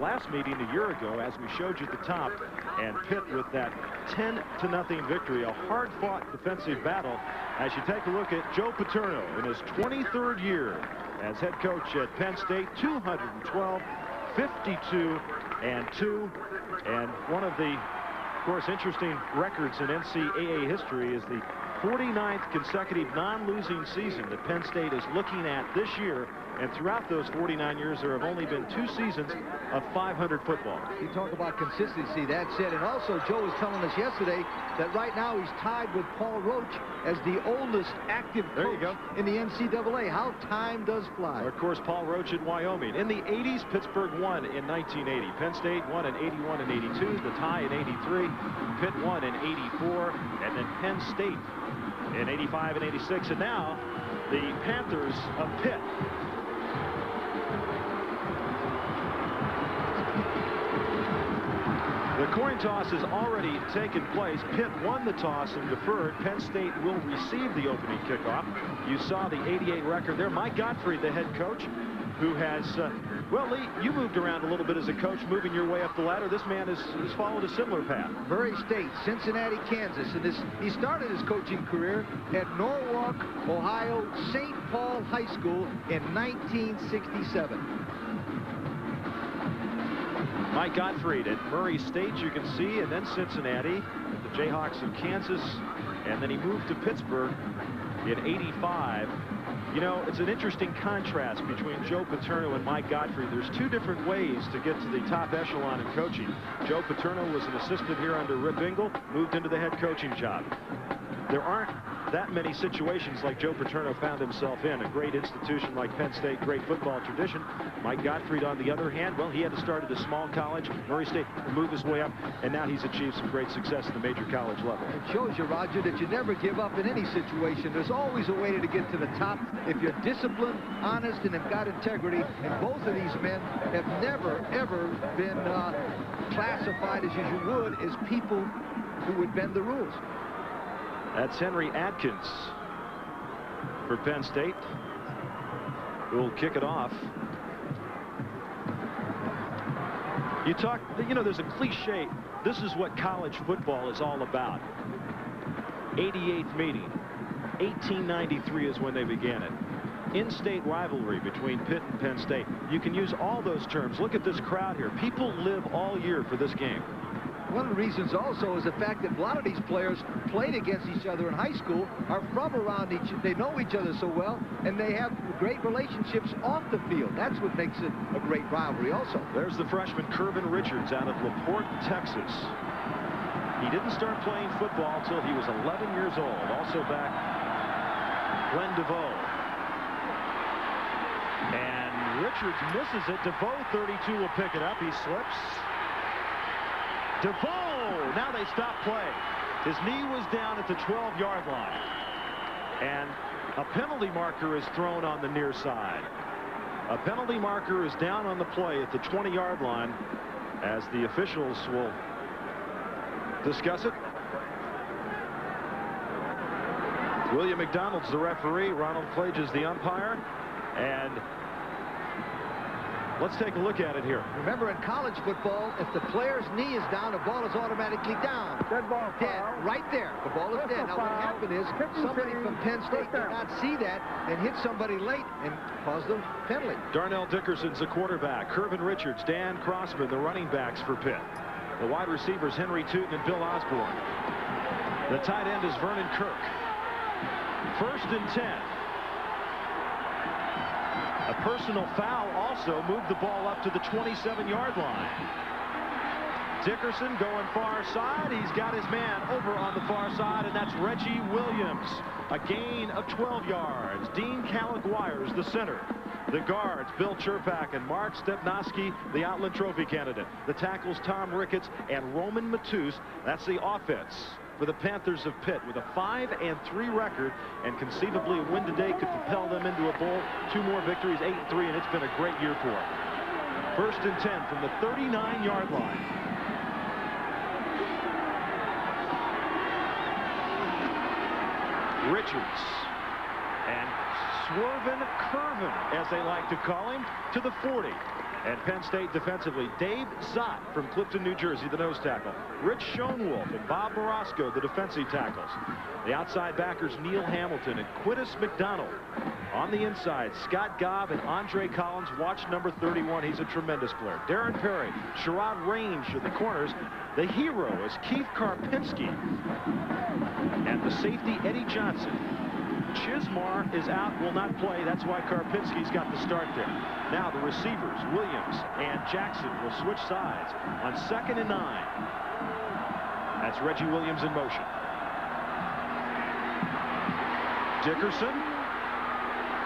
last meeting a year ago, as we showed you at the top, and Pitt with that 10-0 victory, a hard-fought defensive battle. As you take a look at Joe Paterno in his 23rd year as head coach at Penn State, 212, 52-2, and one of the, of course, interesting records in NCAA history is the 49th consecutive non-losing season that Penn State is looking at this year. And throughout those 49 years, there have only been 2 seasons of 500 football. You talk about consistency, that's it. And also, Joe was telling us yesterday that right now he's tied with Paul Roach as the oldest active coach in the NCAA. How time does fly. Of course, Paul Roach in Wyoming. In the 80s, Pittsburgh won in 1980. Penn State won in 81 and 82. The tie in 83. Pitt won in 84. And then Penn State in 85 and 86. And now the Panthers of Pitt. The coin toss has already taken place. Pitt won the toss and deferred. Penn State will receive the opening kickoff. You saw the 88 record there. Mike Godfrey, the head coach, who has, well, Lee, you moved around a little bit as a coach, moving your way up the ladder. This man has followed a similar path. Murray State, Cincinnati, Kansas. And he started his coaching career at Norwalk, Ohio, St. Paul High School in 1967. Mike Gottfried at Murray State, you can see, and then Cincinnati, the Jayhawks of Kansas, and then he moved to Pittsburgh in 85. You know, it's an interesting contrast between Joe Paterno and Mike Gottfried. There's 2 different ways to get to the top echelon in coaching. Joe Paterno was an assistant here under Rip Engel, moved into the head coaching job. There aren't that many situations like Joe Paterno found himself in. A great institution like Penn State, great football tradition. Mike Gottfried, on the other hand, well, he had to start at a small college, Murray State, move his way up, and now he's achieved some great success at the major college level. It shows you, Roger, that you never give up in any situation. There's always a way to get to the top if you're disciplined, honest, and have got integrity. And both of these men have never, ever been classified as you would as people who would bend the rules. That's Henry Adkins for Penn State, who will kick it off. You talk, you know, there's a cliche. This is what college football is all about. 88th meeting. 1893 is when they began it. In-state rivalry between Pitt and Penn State. You can use all those terms. Look at this crowd here. People live all year for this game. One of the reasons also is the fact that a lot of these players played against each other in high school, are from around they know each other so well, and they have great relationships off the field. That's what makes it a great rivalry also. There's the freshman Kirvin Richards out of LaPorte, Texas. He didn't start playing football until he was 11 years old. Also back, Glenn DeVoe. And Richards misses it. DeVoe, 32, will pick it up. He slips. DeVoe! Now they stop play. His knee was down at the 12-yard line. And a penalty marker is thrown on the near side. A penalty marker is down on the play at the 20-yard line as the officials will discuss it. William McDonald's the referee. Ronald Clage is the umpire. And let's take a look at it here. Remember, in college football, if the player's knee is down, the ball is automatically down. Dead ball. Dead. Right there. The ball is dead. Now, what happened is somebody from Penn State did not see that and hit somebody late and caused a penalty. Darnell Dickerson's the quarterback. Kirvin Richards, Dan Crossman, the running backs for Pitt. The wide receivers, Henry Tootin and Bill Osborne. The tight end is Vernon Kirk. 1st and 10. A personal foul also moved the ball up to the 27-yard line. Dickerson going far side. He's got his man over on the far side, and that's Reggie Williams. A gain of 12 yards. Dean Calaguires, the center. The guards, Bill Cherpak and Mark Stepnoski, the Outland Trophy candidate. The tackles, Tom Ricketts and Roman Matus. That's the offense for the Panthers of Pitt, with a 5-3 record, and conceivably a win today could propel them into a bowl. 2 more victories, 8-3, and it's been a great year for them. 1st and 10 from the 39-yard line. Richards and swerving Kirvin, as they like to call him, to the 40. And Penn State defensively, Dave Zott from Clifton, New Jersey, the nose tackle. Rich Schoenwolf and Bob Morosco, the defensive tackles. The outside backers, Neil Hamilton and Quintus McDonald. On the inside, Scott Gobb and Andre Collins. Watch number 31. He's a tremendous player. Darren Perry, Sherrod Range are the corners. The hero is Keith Karpinski. And the safety, Eddie Johnson. Chismar is out, will not play. That's why Karpinski's got the start there. Now the receivers, Williams and Jackson, will switch sides on 2nd and 9. That's Reggie Williams in motion. Dickerson.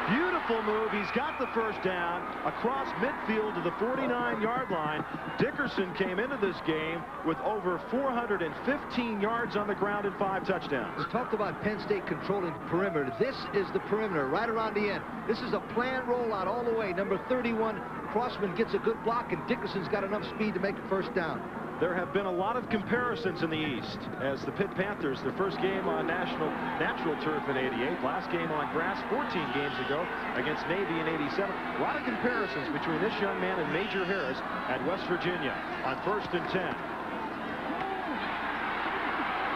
Beautiful move. He's got the first down across midfield to the 49-yard line. Dickerson came into this game with over 415 yards on the ground and 5 touchdowns. We talked about Penn State controlling the perimeter. This is the perimeter right around the end. This is a planned rollout all the way. Number 31, Crossman gets a good block, and Dickerson's got enough speed to make a first down. There have been a lot of comparisons in the East as the Pitt Panthers, their first game on natural turf in '88, last game on grass 14 games ago against Navy in '87. A lot of comparisons between this young man and Major Harris at West Virginia on 1st and 10.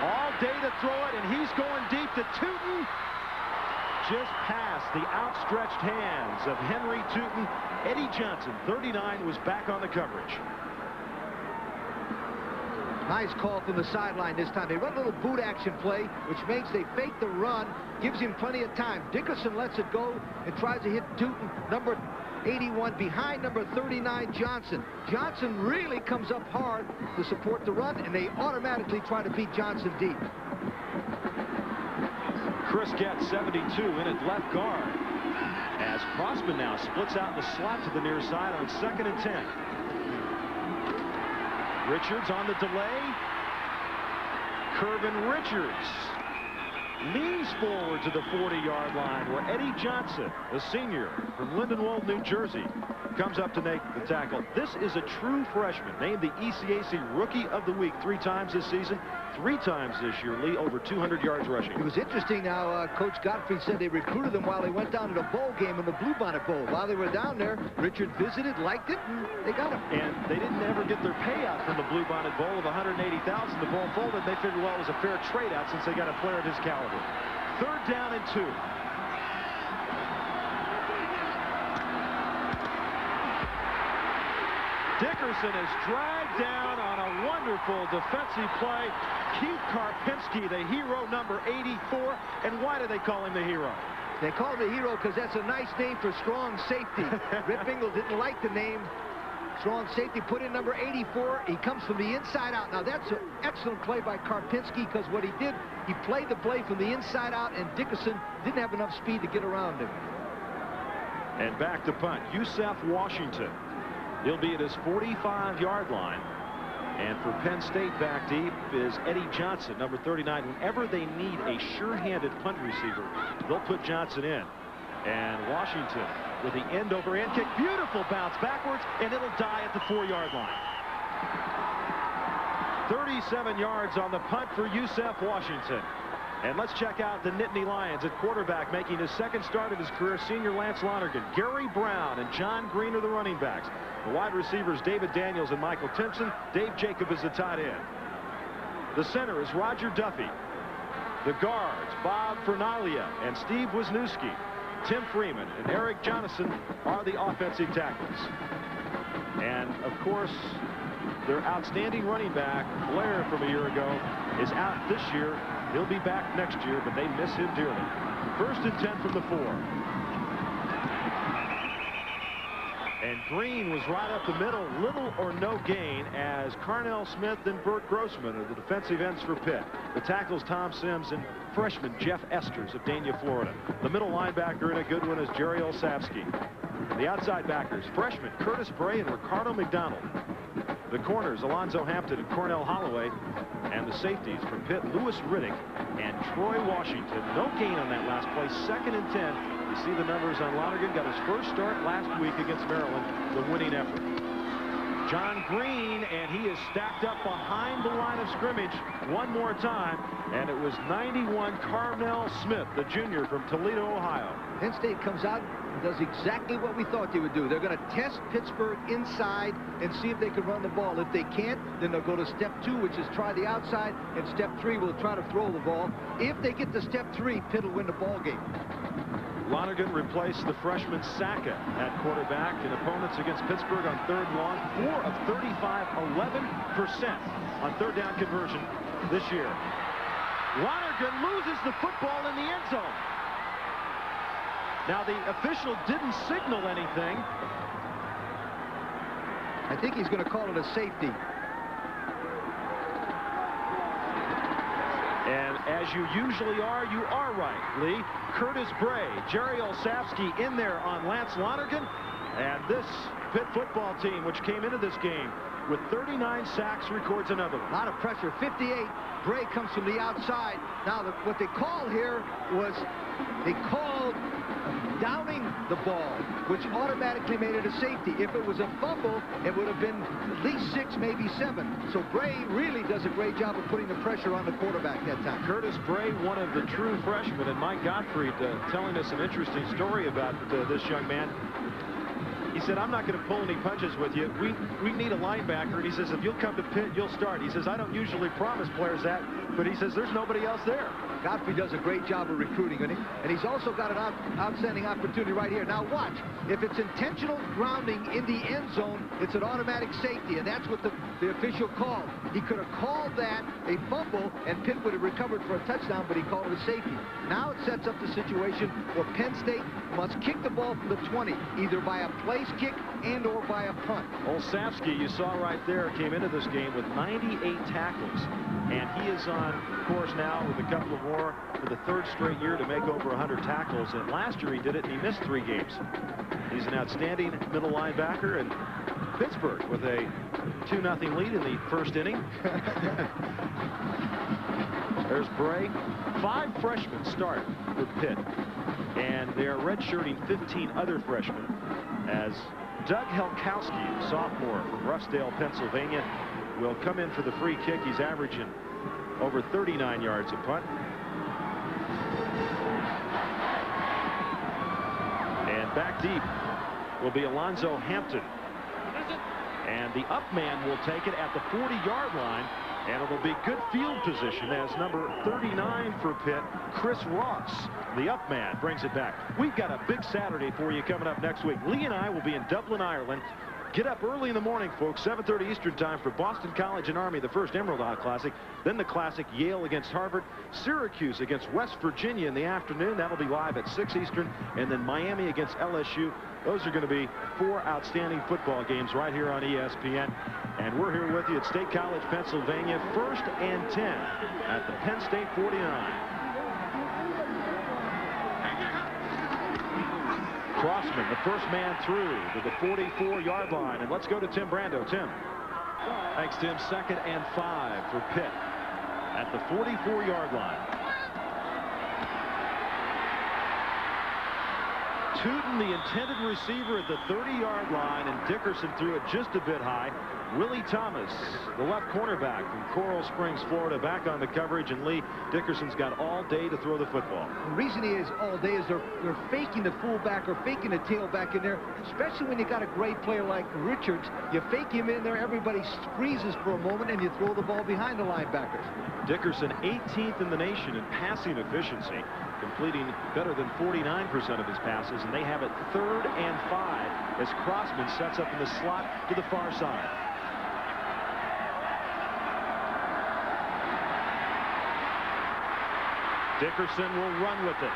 All day to throw it, and he's going deep to Tootin. Just past the outstretched hands of Henry Tootin. Eddie Johnson, 39, was back on the coverage. Nice call from the sideline this time. They run a little boot action play, which makes they fake the run, gives him plenty of time. Dickerson lets it go and tries to hit Tootin, number 81, behind number 39, Johnson. Johnson really comes up hard to support the run, and they automatically try to beat Johnson deep. Chris Getz, 72, in at left guard. As Crossman now splits out in the slot to the near side on 2nd and 10. Richards on the delay. Curvin Richards leans forward to the 40-yard line where Eddie Johnson, a senior from Lindenwold, New Jersey, comes up to make the tackle. This is a true freshman, named the ECAC Rookie of the Week 3 times this season, 3 times this year. Lee, over 200 yards rushing. It was interesting how Coach Gottfried said they recruited him while they went down to the bowl game in the Bluebonnet Bowl. While they were down there, Richard visited, liked it, and they got him. And they didn't ever get their payout from the Bluebonnet Bowl of $180,000. The bowl folded. They figured, well, it was a fair trade-out since they got a player of his caliber. 3rd down and 2. Dickerson is dragged down on a wonderful defensive play. Keith Karpinski, the hero, number 84. And why do they call him the hero? They call him the hero because that's a nice name for strong safety. Rip Engel didn't like the name. Strong safety, put in number 84. He comes from the inside out. Now, that's an excellent play by Karpinski because what he did, he played the play from the inside out, and Dickerson didn't have enough speed to get around him. And back to punt, Yusef Washington. He'll be at his 45-yard line. And for Penn State back deep is Eddie Johnson, number 39. Whenever they need a sure-handed punt receiver, they'll put Johnson in. And Washington with the end-over-end kick. Beautiful bounce backwards, and it'll die at the 4-yard line. 37 yards on the punt for Yusef Washington. And let's check out the Nittany Lions at quarterback, making his 2nd start of his career, senior Lance Lonergan. Gary Brown and John Green are the running backs. The wide receivers, David Daniels and Michael Timpson. Dave Jacob is the tight end. The center is Roger Duffy. The guards, Bob Fernalia and Steve Wisniewski. Tim Freeman and Eric Jonathan are the offensive tackles. And, of course, their outstanding running back, Blair, from a year ago, is out this year. He'll be back next year, but they miss him dearly. 1st and 10 from the 4. And Green was right up the middle, little or no gain, as Carnell Smith and Burt Grossman are the defensive ends for Pitt. The tackles, Tom Sims and freshman Jeff Esters of Dania, Florida. The middle linebacker in a good one is Jerry Olsavsky. The outside backers, freshmen Curtis Bray and Ricardo McDonald. The corners, Alonzo Hampton and Cornell Holloway. And the safeties from Pitt, Lewis Riddick and Troy Washington. No gain on that last play. 2nd and 10. You see the numbers on Lonergan. Got his first start last week against Maryland, the winning effort. John Green, and he is stacked up behind the line of scrimmage one more time. And it was 91 Carnell Smith, the junior from Toledo, Ohio. Penn State comes out, does exactly what we thought they would do. They're going to test Pittsburgh inside and see if they can run the ball. If they can't, then they'll go to step 2, which is try the outside, and step 3 will try to throw the ball. If they get to step 3, Pitt will win the ball game. Lonergan replaced the freshman Saka at quarterback, and opponents against Pittsburgh on 3rd and long, 4 of 35, 11% on 3rd down conversion this year. Lonergan loses the football in the end zone. Now, the official didn't signal anything. I think he's going to call it a safety. And as you usually are, you are right, Lee. Curtis Bray, Jerry Olszewski in there on Lance Lonergan. And this Pitt football team, which came into this game with 39 sacks, records another. A lot of pressure. 58. Bray comes from the outside. Now, what they called here was they called downing the ball, which automatically made it a safety. If it was a fumble, it would have been at least 6, maybe 7. So Bray really does a great job of putting the pressure on the quarterback that time. Curtis Bray, one of the true freshmen, and Mike Gottfried telling us an interesting story about this young man. He said, I'm not going to pull any punches with you. We need a linebacker. And he says, if you'll come to Pitt, you'll start. He says, I don't usually promise players that, but he says, there's nobody else there. Godfrey does a great job of recruiting, and he's also got an outstanding opportunity right here. Now watch, if it's intentional grounding in the end zone, it's an automatic safety, and that's what the official called. He could have called that a fumble, and Pitt would have recovered for a touchdown, but he called it a safety. Now it sets up the situation where Penn State must kick the ball from the 20, either by a place kick and or by a punt. Olszewski, you saw right there, came into this game with 98 tackles. And he is on course now with a couple of more for the 3rd straight year to make over 100 tackles. And last year he did it, and he missed 3 games. He's an outstanding middle linebacker. And Pittsburgh with a 2-0 lead in the 1st inning. There's Bray. 5 freshmen start for Pitt. And they are redshirting 15 other freshmen as Doug Helkowski, sophomore from Roughdale, Pennsylvania, will come in for the free kick. He's averaging over 39 yards a punt. And back deep will be Alonzo Hampton. And the up man will take it at the 40-yard line. And it'll be good field position as number 39 for Pitt, Chris Ross, the up man, brings it back. We've got a big Saturday for you coming up next week. Lee and I will be in Dublin, Ireland. Get up early in the morning, folks, 7:30 Eastern time for Boston College and Army, the first Emerald Isle Classic. Then the Classic, Yale against Harvard, Syracuse against West Virginia in the afternoon. That'll be live at 6 Eastern. And then Miami against LSU. Those are going to be 4 outstanding football games right here on ESPN. And we're here with you at State College, Pennsylvania, 1st and 10 at the Penn State 49. Crossman, the first man through to the 44-yard line. And let's go to Tim Brando. Tim. Thanks, Tim. 2nd and 5 for Pitt at the 44-yard line. Tootin, the intended receiver at the 30-yard line, and Dickerson threw it just a bit high. Willie Thomas, the left cornerback from Coral Springs, Florida, back on the coverage, and Lee, Dickerson's got all day to throw the football. The reason he is all day is they're faking the fullback or faking the tailback in there, especially when you got a great player like Richards. You fake him in there, everybody freezes for a moment, and you throw the ball behind the linebackers. Dickerson, 18th in the nation in passing efficiency, completing better than 49% of his passes, and they have it 3rd and 5 as Crossman sets up in the slot to the far side. Dickerson will run with it.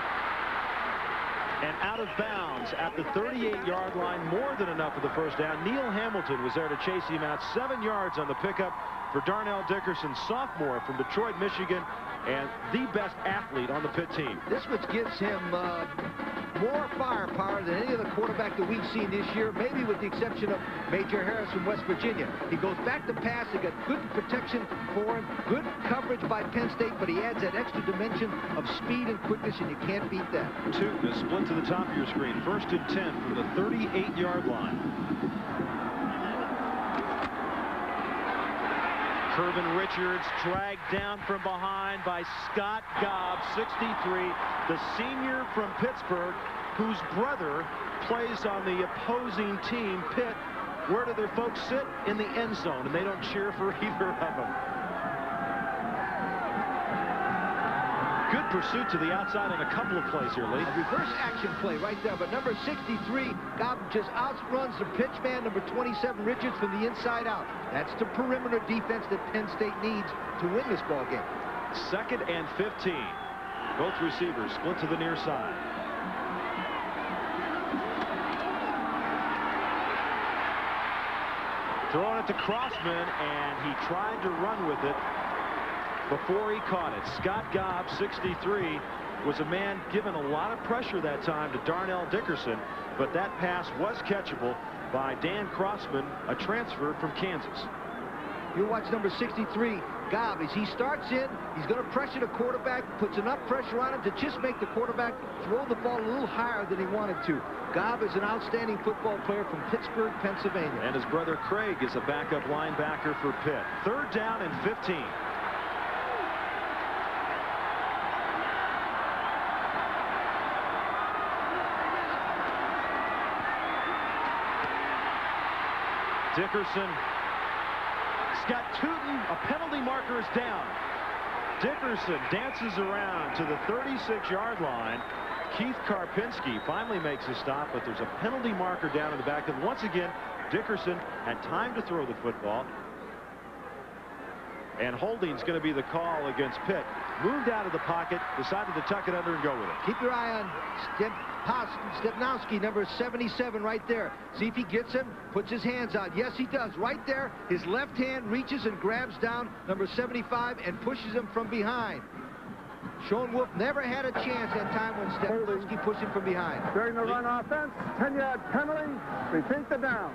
And out of bounds at the 38-yard line, more than enough for the first down. Neil Hamilton was there to chase him out. 7 yards on the pickup for Darnell Dickerson, sophomore from Detroit, Michigan, and the best athlete on the Pitt team. This which gives him more firepower than any other quarterback that we've seen this year, maybe with the exception of Major Harris from West Virginia. He goes back to pass. They got good protection for him, good coverage by Penn State, but he adds that extra dimension of speed and quickness, and you can't beat that. Tootin is split to the top of your screen. 1st and 10 from the 38-yard line. Kervin Richards dragged down from behind by Scott Gobb, 63, the senior from Pittsburgh, whose brother plays on the opposing team, Pitt, where do their folks sit? In the end zone, and they don't cheer for either of them. Good pursuit to the outside on a couple of plays here, Lee. A reverse action play right there, but number 63, Gobb just outruns the pitch man, number 27, Richards, from the inside out. That's the perimeter defense that Penn State needs to win this ball game. 2nd and 15. Both receivers split to the near side. Throwing it to Crossman, and he tried to run with it before he caught it. Scott Gobb, 63, was a man given a lot of pressure that time to Darnell Dickerson, but that pass was catchable by Dan Crossman, a transfer from Kansas. You watch number 63, Gobb, as he starts in, he's going to pressure the quarterback, puts enough pressure on him to just make the quarterback throw the ball a little higher than he wanted to. Gobb is an outstanding football player from Pittsburgh, Pennsylvania. And his brother Craig is a backup linebacker for Pitt. 3rd down and 15. Dickerson. Scott Tootin, a penalty marker is down. Dickerson dances around to the 36-yard line. Keith Karpinski finally makes a stop, but there's a penalty marker down in the back. And once again, Dickerson had time to throw the football. And holding's going to be the call against Pitt. Moved out of the pocket, decided to tuck it under and go with it. Keep your eye on Stepnowski, number 77, right there. See if he gets him, puts his hands out. Yes, he does. Right there, his left hand reaches and grabs down number 75 and pushes him from behind. Sean Wolf never had a chance that time when Stepnowski pushed him from behind. During the run offense, 10-yard penalty, repeat the down.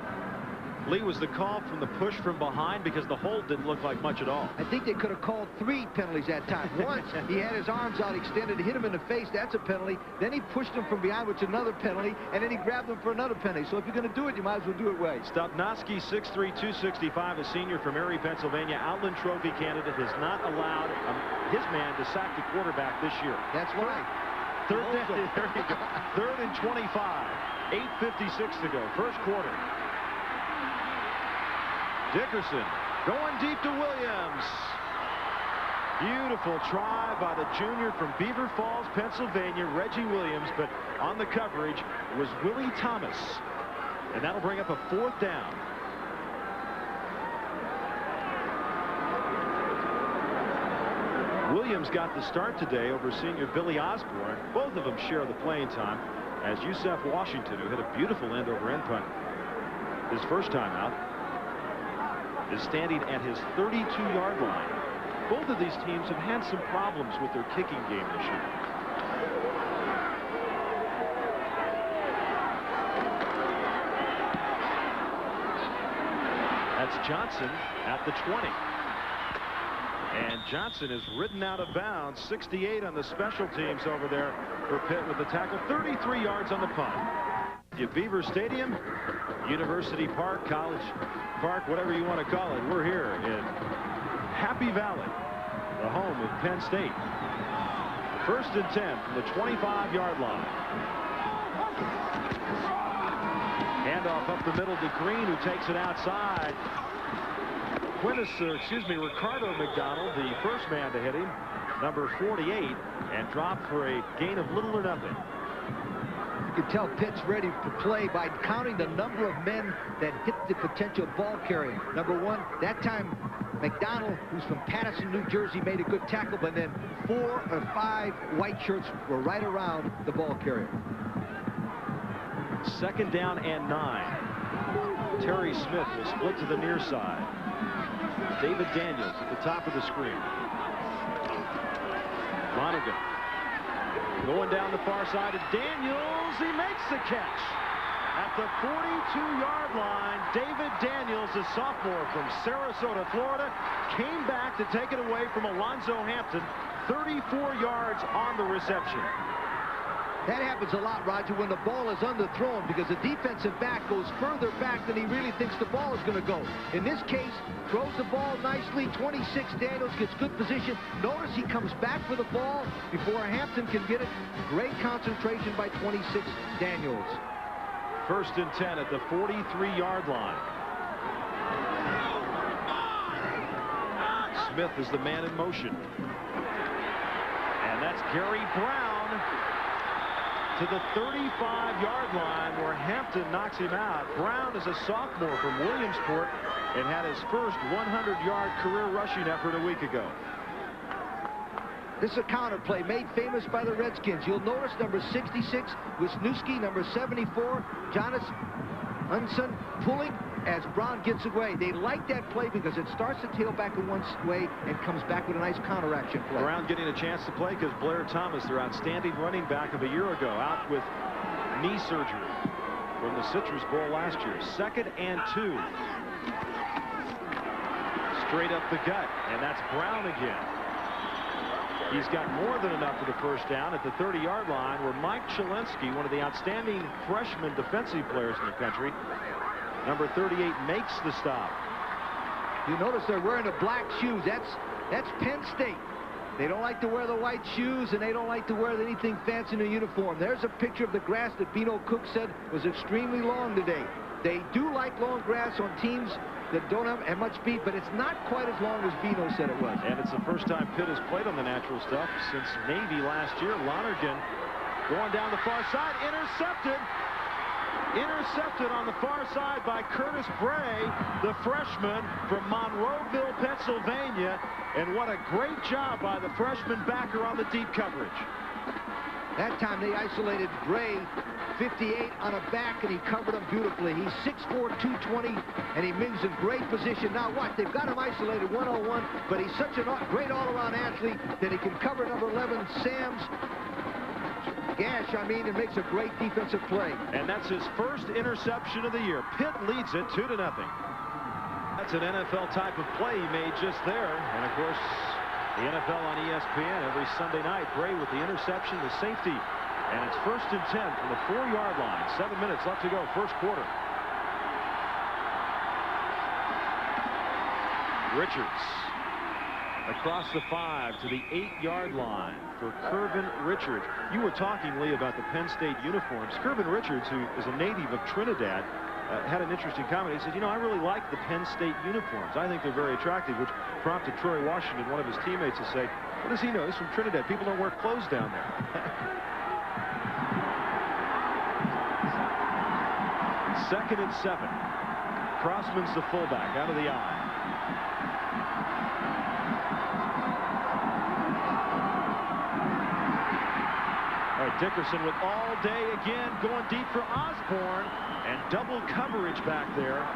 Lee, was the call from the push from behind because the hold didn't look like much at all? I think they could have called 3 penalties that time. Once, he had his arms out extended, hit him in the face. That's a penalty. Then he pushed him from behind, which is another penalty. And then he grabbed him for another penalty. So if you're going to do it, you might as well do it right. Stopnowski, 6'3", 265, a senior from Erie, Pennsylvania. Outland Trophy candidate, has not allowed his man to sack the quarterback this year. That's right. There you go. 3rd and 25. 8:56 to go. First quarter. Dickerson going deep to Williams. Beautiful try by the junior from Beaver Falls, Pennsylvania, Reggie Williams, but on the coverage was Willie Thomas. And that'll bring up a 4th down. Williams got the start today over senior Billy Osborne. Both of them share the playing time, as Yusef Washington, who hit a beautiful end-over-end punt his first time out, is standing at his 32-yard line. Both of these teams have had some problems with their kicking game this year. That's Johnson at the 20. And Johnson is ridden out of bounds. 68 on the special teams over there for Pitt with the tackle. 33 yards on the punt. Beaver Stadium, University Park, College Park, whatever you want to call it. We're here in Happy Valley, the home of Penn State. 1st and 10 from the 25-yard line. Handoff up the middle to Green, who takes it outside. Ricardo McDonald, the first man to hit him, number 48, and dropped for a gain of little or nothing. You can tell Pitt's ready to play by counting the number of men that hit the potential ball carrier. Number 1, that time McDonald, who's from Paterson, New Jersey, made a good tackle, but then 4 or 5 white shirts were right around the ball carrier. 2nd down and 9. Terry Smith will split to the near side. David Daniels at the top of the screen. Monaghan going down the far side of Daniels. He makes the catch. At the 42-yard line, David Daniels, a sophomore from Sarasota, Florida, came back to take it away from Alonzo Hampton. 34 yards on the reception. That happens a lot, Roger, when the ball is underthrown, because the defensive back goes further back than he really thinks the ball is going to go. In this case, throws the ball nicely. 26, Daniels gets good position. Notice he comes back for the ball before Hampton can get it. Great concentration by 26, Daniels. First and 10 at the 43-yard line. Smith is the man in motion. And that's Gary Brown to the 35-yard line where Hampton knocks him out. Brown is a sophomore from Williamsport and had his first 100-yard career rushing effort a week ago. This is a counter play made famous by the Redskins. You'll notice number 66, Wisniewski, number 74, Jonas Unson pulling as Brown gets away. They like that play because it starts the tailback in one way and comes back with a nice counteraction play. Brown getting a chance to play because Blair Thomas, their outstanding running back of a year ago, out with knee surgery from the Citrus Bowl last year. 2nd and 2. Straight up the gut, and that's Brown again. He's got more than enough for the first down at the 30-yard line where Mike Chalensky, one of the outstanding freshman defensive players in the country, number 38, makes the stop. You notice they're wearing the black shoes. That's Penn State. They don't like to wear the white shoes, and they don't like to wear anything fancy in the uniform. There's a picture of the grass that Bino Cook said was extremely long today. They do like long grass on teams that don't have much speed, but it's not quite as long as Bino said it was. And it's the first time Pitt has played on the natural stuff since Navy last year. Lonergan going down the far side, intercepted on the far side by Curtis Bray, the freshman from Monroeville, Pennsylvania. And what a great job by the freshman backer on the deep coverage. That time they isolated Bray, 58 on a back, and he covered him beautifully. He's 6'4", 220, and he moves in great position. Now watch, they've got him isolated 1-on-1, but he's such a great all-around athlete that he can cover number 11, Sam's gash, and makes a great defensive play. And that's his first interception of the year. Pitt leads it 2-0. That's an NFL type of play he made just there. And of course, the NFL on ESPN every Sunday night. Bray with the interception, the safety. And it's 1st and 10 from the 4-yard line. 7 minutes left to go, first quarter. Richards across the 5 to the 8-yard line for Kervin Richards. You were talking, Lee, about the Penn State uniforms. Kervin Richards, who is a native of Trinidad, had an interesting comment. He said, I really like the Penn State uniforms. I think they're very attractive, which prompted Troy Washington, one of his teammates, to say, what does he know? He's from Trinidad. People don't wear clothes down there. 2nd and 7. Crossman's the fullback, out of the eye. All right, Dickerson with all day again, going deep for Osborne, and double coverage back there.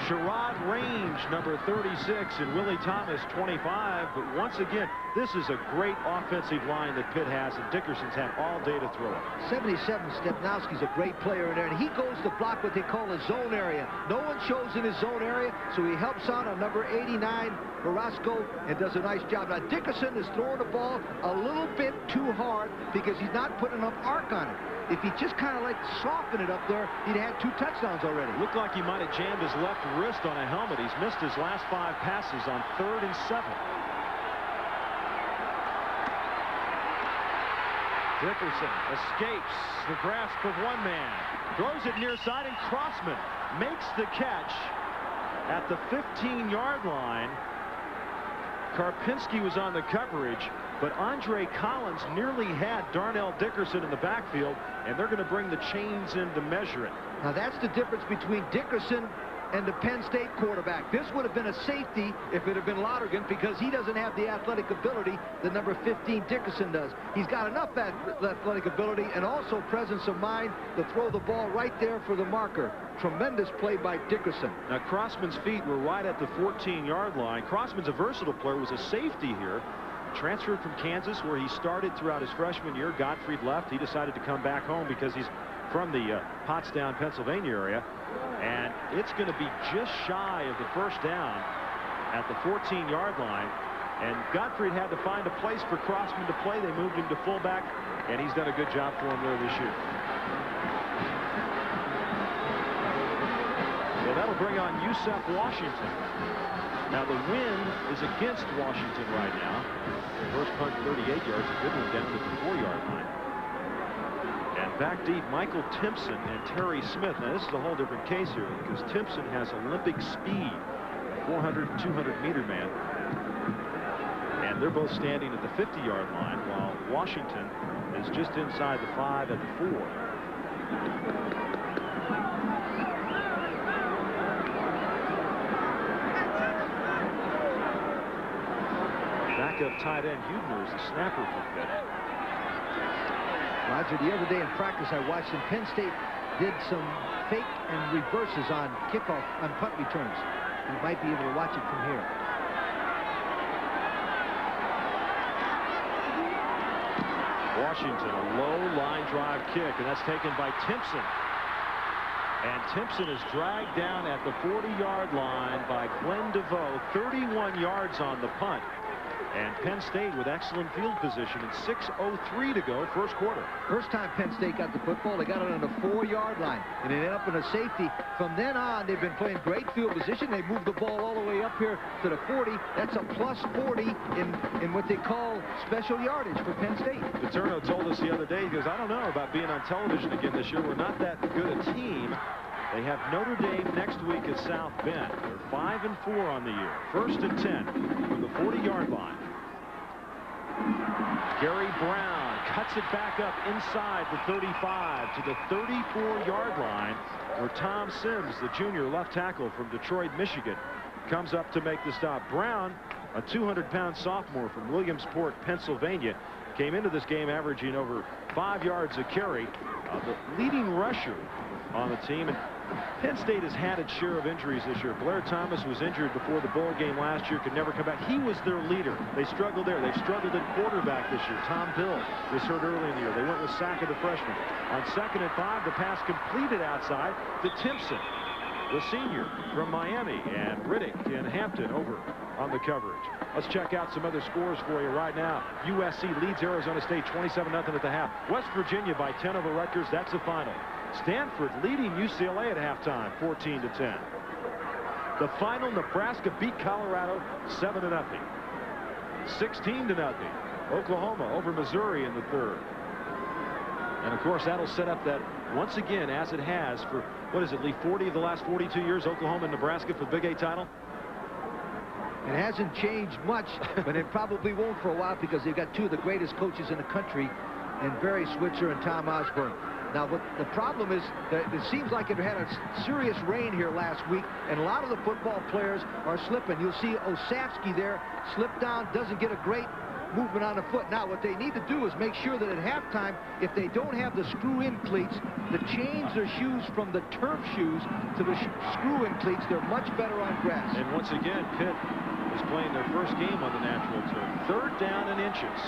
Sherrod Range, number 36, and Willie Thomas, 25. But once again, this is a great offensive line that Pitt has, and Dickerson's had all day to throw it. 77, Stepnowski's a great player in there, and he goes to block what they call a zone area. No one shows in his zone area, so he helps out on number 89, Barasco, and does a nice job. Now, Dickerson is throwing the ball a little bit too hard because he's not putting enough arc on it. If he just kind of soften it up there, he'd had 2 touchdowns already. Looked like he might have jammed his left wrist on a helmet. He's missed his last 5 passes on 3rd and 7. Dickerson escapes the grasp of one man, throws it near side, and Crossman makes the catch at the 15-yard line. Karpinski was on the coverage, but Andre Collins nearly had Darnell Dickerson in the backfield, and they're going to bring the chains in to measure it. Now that's the difference between Dickerson and the Penn State quarterback. This would have been a safety if it had been Lonergan, because he doesn't have the athletic ability that number 15 Dickerson does. He's got enough athletic ability and also presence of mind to throw the ball right there for the marker. Tremendous play by Dickerson. Now Crossman's feet were right at the 14-yard line. Crossman's a versatile player, was a safety here. Transferred from Kansas, where he started throughout his freshman year. Gottfried left. He decided to come back home because he's from the Pottstown, Pennsylvania area. And it's going to be just shy of the first down at the 14-yard line. And Gottfried had to find a place for Crossman to play. They moved him to fullback, and he's done a good job for him there this year. So that'll bring on Yusef Washington. Now the wind is against Washington right now. First punt 38 yards, a good one down to the 4-yard line. And Back deep, Michael Timpson and Terry Smith. Now, this is a whole different case here because Timpson has Olympic speed, 400 and 200 meter man. And they're both standing at the 50-yard line while Washington is just inside the 5 at the 4. Backup tight end Hubner is the snapper for Pitt. Roger, the other day in practice I watched them. Penn State did some fake and reverses on kickoff, on punt returns. You might be able to watch it from here. Washington, a low line drive kick, and that's taken by Timpson. And Timpson is dragged down at the 40-yard line by Glenn DeVoe, 31 yards on the punt. And Penn State with excellent field position and 6:03 to go, first quarter. First time Penn State got the football, they got it on the 4-yard line, and it ended up in a safety. From then on, they've been playing great field position. They moved the ball all the way up here to the 40. That's a plus 40 in what they call special yardage for Penn State. Paterno told us the other day, he goes, I don't know about being on television again this year. We're not that good a team. They have Notre Dame next week at South Bend. They're 5-4 on the year. 1st and 10 from the 40-yard line. Gary Brown cuts it back up inside the 35 to the 34-yard line, where Tom Sims, the junior left tackle from Detroit, Michigan, comes up to make the stop. Brown, a 200-pound sophomore from Williamsport, Pennsylvania, came into this game averaging over 5 yards a carry. The leading rusher on the team. And Penn State has had its share of injuries this year. Blair Thomas was injured before the bowl game last year, could never come back. He was their leader. They struggled there. They've struggled at quarterback this year. Tom Bill was hurt early in the year. They went with Sackett, the freshman. On 2nd and 5, the pass completed outside to Timpson, the senior from Miami, and Riddick and Hampton over on the coverage. Let's check out some other scores for you right now. USC leads Arizona State 27-0 at the half. West Virginia by 10 over Rutgers. That's the final. Stanford leading UCLA at halftime, 14-10. The final, Nebraska beat Colorado 7-0. 16-0. Oklahoma over Missouri in the 3rd. And of course, that'll set up that once again, as it has for, what is it, Lee, 40 of the last 42 years, Oklahoma and Nebraska for the Big 8 title? It hasn't changed much, but it probably won't for a while because they've got two of the greatest coaches in the country, in Barry Switzer and Tom Osborne. Now, what the problem is that it seems like it had a serious rain here last week, and a lot of the football players are slipping. You'll see Osafsky there slip down, doesn't get a great movement on the foot. Now, what they need to do is make sure that at halftime, if they don't have the screw-in cleats, to change their shoes from the turf shoes to the screw-in cleats. They're much better on grass. And once again, Pitt is playing their first game on the natural turf. 3rd down and inches.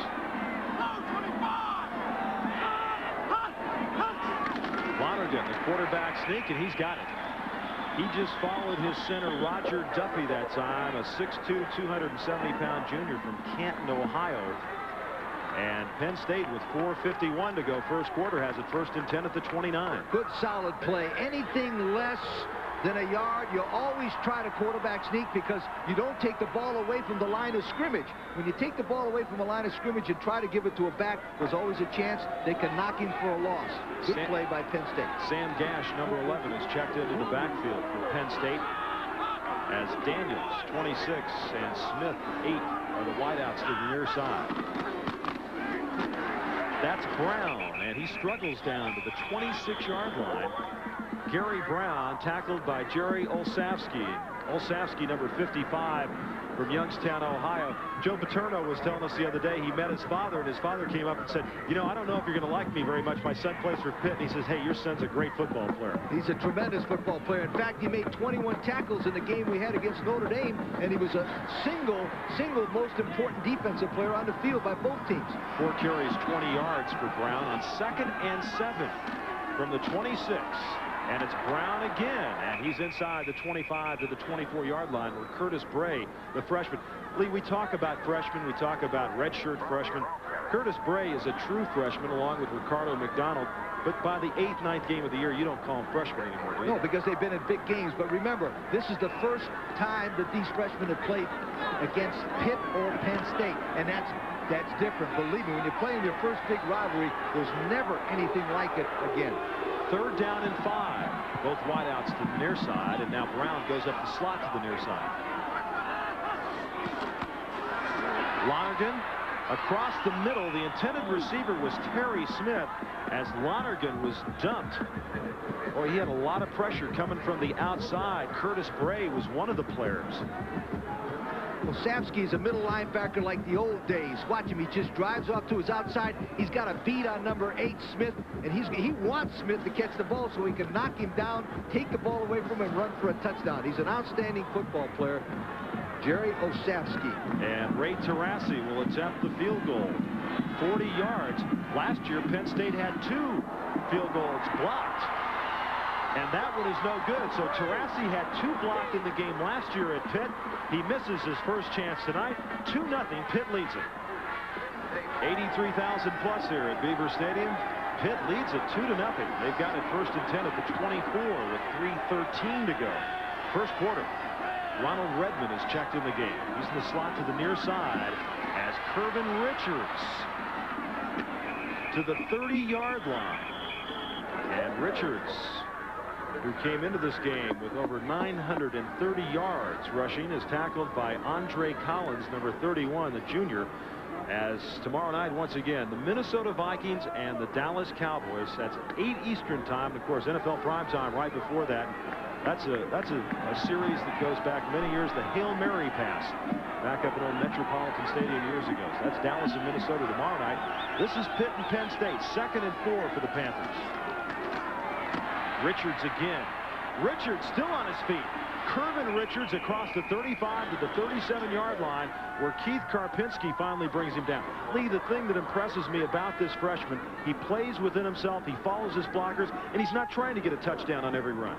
Lonergan, the quarterback sneak, and he's got it. He just followed his center, Roger Duffy, that time, a 6'2", 270-pound junior from Canton, Ohio. And Penn State, with 4:51 to go, first quarter, has it 1st and 10 at the 29. Good, solid play. Anything less than a yard, you always try to quarterback sneak because you don't take the ball away from the line of scrimmage. When you take the ball away from the line of scrimmage and try to give it to a back, there's always a chance they can knock him for a loss. Good play by Penn State. Sam Gash, number 11, is checked into the backfield for Penn State, as Daniels, 26, and Smith, 8, are the wideouts to the near side. That's Brown, and he struggles down to the 26-yard line. Gary Brown tackled by Jerry Olsavsky. Olsavsky, number 55, from Youngstown, Ohio. Joe Paterno was telling us the other day he met his father, and his father came up and said, you know, I don't know if you're going to like me very much. My son plays for Pitt. And he says, hey, your son's a great football player. He's a tremendous football player. In fact, he made 21 tackles in the game we had against Notre Dame, and he was a single most important defensive player on the field by both teams. 4 carries, 20 yards for Brown on 2nd and 7 from the 26. And it's Brown again, and he's inside the 25 to the 24-yard line where Curtis Bray, the freshman. Lee, we talk about freshmen, we talk about redshirt freshmen. Curtis Bray is a true freshman along with Ricardo McDonald. But by the 8th, 9th game of the year, you don't call them freshmen anymore, do you? No, because they've been in big games. But remember, this is the first time that these freshmen have played against Pitt or Penn State. And that's That's different. Believe me, when you're playing your first big rivalry, there's never anything like it again. 3rd down and 5. Both wideouts to the near side, and now Brown goes up the slot to the near side. Lonergan across the middle. The intended receiver was Terry Smith, as Lonergan was dumped. Boy, he had a lot of pressure coming from the outside. Curtis Bray was one of the players. Olszewski's a middle linebacker like the old days. Watch him. He just drives off to his outside. He's got a beat on number 8, Smith, and he wants Smith to catch the ball so he can knock him down, take the ball away from him, and run for a touchdown. He's an outstanding football player, Jerry Olszewski. And Ray Tarasi will attempt the field goal. 40 yards. Last year, Penn State had 2 field goals blocked, and that one is no good. So Tarasi had 2 blocked in the game last year at Pitt. He misses his first chance tonight. 2-0. Pitt leads it. 83,000 plus here at Beaver Stadium. Pitt leads it 2-0. They've got it 1st and 10 at the 24 with 3:13 to go. First quarter. Ronald Redmond is checked in the game. He's in the slot to the near side as Kervin Richards to the 30-yard line. And Richards, who came into this game with over 930 yards rushing, is tackled by Andre Collins, number 31, the junior, as tomorrow night, once again, the Minnesota Vikings and the Dallas Cowboys. That's 8 Eastern time. Of course, NFL primetime right before that. That's a series that goes back many years. The Hail Mary pass back up at old Metropolitan Stadium years ago. So that's Dallas and Minnesota tomorrow night. This is Pitt and Penn State. 2nd and 4 for the Panthers. Richards again. Richards still on his feet. Kervin Richards across the 35 to the 37-yard line, where Keith Karpinski finally brings him down. Lee, the thing that impresses me about this freshman, he plays within himself, he follows his blockers, and he's not trying to get a touchdown on every run.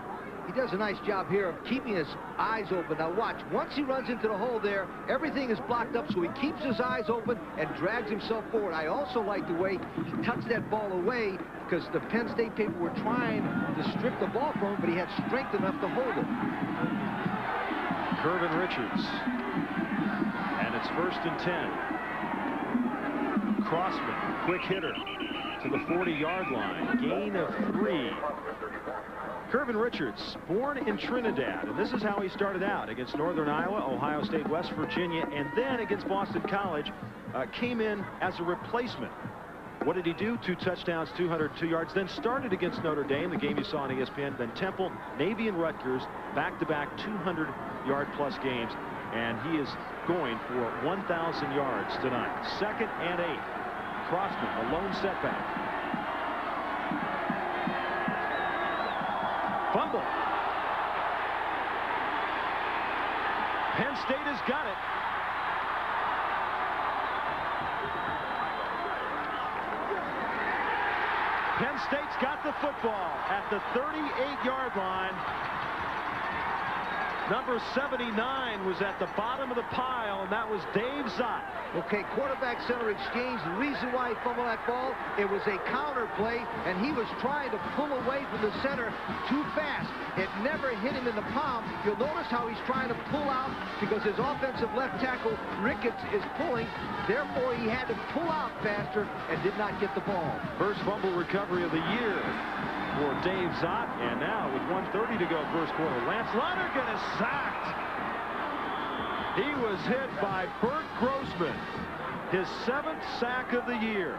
He does a nice job here of keeping his eyes open. Now watch, once he runs into the hole there, everything is blocked up, so he keeps his eyes open and drags himself forward. I also like the way he tucks that ball away, because the Penn State people were trying to strip the ball from him, but he had strength enough to hold it. Kervin Richards. And it's 1st and 10. Crossman, quick hitter to the 40-yard line. Gain of 3. Kervin Richards, born in Trinidad, and this is how he started out against Northern Iowa, Ohio State, West Virginia, and then against Boston College. Came in as a replacement. What did he do? 2 touchdowns, 202 yards, then started against Notre Dame, the game you saw on ESPN, then Temple, Navy, and Rutgers, back-to-back 200-yard-plus games, and he is going for 1,000 yards tonight. 2nd and 8. Crossman, a lone setback. Fumble. Penn State has got it. Penn State's got the football at the 38-yard line. Number 79 was at the bottom of the pile, and that was Dave Zott. Okay, quarterback-center exchange. The reason why he fumbled that ball, it was a counter play, and he was trying to pull away from the center too fast. It never hit him in the palm. You'll notice how he's trying to pull out because his offensive left tackle, Ricketts, is pulling. Therefore, he had to pull out faster and did not get the ball. First fumble recovery of the year for Dave Zott, and now with 1:30 to go first quarter, Lance Lonergan is sacked. He was hit by Bert Grossman, his 7th sack of the year.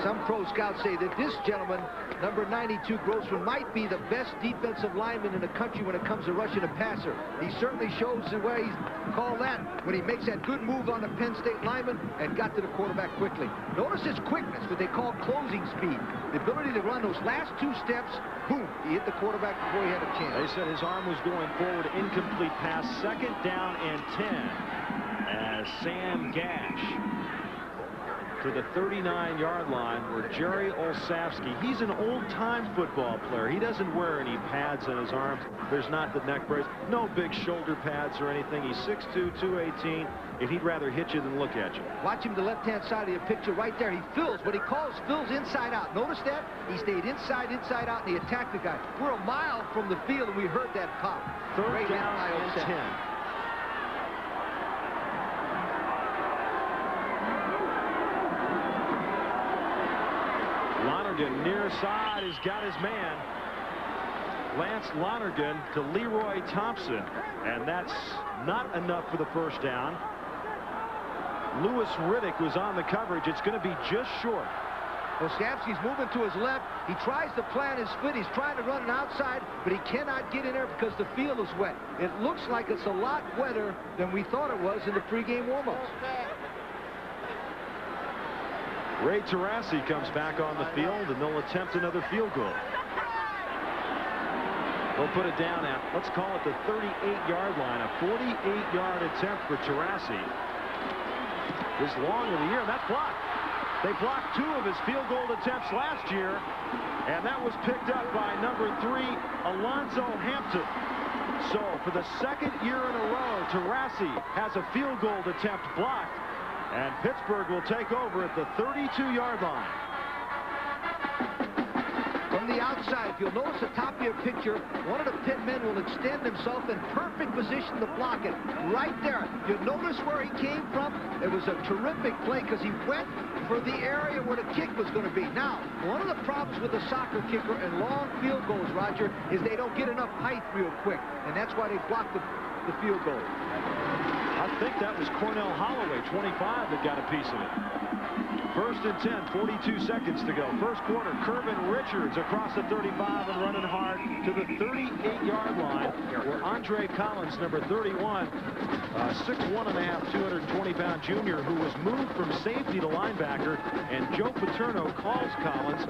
Some pro scouts say that this gentleman, number 92, Grossman, might be the best defensive lineman in the country when it comes to rushing a passer. He certainly shows the way he's called that when he makes that good move on the Penn State lineman and got to the quarterback quickly. Notice his quickness, what they call closing speed. The ability to run those last 2 steps, boom, he hit the quarterback before he had a chance. They said his arm was going forward, incomplete pass, 2nd down and 10 as Sam Gash to the 39-yard line where Jerry Olszewski, he's an old-time football player. He doesn't wear any pads on his arms. There's not the neck brace, no big shoulder pads or anything. He's 6'2", 218, and he'd rather hit you than look at you. Watch him, the left-hand side of your picture right there. He fills, what he calls fills inside out. Notice that? He stayed inside out, and he attacked the guy. We're a mile from the field, and we heard that pop. 3rd down and 10. Lonergan near side has got his man. Lance Lonergan to Leroy Thompson, and that's not enough for the first down. Lewis Riddick was on the coverage. It's going to be just short. Oskowski's moving to his left. He tries to plant his foot. He's trying to run it outside, but he cannot get in there because the field is wet. It looks like it's a lot wetter than we thought it was in the pregame warm-ups. Ray Tarasi comes back on the field, and they'll attempt another field goal. They'll put it down at, let's call it the 38-yard line. A 48-yard attempt for Tarasi. His long of the year, and that's blocked. They blocked 2 of his field goal attempts last year, and that was picked up by number 3, Alonzo Hampton. So for the second year in a row, Tarasi has a field goal attempt blocked, and Pittsburgh will take over at the 32-yard line. From the outside, if you'll notice the top of your picture, one of the Pitt men will extend himself in perfect position to block it. Right there. You'll notice where he came from. It was a terrific play because he went for the area where the kick was going to be. Now, one of the problems with the soccer kicker and long field goals, Roger, is they don't get enough height real quick, and that's why they block the field goal. I think that was Cornell Holloway, 25, that got a piece of it. First and 10, 42 seconds to go. First quarter, Kervin Richards across the 35 and running hard to the 38-yard line, where Andre Collins, number 31, 6'1½", 220-pound junior, who was moved from safety to linebacker, and Joe Paterno calls Collins,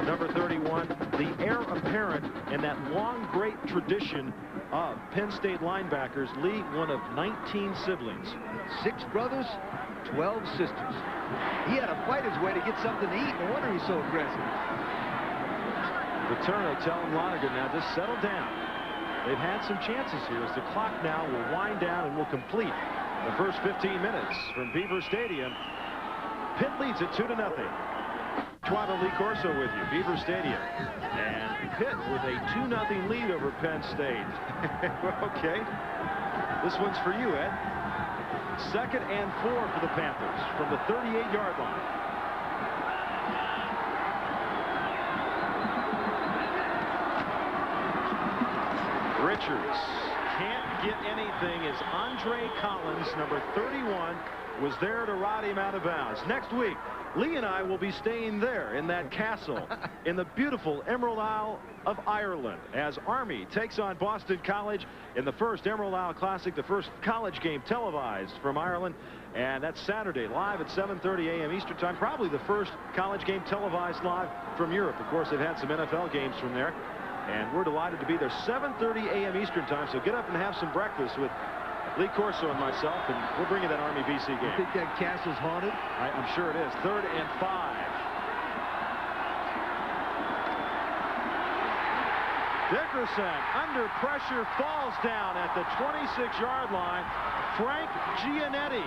number 31, the heir apparent in that long, great tradition of Penn State linebackers. Lee, one of 19 siblings. 6 brothers, 12 sisters. He had to fight his way to get something to eat. No wonder he's so aggressive. Paterno telling Lonergan, now just settle down. They've had some chances here as the clock now will wind down and will complete the first 15 minutes from Beaver Stadium. Pitt leads it 2-0. Twyla Lee Corso with you, Beaver Stadium. And Pitt with a 2-0 lead over Penn State. Okay. This one's for you, Ed. 2nd and 4 for the Panthers from the 38-yard line. Richards can't get anything as Andre Collins, number 31, was there to ride him out of bounds. Next week, Lee and I will be staying there in that castle in the beautiful Emerald Isle of Ireland as Army takes on Boston College in the first Emerald Isle Classic, the first college game televised from Ireland. And that's Saturday, live at 7:30 a.m. Eastern Time. Probably the first college game televised live from Europe. Of course, they've had some NFL games from there. And we're delighted to be there, 7:30 a.m. Eastern Time. So get up and have some breakfast with Lee Corso and myself, and we'll bring you that Army BC game. You think that castle's haunted? I'm sure it is. 3rd and 5. Dickerson under pressure falls down at the 26-yard line. Frank Giannetti,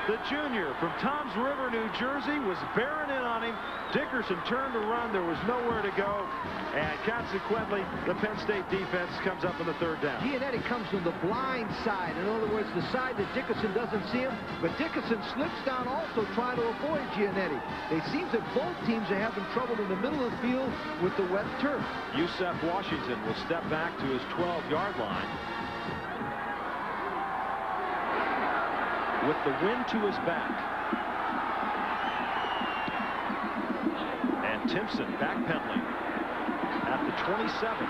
the junior from Toms River, New Jersey, was bearing in on him. Dickerson turned to run. There was nowhere to go. And consequently, the Penn State defense comes up on the 3rd down. Giannetti comes from the blind side. In other words, the side that Dickerson doesn't see him. But Dickerson slips down also trying to avoid Giannetti. It seems that both teams are having trouble in the middle of the field with the wet turf. Yusef Washington will step back to his 12-yard line. With the wind to his back. And Timpson backpedaling at the 27.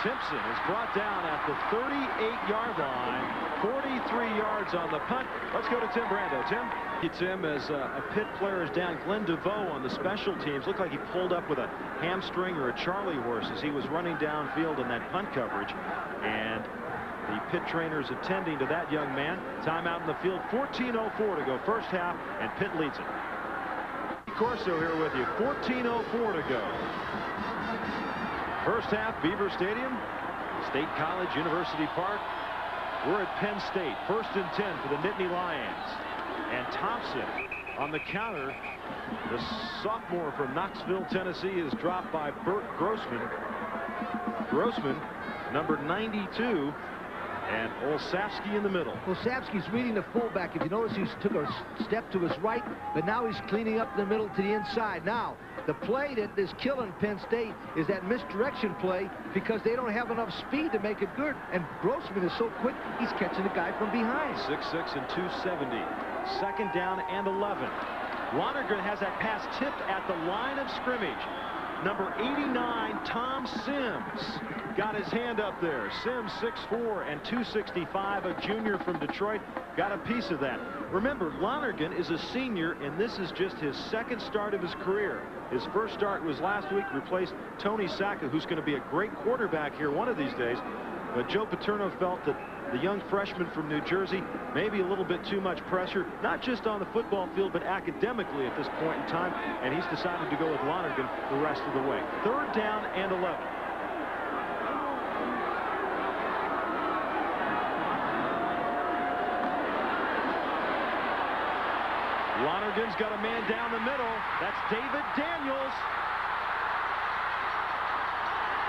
Timpson is brought down at the 38-yard line. 43 yards on the punt. Let's go to Tim Brando. Tim? Tim, as a Pitt player is down. Glenn DeVoe on the special teams. Looked like he pulled up with a hamstring or a Charlie horse as he was running downfield in that punt coverage. And the Pitt trainers attending to that young man. Timeout in the field. 14:04 to go first half, and Pitt leads it. Corso here with you. 14:04 to go. First half, Beaver Stadium, State College, University Park. We're at Penn State. 1st and 10 for the Nittany Lions. And Thompson on the counter. The sophomore from Knoxville, Tennessee, is dropped by Burt Grossman. Grossman, number 92, And Olszewski in the middle. Olszewski's reading the fullback. If you notice, he took a step to his right, but now he's cleaning up the middle to the inside. Now, the play that is killing Penn State is that misdirection play because they don't have enough speed to make it good. And Grossman is so quick, he's catching the guy from behind. 6'6" and 270. Second down and 11. Lonergan has that pass tipped at the line of scrimmage. Number 89, Tom Sims, got his hand up there. Sims, 6'4" and 265, a junior from Detroit, got a piece of that. Remember, Lonergan is a senior, and this is just his second start of his career. His first start was last week, replaced Tony Sacca, who's going to be a great quarterback here one of these days. But Joe Paterno felt that the young freshman from New Jersey, maybe a little bit too much pressure, not just on the football field, but academically at this point in time, and he's decided to go with Lonergan the rest of the way. Third down and 11. Lonergan's got a man down the middle. That's David Daniels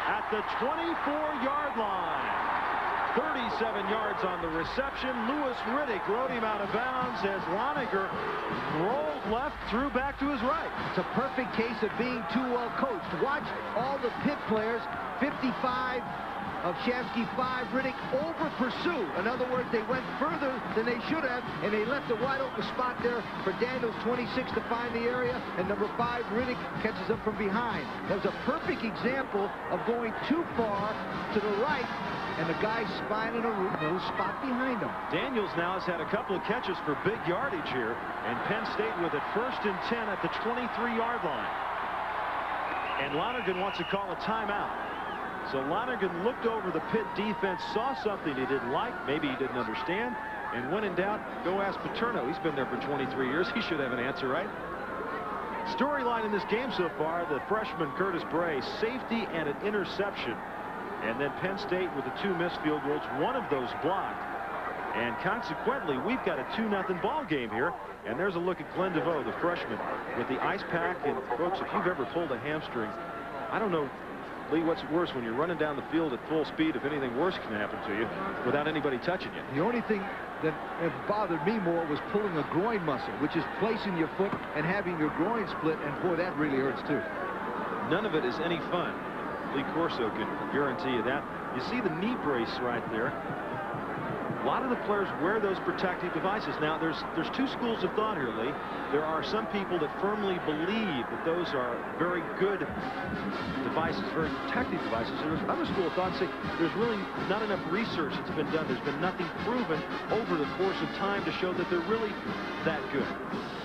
at the 24-yard line. 37 yards on the reception. Louis Riddick rode him out of bounds as Lonergan rolled left, threw back to his right. It's a perfect case of being too well coached. Watch all the Pitt players, 55 of Shamsky, 5 Riddick, over pursue. In other words, they went further than they should have, and they left a wide open spot there for Daniels, 26, to find the area, and number 5 Riddick catches up from behind. That was a perfect example of going too far to the right, and the guy's finding a little spot behind him. Daniels now has had a couple of catches for big yardage here, and Penn State with it 1st and 10 at the 23-yard line. And Lonergan wants to call a timeout. So Lonergan looked over the Pitt defense, saw something he didn't like, maybe he didn't understand, and when in doubt, go ask Paterno. He's been there for 23 years. He should have an answer, right? Storyline in this game so far, the freshman Curtis Bray, safety and an interception. And then Penn State with the 2 missed field goals, one of those blocked. And consequently, we've got a 2-0 ball game here. And there's a look at Glenn DeVoe, the freshman, with the ice pack. And folks, if you've ever pulled a hamstring, I don't know, Lee, what's worse when you're running down the field at full speed, if anything worse can happen to you without anybody touching you. The only thing that bothered me more was pulling a groin muscle, which is placing your foot and having your groin split. And boy, that really hurts too. None of it is any fun. Lee Corso can guarantee you that. You see the knee brace right there. A lot of the players wear those protective devices. Now, there's 2 schools of thought here, Lee. There are some people that firmly believe that those are very good devices, very protective devices. And there's other school of thought that say there's really not enough research that's been done. There's been nothing proven over the course of time to show that they're really that good.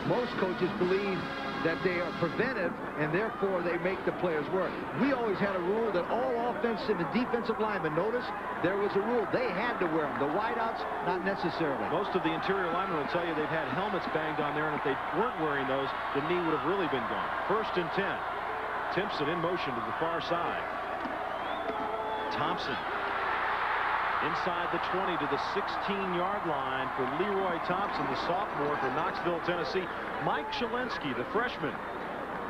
Most coaches believe that they are preventive, and therefore they make the players work. We always had a rule that all offensive and defensive linemen, notice, there was a rule. They had to wear them. The wideouts, not necessarily. Most of the interior linemen will tell you they've had helmets banged on there, and if they weren't wearing those, the knee would have really been gone. 1st and 10. Timpson in motion to the far side. Thompson inside the 20 to the 16-yard line for Leroy Thompson, the sophomore from Knoxville, Tennessee. Mike Shalensky, the freshman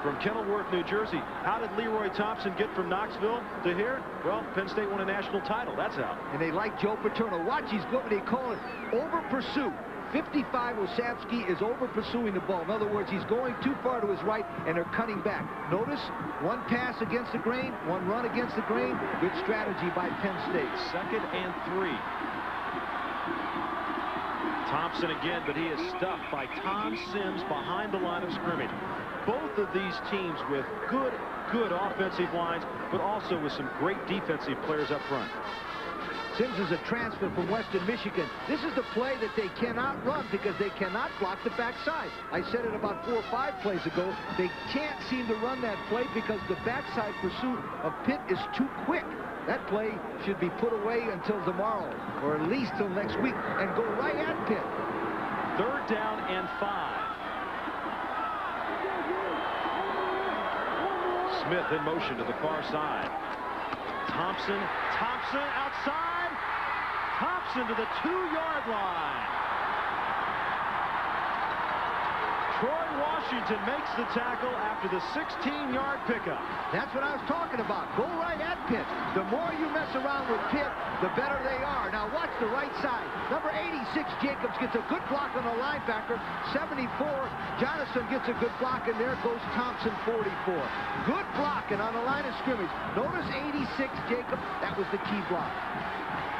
from Kenilworth, New Jersey. How did Leroy Thompson get from Knoxville to here? Well, Penn State won a national title. That's how. And they like Joe Paterno. Watch, he's going, they call it over pursuit. 55, Olszewski is over pursuing the ball. In other words, he's going too far to his right, and they're cutting back. Notice, 1 pass against the grain, 1 run against the grain. Good strategy by Penn State. 2nd and 3. Thompson again, but he is stuffed by Tom Sims behind the line of scrimmage. Both of these teams with good offensive lines, but also with some great defensive players up front. Sims is a transfer from Western Michigan. This is the play that they cannot run because they cannot block the backside. I said it about 4 or 5 plays ago. They can't seem to run that play because the backside pursuit of Pitt is too quick. That play should be put away until tomorrow, or at least till next week, and go right at Pitt. 3rd down and 5. Smith in motion to the far side. Thompson outside. Thompson to the 2-yard line. Troy Washington makes the tackle after the 16-yard pickup. That's what I was talking about. Go right at Pitt. The more you mess around with Pitt, the better they are. Now watch the right side. Number 86, Jacobs, gets a good block on the linebacker. 74, Jonathan gets a good block, and there goes Thompson, 44. Good blocking on the line of scrimmage. Notice 86, Jacobs, that was the key block.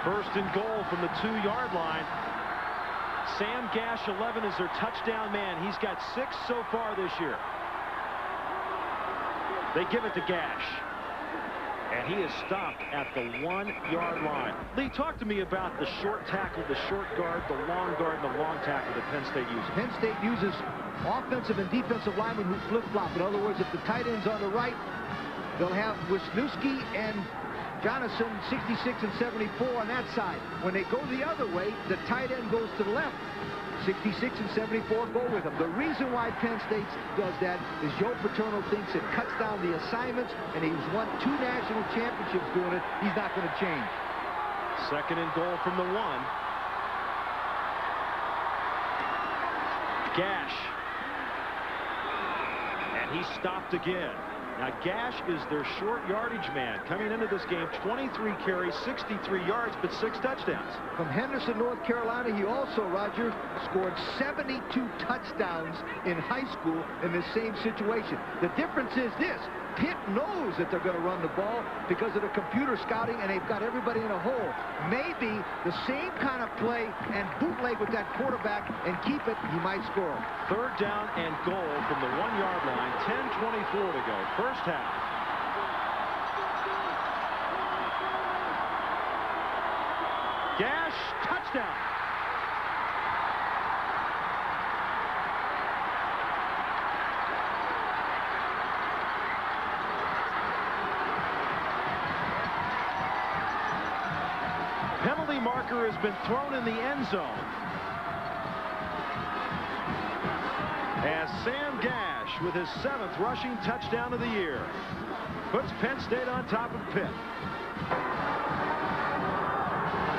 First and goal from the 2-yard line. Sam Gash, 11, is their touchdown man. He's got 6 so far this year. They give it to Gash. And he is stopped at the 1-yard line. Lee, talk to me about the short tackle, the short guard, the long guard, and the long tackle that Penn State uses. Penn State uses offensive and defensive linemen who flip-flop. In other words, if the tight end's on the right, they'll have Wisniewski and Jonathan, 66 and 74 on that side. When they go the other way, the tight end goes to the left. 66 and 74 go with him. The reason why Penn State does that is Joe Paterno thinks it cuts down the assignments, and he's won 2 national championships doing it. He's not going to change. Second and goal from the 1. Gash. And he stopped again. Now, Gash is their short yardage man. Coming into this game, 23 carries, 63 yards, but 6 touchdowns. From Henderson, North Carolina, he also, Roger, scored 72 touchdowns in high school in the same situation. The difference is this. Pitt knows that they're going to run the ball because of the computer scouting, and they've got everybody in a hole. Maybe the same kind of play and bootleg with that quarterback and keep it, he might score. Third down and goal from the 1-yard line. 10:24 to go. First half. Gash, touchdown. Penalty marker has been thrown in the end zone. As Sam Gash, with his 7th rushing touchdown of the year, puts Penn State on top of Pitt.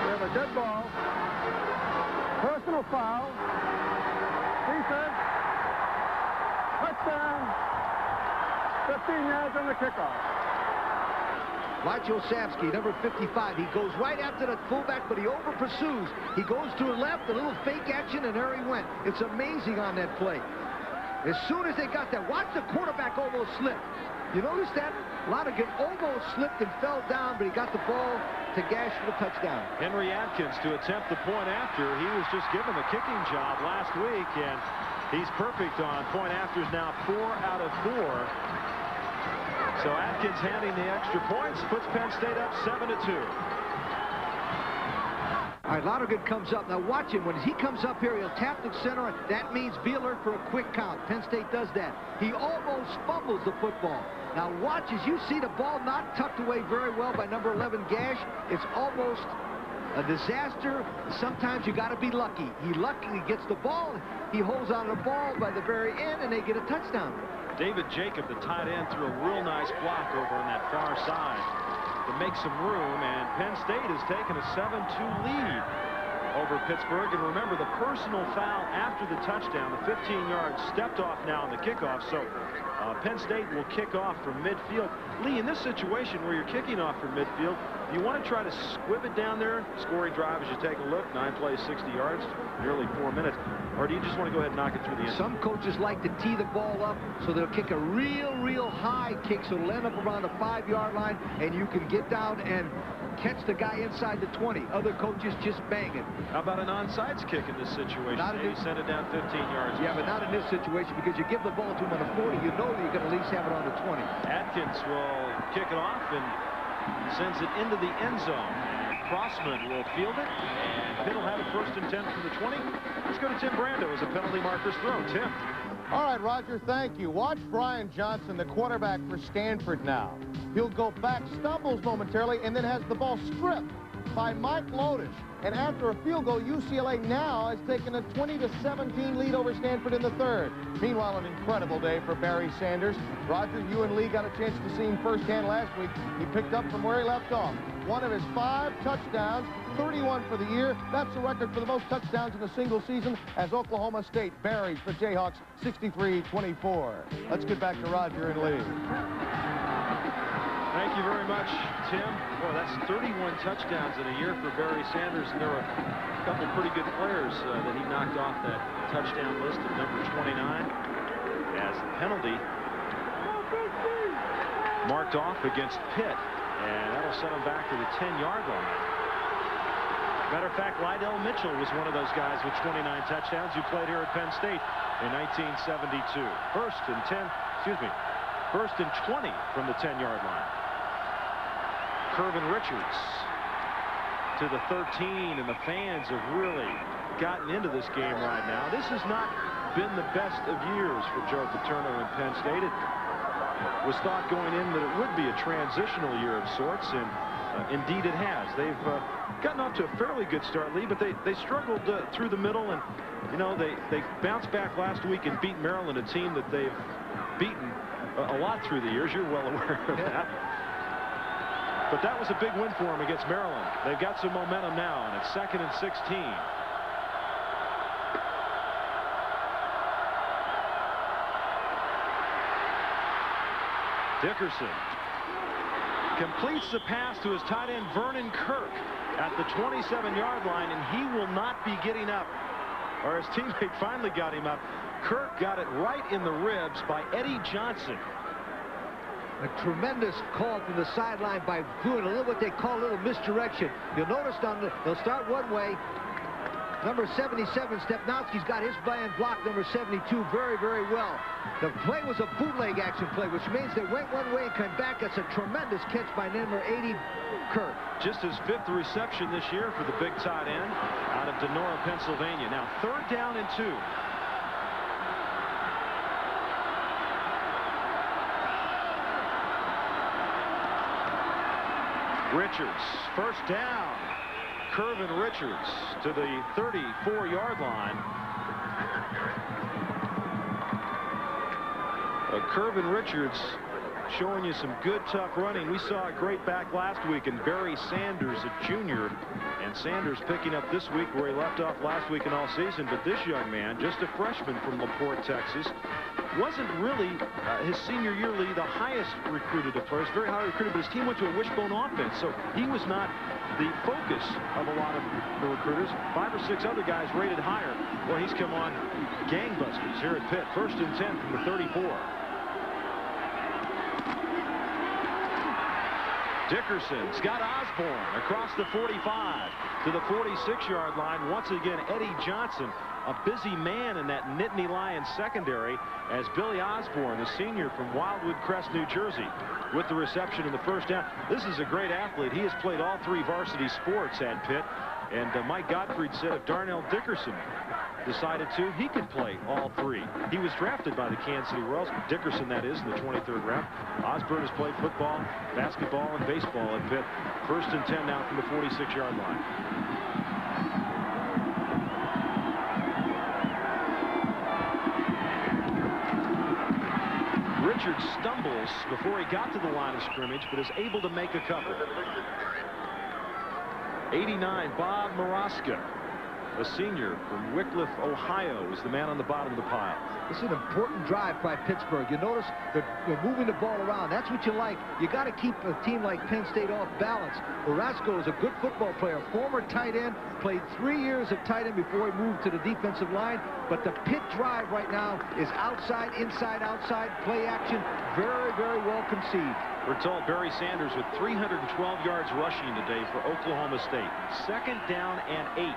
We have a dead ball. Personal foul. Defense. Touchdown. 15 yards on the kickoff. Watch Osavsky, number 55. He goes right after the fullback, but he over-pursues. He goes to the left, a little fake action, and there he went. It's amazing on that play. As soon as they got that, watch the quarterback almost slip. You notice that? Lonergan almost slipped and fell down, but he got the ball to Gash for the touchdown. Henry Atkins to attempt the point after. He was just given the kicking job last week, and he's perfect on point afters now, 4 out of 4. So Atkins handing the extra points, puts Penn State up 7-2. All right, Lonergan comes up. Now watch him. When he comes up here, he'll tap the center. That means be alert for a quick count. Penn State does that. He almost fumbles the football. Now watch as you see the ball not tucked away very well by number 11, Gash. It's almost a disaster. Sometimes you got to be lucky. He luckily gets the ball. He holds on to the ball by the very end, and they get a touchdown. David Jacob, the tight end, threw a real nice block over on that far side to make some room, and Penn State has taken a 7-2 lead over Pittsburgh. And remember, the personal foul after the touchdown, the 15 yards, stepped off now in the kickoff, so Penn State will kick off from midfield. Lee, in this situation where you're kicking off from midfield, do you want to try to squib it down there, scoring drive as you take a look, 9 plays, 60 yards, nearly 4 minutes, or do you just want to go ahead and knock it through the end? Some coaches like to tee the ball up, so they'll kick a real high kick, so it'll end up around the 5-yard line, and you can get down and catch the guy inside the 20. Other coaches just bang it. How about an onside kick in this situation? Maybe send it down 15 yards. Yeah, but not in this situation, because you give the ball to him on the 40, you know that you're going to at least have it on the 20. Atkins will kick it off and sends it into the end zone. Crossman will field it, and Pitt will have it first and 10 from the 20. Let's go to Tim Brando as a penalty marker's throw. Tim. All right, Roger, thank you. Watch Brian Johnson, the quarterback for Stanford now. He'll go back, stumbles momentarily, and then has the ball stripped by Mike Lodish. And after a field goal, UCLA now has taken a 20-17 lead over Stanford in the 3rd. Meanwhile, an incredible day for Barry Sanders. Roger, you and Lee got a chance to see him firsthand last week. He picked up from where he left off. One of his 5 touchdowns, 31 for the year. That's a record for the most touchdowns in a single season as Oklahoma State buries the Jayhawks 63-24. Let's get back to Roger and Lee. Thank Thank you very much, Tim. Boy, that's 31 touchdowns in a year for Barry Sanders, and there were a couple pretty good players that he knocked off that touchdown list at number 29 as the penalty marked off against Pitt, and that'll set him back to the 10-yard line. Matter of fact, Lydell Mitchell was one of those guys with 29 touchdowns who played here at Penn State in 1972. First and 20 from the 10-yard line. Curvin Richards to the 13, and the fans have really gotten into this game right now. This has not been the best of years for Joe Paterno in Penn State. It was thought going in that it would be a transitional year of sorts, and indeed it has. They've gotten off to a fairly good start, Lee, but they struggled through the middle, and you know, they bounced back last week and beat Maryland, a team that they've beaten a lot through the years. You're well aware of that. But that was a big win for them against Maryland. They've got some momentum now, and it's 2nd and 16. Dickerson completes the pass to his tight end Vernon Kirk at the 27-yard line, and he will not be getting up. Or his teammate finally got him up. Kirk got it right in the ribs by Eddie Johnson. A tremendous call from the sideline by doing a little what they call a little misdirection. You'll notice they'll start one way. Number 77, Stepnowski's got his man blocked, number 72, very, very well. The play was a bootleg action play, which means they went one way and came back. It's a tremendous catch by number 80, Kirk. Just his 5th reception this year for the big tight end out of Denora, Pennsylvania. Now 3rd down and 2. Richards, first down. Curvin Richards to the 34-yard line. Curvin Richards showing you some good, tough running. We saw a great back last week in Barry Sanders, a junior, and Sanders picking up this week where he left off last week and all season. But this young man, just a freshman from LaPorte, Texas, wasn't really his senior year, Lee, the highest recruited of players, very highly recruited, but his team went to a wishbone offense, so he was not the focus of a lot of the recruiters. 5 or 6 other guys rated higher. Well, he's come on gangbusters here at Pitt. 1st and 10 from the 34. Dickerson, Scott Osborne across the 45 to the 46-yard line. Once again, Eddie Johnson, a busy man in that Nittany Lions secondary, as Billy Osborne, the senior from Wildwood Crest, New Jersey, with the reception in the first down. This is a great athlete. He has played all 3 varsity sports at Pitt, and Mike Gottfried said if Darnell Dickerson decided to, he could play all 3. He was drafted by the Kansas City Royals. Dickerson, that is, in the 23rd round. Osborne has played football, basketball, and baseball at Pitt. 1st and 10 now from the 46-yard line. Richards stumbles before he got to the line of scrimmage, but is able to make a couple. 89, Bob Maraska, a senior from Wickliffe, Ohio, is the man on the bottom of the pile. This is an important drive by Pittsburgh. You notice they're moving the ball around. That's what you like. You got to keep a team like Penn State off balance. Orozco is a good football player, former tight end, played 3 years of tight end before he moved to the defensive line. But the Pitt drive right now is outside, inside, outside, play action, very, very well conceived. We're told Barry Sanders with 312 yards rushing today for Oklahoma State. 2nd down and 8.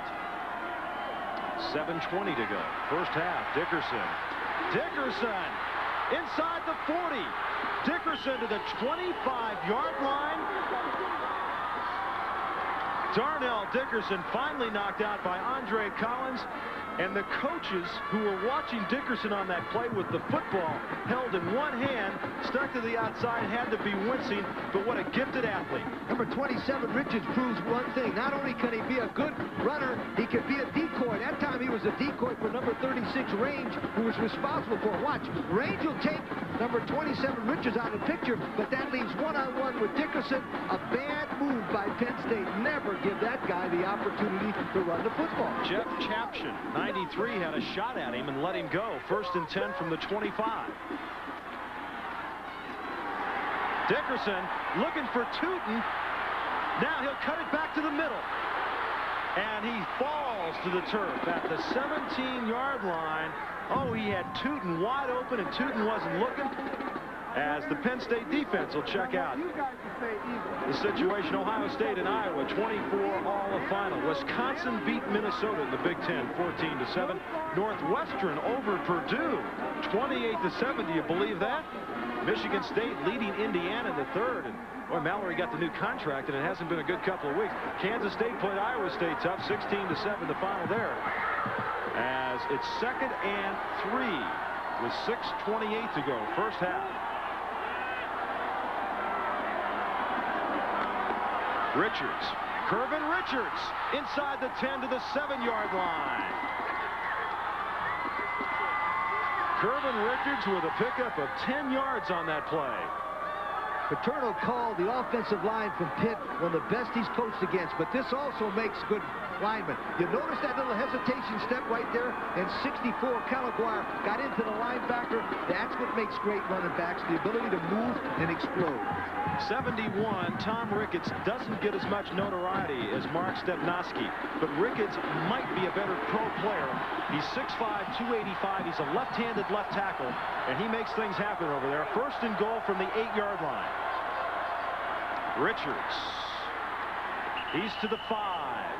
7:20 to go. First half. Dickerson inside the 40. Dickerson to the 25-yard line. Darnell Dickerson finally knocked out by Andre Collins. And the coaches who were watching Dickerson on that play with the football held in one hand, stuck to the outside, had to be wincing, but what a gifted athlete. Number 27, Richards, proves one thing. Not only can he be a good runner, he can be a decoy. That time he was a decoy for number 36, Range, who was responsible for it. Watch, Range will take number 27, Richards, out of the picture, but that leaves one-on-one with Dickerson. A bad move by Penn State. Never give that guy the opportunity to run the football. Jeff Chapshin, 93, had a shot at him and let him go. 1st and 10 from the 25. Dickerson looking for Tootin. Now he'll cut it back to the middle. And he falls to the turf at the 17-yard line. Oh, he had Tootin wide open, and Tootin wasn't looking. As the Penn State defense will check out the situation. Ohio State and Iowa, 24 all a final. Wisconsin beat Minnesota in the Big Ten, 14-7. Northwestern over Purdue, 28-7. Do you believe that? Michigan State leading Indiana in the third. And boy, Mallory got the new contract, and it hasn't been a good couple of weeks. Kansas State played Iowa State tough, 16-7, the final there. As it's 2nd and 3 with 6:28 to go, first half. Richards, Curvin Richards, inside the 10 to the 7-yard line. Curvin Richards with a pickup of 10 yards on that play. Paterno called the offensive line from Pitt one of the best he's coached against, but this also makes good linemen. You notice that little hesitation step right there, and 64 Calaguar got into the linebacker. That's what makes great running backs, the ability to move and explode. 71, Tom Ricketts doesn't get as much notoriety as Mark Stepnoski, but Ricketts might be a better pro player. He's 6'5", 285. He's a left-handed left tackle, and he makes things happen over there. First and goal from the 8-yard line. Richards. He's to the 5.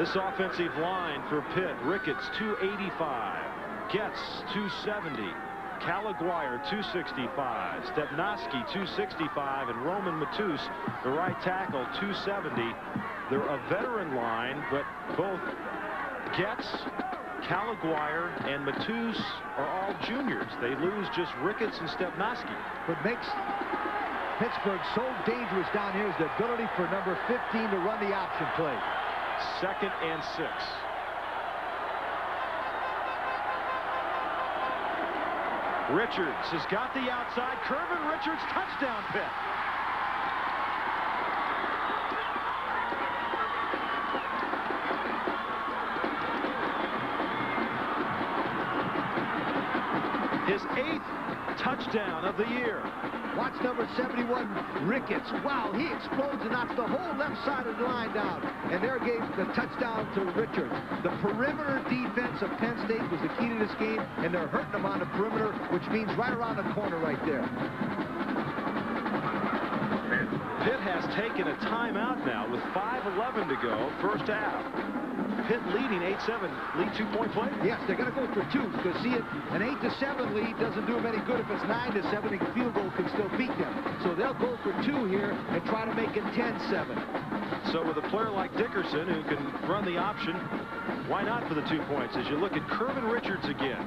This offensive line for Pitt, Ricketts 285, Getz 270, Calaguar 265, Stepnoski 265, and Roman Matus, the right tackle, 270. They're a veteran line, but both Getz, Calaguar, and Matus are all juniors. They lose just Ricketts and Stepnoski. What makes Pittsburgh so dangerous down here is the ability for number 15 to run the option play. 2nd and 6. Richards has got the outside. Curvin Richards, touchdown Pitt. His 8th touchdown of the year. Watch number 71, Ricketts. Wow, he explodes and knocks the whole left side of the line down. And there gave the touchdown to Richards. The perimeter defense of Penn State was the key to this game, and they're hurting them on the perimeter, which means right around the corner right there. Pitt has taken a timeout now with 5:11 to go, first half. Pitt leading 8-7, lead 2-point play. Yes, they're going to go for 2, because see, an 8-7 lead doesn't do them any good. If it's 9-7, a field goal can still beat them. So they'll go for 2 here and try to make it 10-7. So with a player like Dickerson who can run the option, why not for the 2 points? As you look at Curvin Richards again.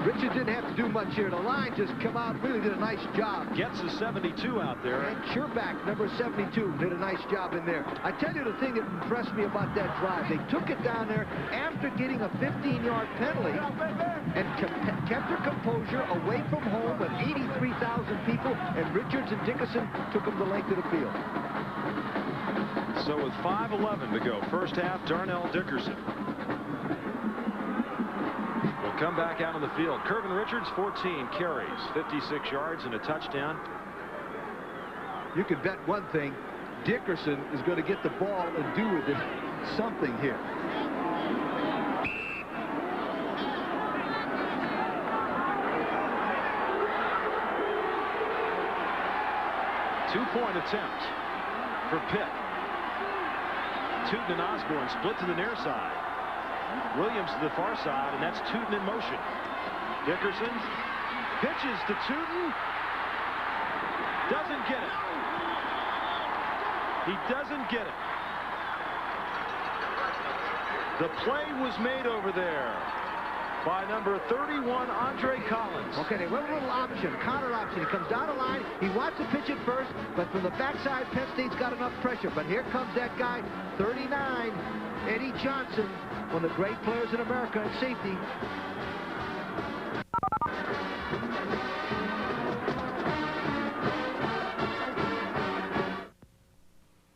Richards didn't have to do much here. The line just come out, really did a nice job. Gets a 72 out there. And Sherback, number 72, did a nice job in there. I tell you the thing that impressed me about that drive, they took it down there after getting a 15-yard penalty and kept their composure away from home with 83,000 people, and Richards and Dickerson took them the length of the field. So with 5:11 to go, first half, Darnell Dickerson come back out on the field. Curvin Richards, 14 carries, 56 yards, and a touchdown. You can bet one thing, Dickerson is going to get the ball and do with it something here. Two-point attempt for Pitt. Tootin and Osborne split to the near side. Williams to the far side, and that's Tootin in motion. Dickerson pitches to Tootin. Doesn't get it. He doesn't get it. The play was made over there by number 31, Andre Collins. Okay, they went a little option, counter option. He comes down the line. He wants to pitch it first, but from the backside, Penn State's got enough pressure. But here comes that guy, 39, Eddie Johnson, one of the great players in America at safety.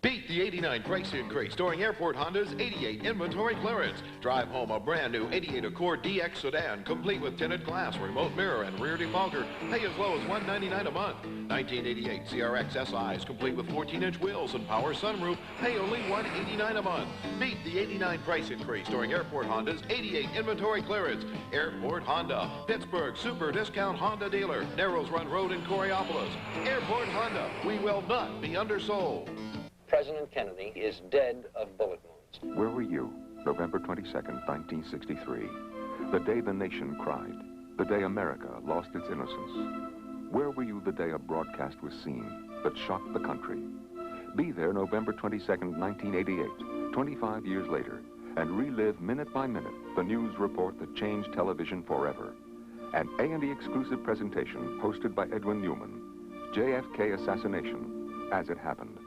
Beat the 89. 89 price increase during Airport Honda's 88 inventory clearance. Drive home a brand new 88 Accord DX sedan, complete with tinted glass, remote mirror, and rear defogger. Pay as low as $199 a month. 1988 CRX SIs, complete with 14-inch wheels and power sunroof. Pay only $189 a month. Beat the 89 price increase during Airport Honda's 88 inventory clearance. Airport Honda, Pittsburgh super discount Honda dealer, Narrows Run Road in Coraopolis. Airport Honda, we will not be undersold. President Kennedy is dead of bullet wounds. Where were you, November 22nd, 1963? The day the nation cried. The day America lost its innocence. Where were you the day a broadcast was seen that shocked the country? Be there November 22nd, 1988, 25 years later, and relive minute by minute the news report that changed television forever. An A&E exclusive presentation hosted by Edwin Newman. JFK assassination as it happened.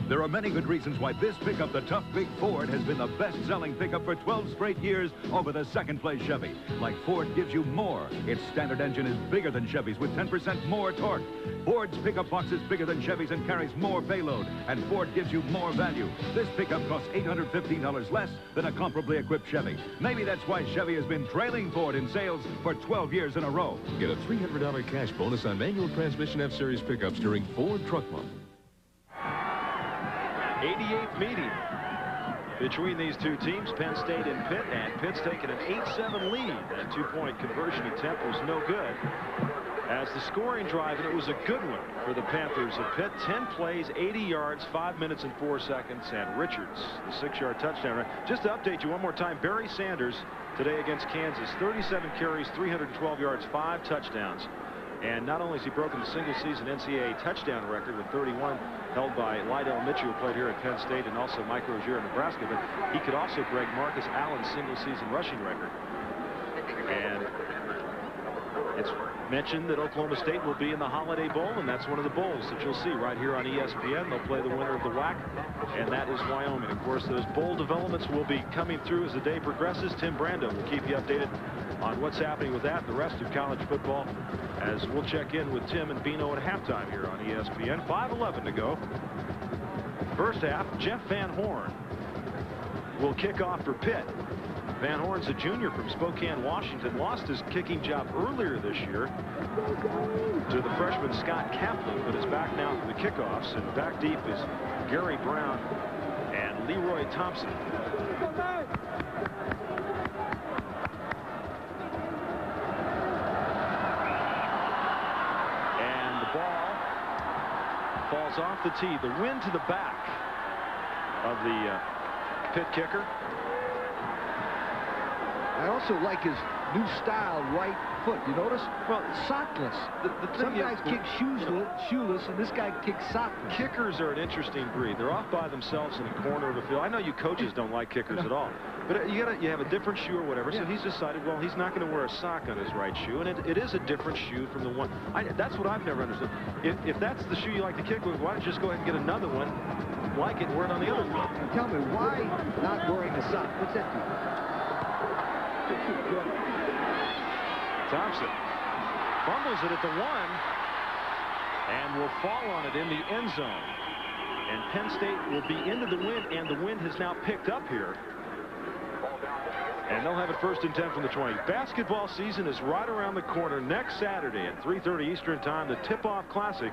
There are many good reasons why this pickup, the tough big Ford, has been the best-selling pickup for 12 straight years over the second-place Chevy. Like Ford gives you more. Its standard engine is bigger than Chevy's with 10% more torque. Ford's pickup box is bigger than Chevy's and carries more payload. And Ford gives you more value. This pickup costs $815 less than a comparably equipped Chevy. Maybe that's why Chevy has been trailing Ford in sales for 12 years in a row. Get a $300 cash bonus on manual transmission F-Series pickups during Ford Truck Month. 88th meeting between these two teams, Penn State and Pitt, and Pitt's taken an 8-7 lead. That two-point conversion attempt was no good as the scoring drive, and it was a good one for the Panthers of Pitt. 10 plays, 80 yards, 5 minutes and 4 seconds, and Richards, the 6-yard touchdown run. Just to update you one more time, Barry Sanders today against Kansas, 37 carries, 312 yards, 5 touchdowns. And not only has he broken the single-season NCAA touchdown record with 31 held by Lydell Mitchell, who played here at Penn State, and also Mike Rozier in Nebraska, but he could also break Marcus Allen's single-season rushing record. And it's mentioned that Oklahoma State will be in the Holiday Bowl, and that's one of the bowls that you'll see right here on ESPN. They'll play the winner of the WAC, and that is Wyoming. Of course, those bowl developments will be coming through as the day progresses. Tim Brando will keep you updated on what's happening with that and the rest of college football, as we'll check in with Tim and Bino at halftime here on ESPN. 5:11 to go. First half, Jeff Van Horn will kick off for Pitt. Van Horn's a junior from Spokane, Washington. Lost his kicking job earlier this year to the freshman Scott Kaplan, but is back now for the kickoffs. And back deep is Gary Brown and Leroy Thompson. And the ball falls off the tee. The wind to the back of the Pitt kicker. I also like his new style right foot. You notice? Well, sockless. Some guys kick shoeless, and this guy kicks sockless. Kickers are an interesting breed. They're off by themselves in the corner of the field. I know you coaches don't like kickers at all, but you have a different shoe or whatever. So he's decided, well, he's not going to wear a sock on his right shoe, and it is a different shoe from the one. That's what I've never understood. If that's the shoe you like to kick with, why don't you just go ahead and get another one like it and wear it on the other foot? Tell me, why not wearing a sock? What's that do? Thompson fumbles it at the 1 and will fall on it in the end zone. And Penn State will be into the wind, and the wind has now picked up here. And they'll have it 1st and 10 from the 20. Basketball season is right around the corner next Saturday at 3:30 Eastern Time, the Tip-Off Classic,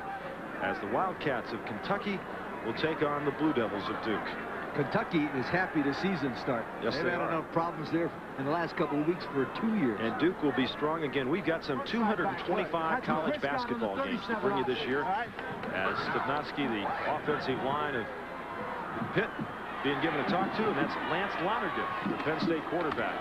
as the Wildcats of Kentucky will take on the Blue Devils of Duke. Kentucky is happy the season start. Yes, They've had enough problems there in the last couple of weeks for 2 years. And Duke will be strong again. We've got some 225 college basketball games to bring you this year, as Stevnotsky, the offensive line of Pitt, being given a talk to, and that's Lance Lonergan, the Penn State quarterback,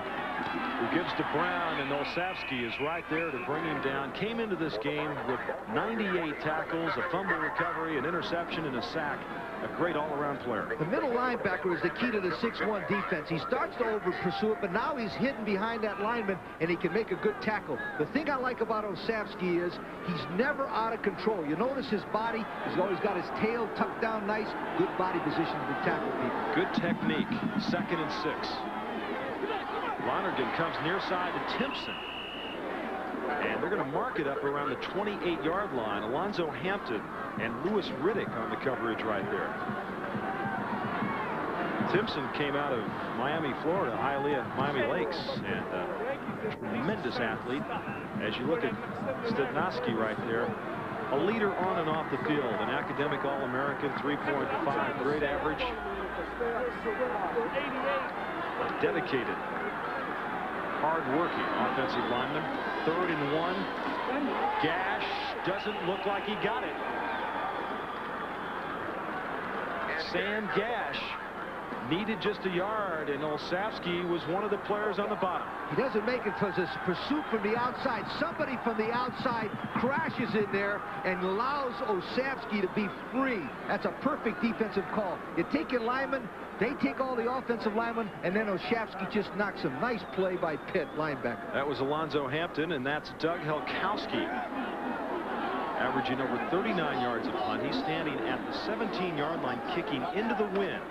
who gives to Brown, and Olszewski is right there to bring him down. Came into this game with 98 tackles, a fumble recovery, an interception, and a sack. A great all-around player. The middle linebacker is the key to the 6-1 defense. He starts to over-pursue it, but now he's hidden behind that lineman, and he can make a good tackle. The thing I like about Olszewski is he's never out of control. You notice his body, he's always got his tail tucked down nice, good body position to tackle people. Good technique. 2nd and 6. Lonergan comes near side to Timpson. And they're going to mark it up around the 28-yard line. Alonzo Hampton and Lewis Riddick on the coverage right there. Timpson came out of Miami, Florida, Hialeah, Miami Lakes, and tremendous athlete. As you look at Stednowski right there, a leader on and off the field, an academic All-American, 3.5 grade average. A dedicated, hard-working offensive lineman. 3rd and 1. Gash doesn't look like he got it. Sam Gash needed just a yard, and Olszewski was one of the players on the bottom. He doesn't make it because it's pursuit from the outside. Somebody from the outside crashes in there and allows Olszewski to be free. That's a perfect defensive call. You take your lineman, they take all the offensive linemen, and then Olszewski just knocks him. Nice play by Pitt, linebacker. That was Alonzo Hampton, and that's Doug Helkowski. Averaging over 39 yards a punt. He's standing at the 17-yard line, kicking into the wind.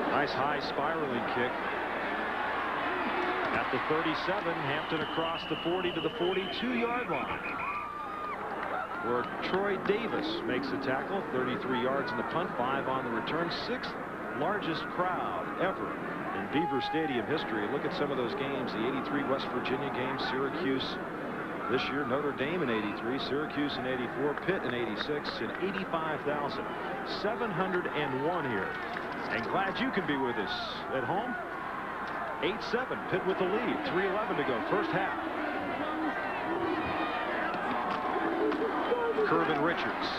Nice high spiraling kick. At the 37, Hampton across the 40 to the 42-yard line, where Troy Davis makes the tackle. 33 yards in the punt, 5 on the return. 6th largest crowd ever in Beaver Stadium history. Look at some of those games. The 83 West Virginia game, Syracuse this year, Notre Dame in 83, Syracuse in 84, Pitt in 86, and 85,701 here. And glad you can be with us at home. 8-7, Pitt with the lead. 3:11 to go, first half. Kervin Richards.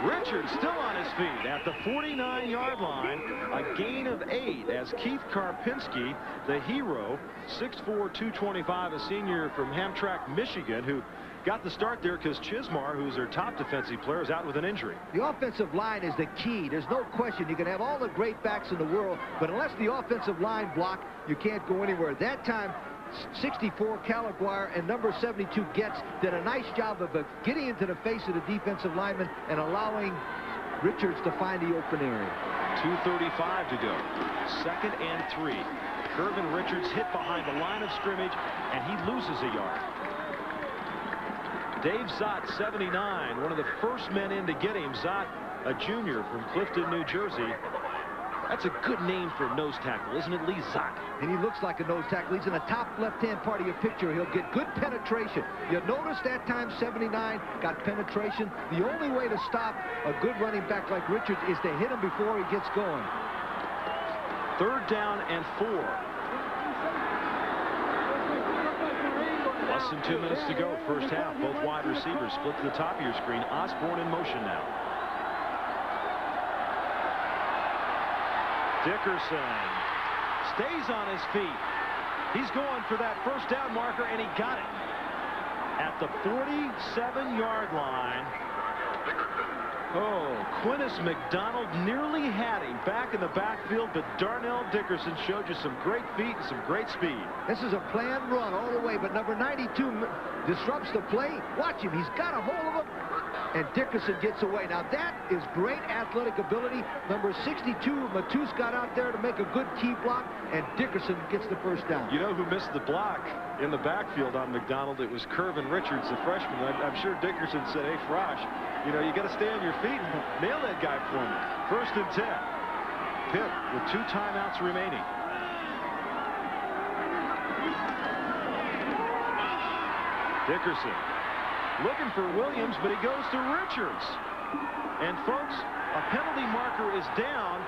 Richards still on his feet at the 49-yard line. A gain of 8 as Keith Karpinski, the hero, 6'4", 225, a senior from Hamtramck, Michigan, who got the start there because Chismar, who's their top defensive player, is out with an injury. The offensive line is the key. There's no question. You can have all the great backs in the world, but unless the offensive line block, you can't go anywhere. At that time, 64 Calaguire and number 72 Getz did a nice job of getting into the face of the defensive lineman and allowing Richards to find the open area. 2:35 to go. 2nd and 3. Kervin Richards hit behind the line of scrimmage, and he loses a yard. Dave Zott, 79, one of the first men in to get him. Zott, a junior from Clifton, New Jersey. That's a good name for a nose tackle, isn't it, Lee Zott? And he looks like a nose tackle. He's in the top left-hand part of your picture. He'll get good penetration. You'll notice that time 79 got penetration. The only way to stop a good running back like Richards is to hit him before he gets going. 3rd down and 4. Less than 2 minutes to go, first half. Both wide receivers split to the top of your screen. Osborne in motion now. Dickerson stays on his feet. He's going for that first down marker, and he got it. At the 47-yard line. Oh, Quintus McDonald nearly had him back in the backfield, but Darnell Dickerson showed you some great feet and some great speed. This is a planned run all the way, but number 92 disrupts the play. Watch him. He's got a hold of him, and Dickerson gets away. Now, that is great athletic ability. Number 62, Matus, got out there to make a good key block, and Dickerson gets the first down. You know who missed the block in the backfield on McDonald? It was Kervin Richards, the freshman. I'm sure Dickerson said, hey, Frosh, you know, you got to stay on your feet and nail that guy for me. 1st and 10. Pitt with 2 timeouts remaining. Dickerson looking for Williams, but he goes to Richards. And folks, a penalty marker is down,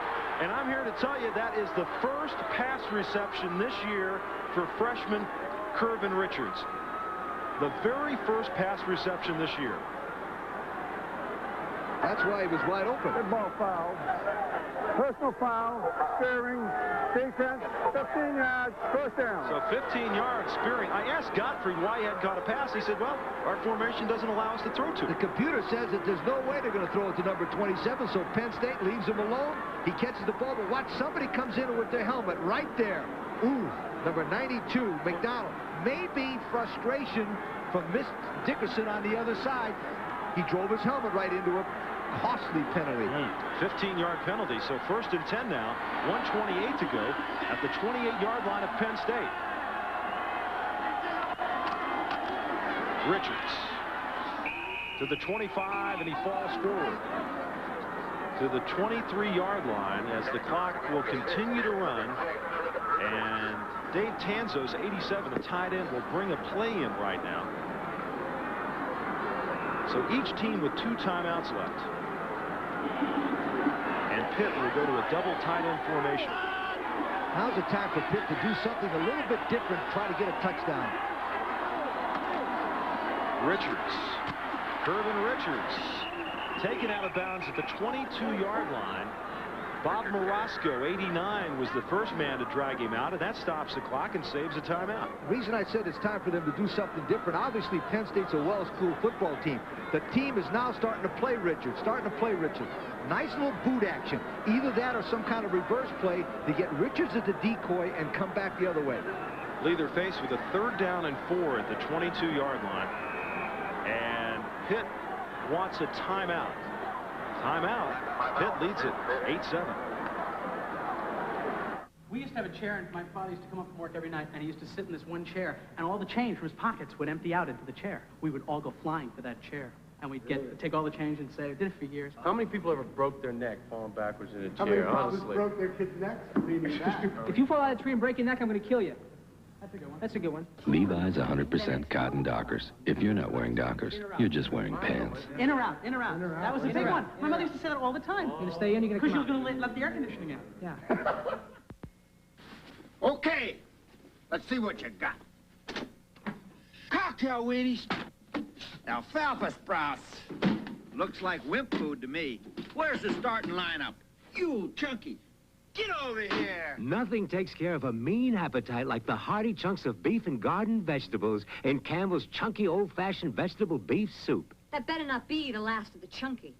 and I'm here to tell you that is the first pass reception this year for freshman Kervin Richards. The very first pass reception this year. That's why he was wide open. Good ball foul. Personal foul, spearing, defense, 15 yards, first down. So 15 yards spearing. I asked Godfrey why he hadn't caught a pass. He said, well, our formation doesn't allow us to throw to him. The computer says that there's no way they're going to throw it to number 27, so Penn State leaves him alone. He catches the ball, but watch, somebody comes in with their helmet right there. Ooh, number 92, McDonald. Maybe frustration from Miss Dickerson on the other side. He drove his helmet right into a costly penalty. 15-yard penalty, so 1st and 10 now. 1:28 to go at the 28-yard line of Penn State. Richards to the 25, and he falls forward to the 23-yard line as the clock will continue to run. And Dave Tanzo's 87, the tight end, will bring a play in right now. So each team with 2 timeouts left. And Pitt will go to a double tight end formation. Now's the time for Pitt to do something a little bit different, try to get a touchdown. Richards. Curvin Richards. Taken out of bounds at the 22-yard line. Bob Marasco, 89, was the first man to drag him out, and that stops the clock and saves a timeout. The reason I said it's time for them to do something different, obviously Penn State's a well-schooled football team. The team is now starting to play Richards, Nice little boot action. Either that or some kind of reverse play to get Richards at the decoy and come back the other way. Lee, they're faced with a 3rd down and 4 at the 22-yard line. And Pitt wants a timeout. Pitt leads it 8-7. We used to have a chair, and my father used to come up from work every night, and he used to sit in this one chair, and all the change from his pockets would empty out into the chair. We would all go flying for that chair, and we'd take all the change and say, I did it for years. How many people ever broke their neck falling backwards in a How many chair, fathers honestly? broke their kids' necks leaning back? If you fall out of a tree and break your neck, I'm going to kill you. That's a good one. Levi's 100% cotton Dockers. If you're not wearing Dockers, you're just wearing pants. In or out, in or out. That was a big one. My mother used to say that all the time. You're going to stay in, you're going to come out. Because she was going to let the air conditioning out. Yeah. Okay, let's see what you got. Cocktail weenies. Alfalfa sprouts. Looks like wimp food to me. Where's the starting lineup? You, Chunky. Get over here! Nothing takes care of a mean appetite like the hearty chunks of beef and garden vegetables in Campbell's chunky old-fashioned vegetable beef soup. That better not be the last of the chunky.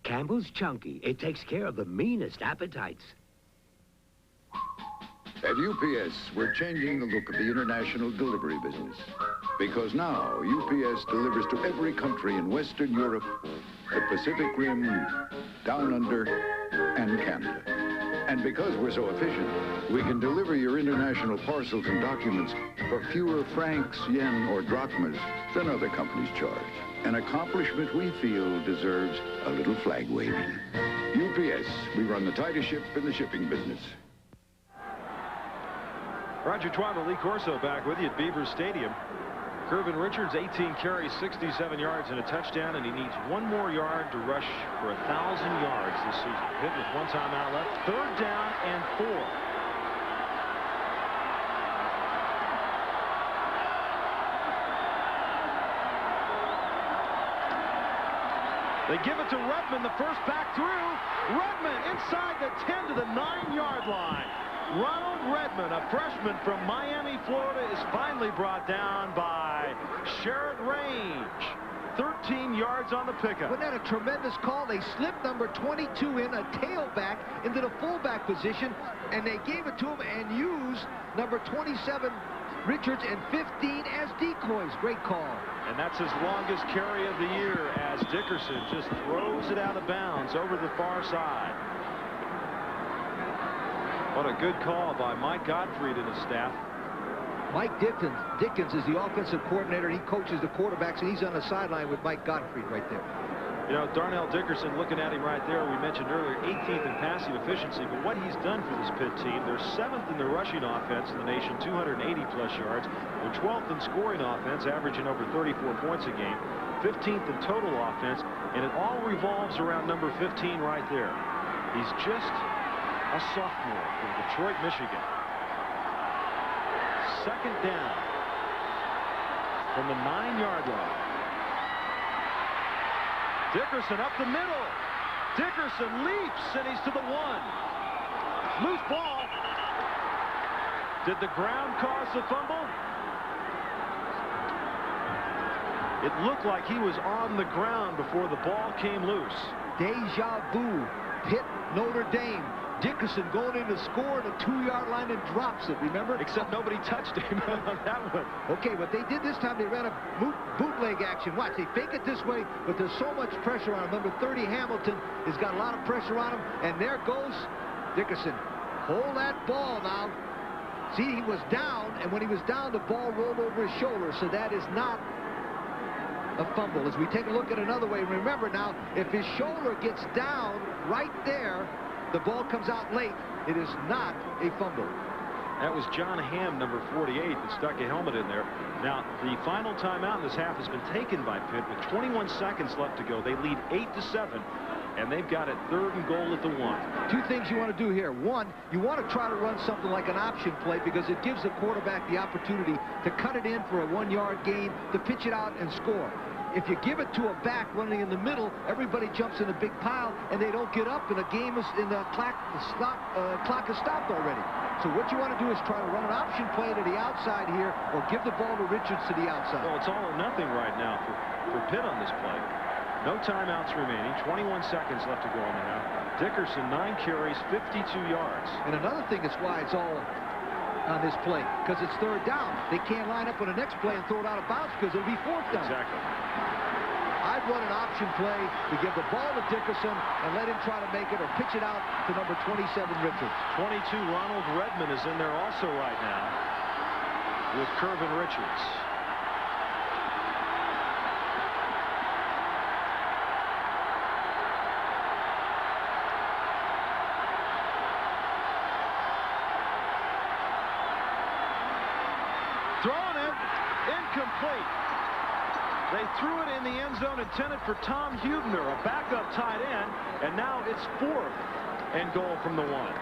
Campbell's Chunky. It takes care of the meanest appetites. At UPS, we're changing the look of the international delivery business. Because now, UPS delivers to every country in Western Europe, the Pacific Rim, Down Under, and Canada. And because we're so efficient, we can deliver your international parcels and documents for fewer francs, yen, or drachmas than other companies charge. An accomplishment we feel deserves a little flag waving. UPS, we run the tightest ship in the shipping business. Roger Twibble, Lee Corso back with you at Beaver Stadium. Curvin Richards, 18 carries, 67 yards and a touchdown, and he needs 1 more yard to rush for 1,000 yards this season. Pitt with 1 timeout left. 3rd down and 4. They give it to Redmond, the first back through. Redmond inside the 10 to the 9-yard line. Ronald Redmond, a freshman from Miami, Florida, is finally brought down by Sherrod Range. 13 yards on the pickup. Wasn't that a tremendous call? They slipped number 22 in, a tailback, into the fullback position, and they gave it to him and used number 27, Richards, and 15 as decoys. Great call. And that's his longest carry of the year as Dickerson just throws it out of bounds over the far side. What a good call by Mike Gottfried and his staff. Mike Dickens is the offensive coordinator. He coaches the quarterbacks, and he's on the sideline with Mike Gottfried right there. You know, Darnell Dickerson, looking at him right there, we mentioned earlier, 18th in passing efficiency, but what he's done for this Pitt team, they're 7th in the rushing offense in the nation, 280-plus yards. They're 12th in scoring offense, averaging over 34 points a game, 15th in total offense, and it all revolves around number 15 right there. He's just a sophomore from Detroit, Michigan. 2nd down from the 9-yard line. Dickerson up the middle. Dickerson leaps, and he's to the 1. Loose ball. Did the ground cause the fumble? It looked like he was on the ground before the ball came loose. Deja vu. Pitt, Notre Dame. Dickerson going in to score at a 2-yard line and drops it, remember? Except nobody touched him on that one. Okay, what they did this time, they ran a bootleg action. Watch, they fake it this way, but there's so much pressure on him. Number 30, Hamilton, has got a lot of pressure on him, and there goes Dickerson. Hold that ball now. See, he was down, and when he was down, the ball rolled over his shoulder, so that is not a fumble. As we take a look at another way, remember now, if his shoulder gets down right there, the ball comes out late. It is not a fumble. That was John Hamm, number 48, that stuck a helmet in there. Now, the final timeout in this half has been taken by Pitt with 21 seconds left to go. They lead 8-7, and they've got it 3rd and goal at the 1. Two things you want to do here. One, you want to try to run something like an option play because it gives the quarterback the opportunity to cut it in for a 1-yard gain, to pitch it out and score. If you give it to a back running in the middle, everybody jumps in a big pile, and they don't get up, and the game is in the clock is stopped already. So what you want to do is try to run an option play to the outside here, or give the ball to Richards to the outside. Well, it's all or nothing right now for Pitt on this play. No timeouts remaining. 21 seconds left to go in the half. Dickerson, 9 carries, 52 yards. And another thing is why it's all on this play, because it's 3rd down. They can't line up on the next play and throw it out of bounds because it'll be 4th down. Exactly. I'd run an option play to give the ball to Dickerson and let him try to make it or pitch it out to number 27, Richards. 22, Ronald Redmond is in there also right now with Kervin Richards. Throwing it, incomplete. They threw it in the end zone intended for Tom Hubner, a backup tight end, and now it's 4th and goal from the 1.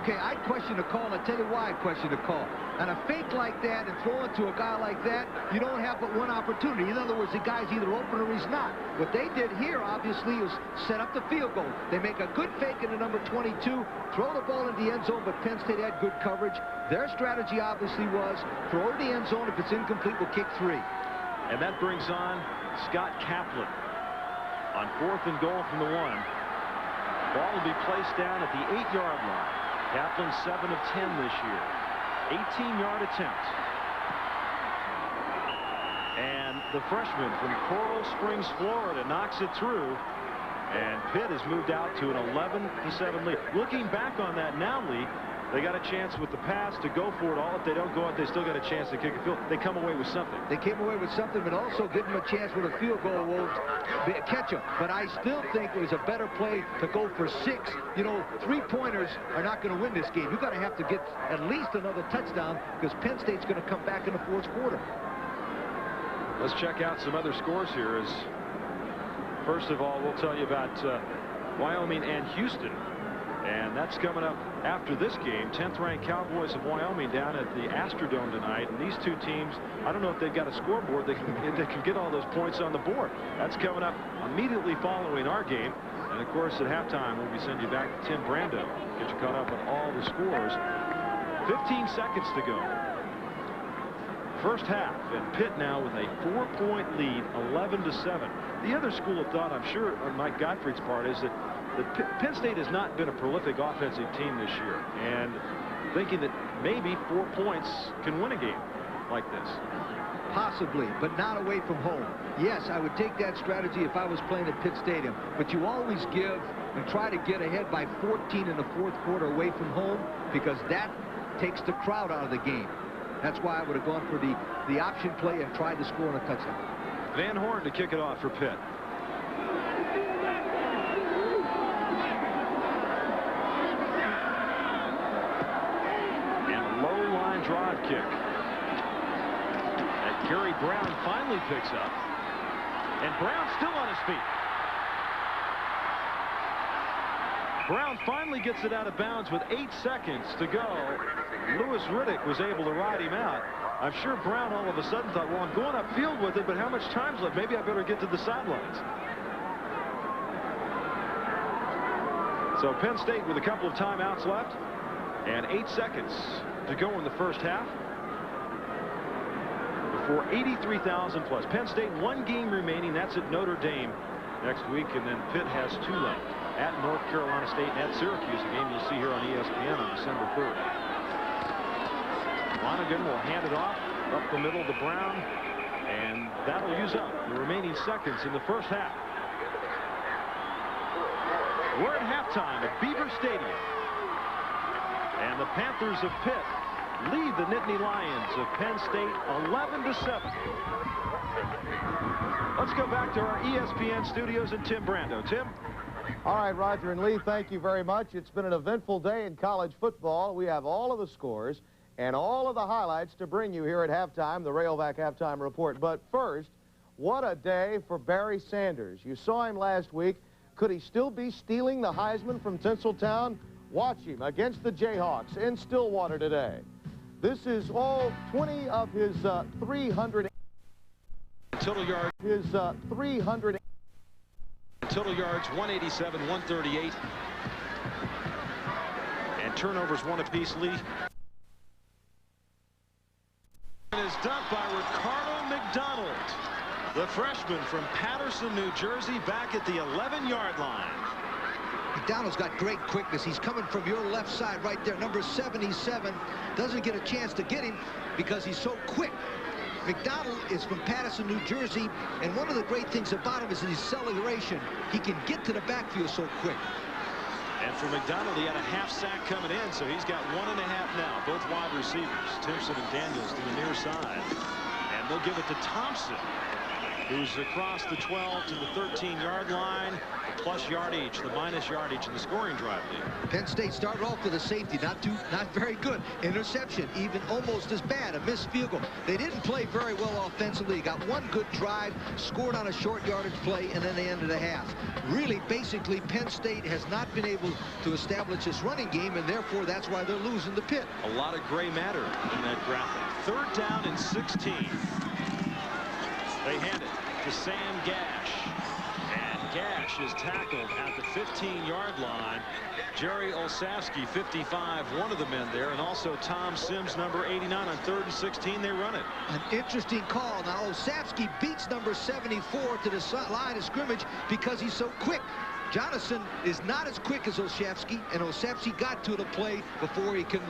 Okay, I'd question the call, and I'll tell you why I question the call. And a fake like that and throw it to a guy like that, you don't have but one opportunity. In other words, the guy's either open or he's not. What they did here, obviously, is set up the field goal. They make a good fake into number 22, throw the ball into the end zone, but Penn State had good coverage. Their strategy, obviously, was throw it to the end zone. If it's incomplete, we'll kick 3. And that brings on Scott Kaplan on 4th and goal from the 1. Ball will be placed down at the 8-yard line. Kaplan 7 of 10 this year. 18-yard attempt. And the freshman from Coral Springs, Florida, knocks it through. And Pitt has moved out to an 11-7 lead. Looking back on that now, Lee, they got a chance with the pass to go for it all. If they don't go out, they still got a chance to kick a field. They come away with something. They came away with something, but also give them a chance with a field goal will catch them. But I still think it was a better play to go for 6. You know, 3-pointers are not going to win this game. You've got to have to get at least another touchdown because Penn State's going to come back in the 4th quarter. Let's check out some other scores here. First of all, we'll tell you about Wyoming and Houston. And that's coming up after this game. 10th-ranked Cowboys of Wyoming down at the Astrodome tonight. And these two teams, I don't know if they've got a scoreboard that can get all those points on the board. That's coming up immediately following our game. And, of course, at halftime, we'll be sending you back to Tim Brando. Get you caught up on all the scores. 15 seconds to go. First half, and Pitt now with a 4-point lead, 11-7. The other school of thought, I'm sure, on Mike Gottfried's part, is that Penn State has not been a prolific offensive team this year, and thinking that maybe 4 points can win a game like this. Possibly, but not away from home. Yes, I would take that strategy if I was playing at Pitt Stadium, but you always give and try to get ahead by 14 in the 4th quarter away from home because that takes the crowd out of the game. That's why I would have gone for the option play and tried to score on a touchdown. Van Horn to kick it off for Pitt. Drive kick that Gary Brown finally picks up, and Brown still on his feet. Brown finally gets it out of bounds with 8 seconds to go. Louis Riddick was able to ride him out. I'm sure Brown all of a sudden thought, well, I'm going upfield with it, but how much time's left? Maybe I better get to the sidelines. So Penn State with a couple of timeouts left and 8 seconds to go in the first half before 83,000 plus. Penn State 1 game remaining. That's at Notre Dame next week, and then Pitt has 2 left at North Carolina State and at Syracuse, a game you'll see here on ESPN on December 3rd. Lonergan will hand it off up the middle to Brown, and that'll use up the remaining seconds in the first half. We're at halftime at Beaver Stadium. And the Panthers of Pitt lead the Nittany Lions of Penn State 11-7. Let's go back to our ESPN studios and Tim Brando. Tim? All right, Roger and Lee, thank you very much. It's been an eventful day in college football. We have all of the scores and all of the highlights to bring you here at halftime, the Rayovac Halftime Report. But first, what a day for Barry Sanders. You saw him last week. Could he still be stealing the Heisman from Tinseltown? Watch him against the Jayhawks in Stillwater today. This is all 20 of his 300 total yards. His 300 total yards, 187, 138. And turnovers, one apiece. Lee. It is dumped by Ricardo McDonald, the freshman from Patterson, New Jersey, back at the 11-yard line. McDonald's got great quickness. He's coming from your left side right there. Number 77 doesn't get a chance to get him because he's so quick. McDonald is from Patterson, New Jersey, and one of the great things about him is his acceleration. He can get to the backfield so quick. And for McDonald, he had a half sack coming in, so he's got 1.5 now. Both wide receivers, Timpson and Daniels, to the near side. And they'll give it to Thompson, who's across the 12 to the 13-yard line. The plus yardage, the minus yardage in the scoring drive lead. Penn State started off with a safety, not very good. Interception, even almost as bad, a missed field goal. They didn't play very well offensively. Got one good drive, scored on a short yardage play, and then they ended the half. Really, basically, Penn State has not been able to establish this running game, and therefore that's why they're losing the Pitt. A lot of gray matter in that graphic. 3rd down and 16. They hand it to Sam Gash. And Gash is tackled at the 15-yard line. Jerry Olszewski, 55, one of the men there, and also Tom Sims, number 89, on 3rd and 16. They run it. An interesting call. Now, Olszewski beats number 74 to the line of scrimmage because he's so quick. Jonathan is not as quick as Olszewski, and Olszewski got to the play before he can...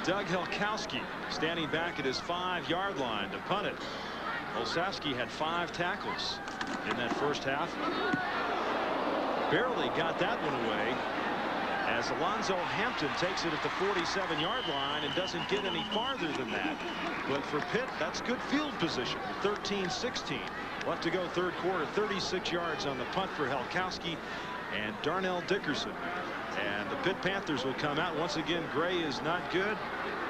Doug Helkowski standing back at his 5-yard line to punt it. Olszewski had 5 tackles in that first half. Barely got that one away as Alonzo Hampton takes it at the 47-yard line and doesn't get any farther than that. But for Pitt, that's good field position. 13-16. Left to go 3rd quarter. 36 yards on the punt for Helkowski and Darnell Dickerson. And the Pitt Panthers will come out. Once again, gray is not good.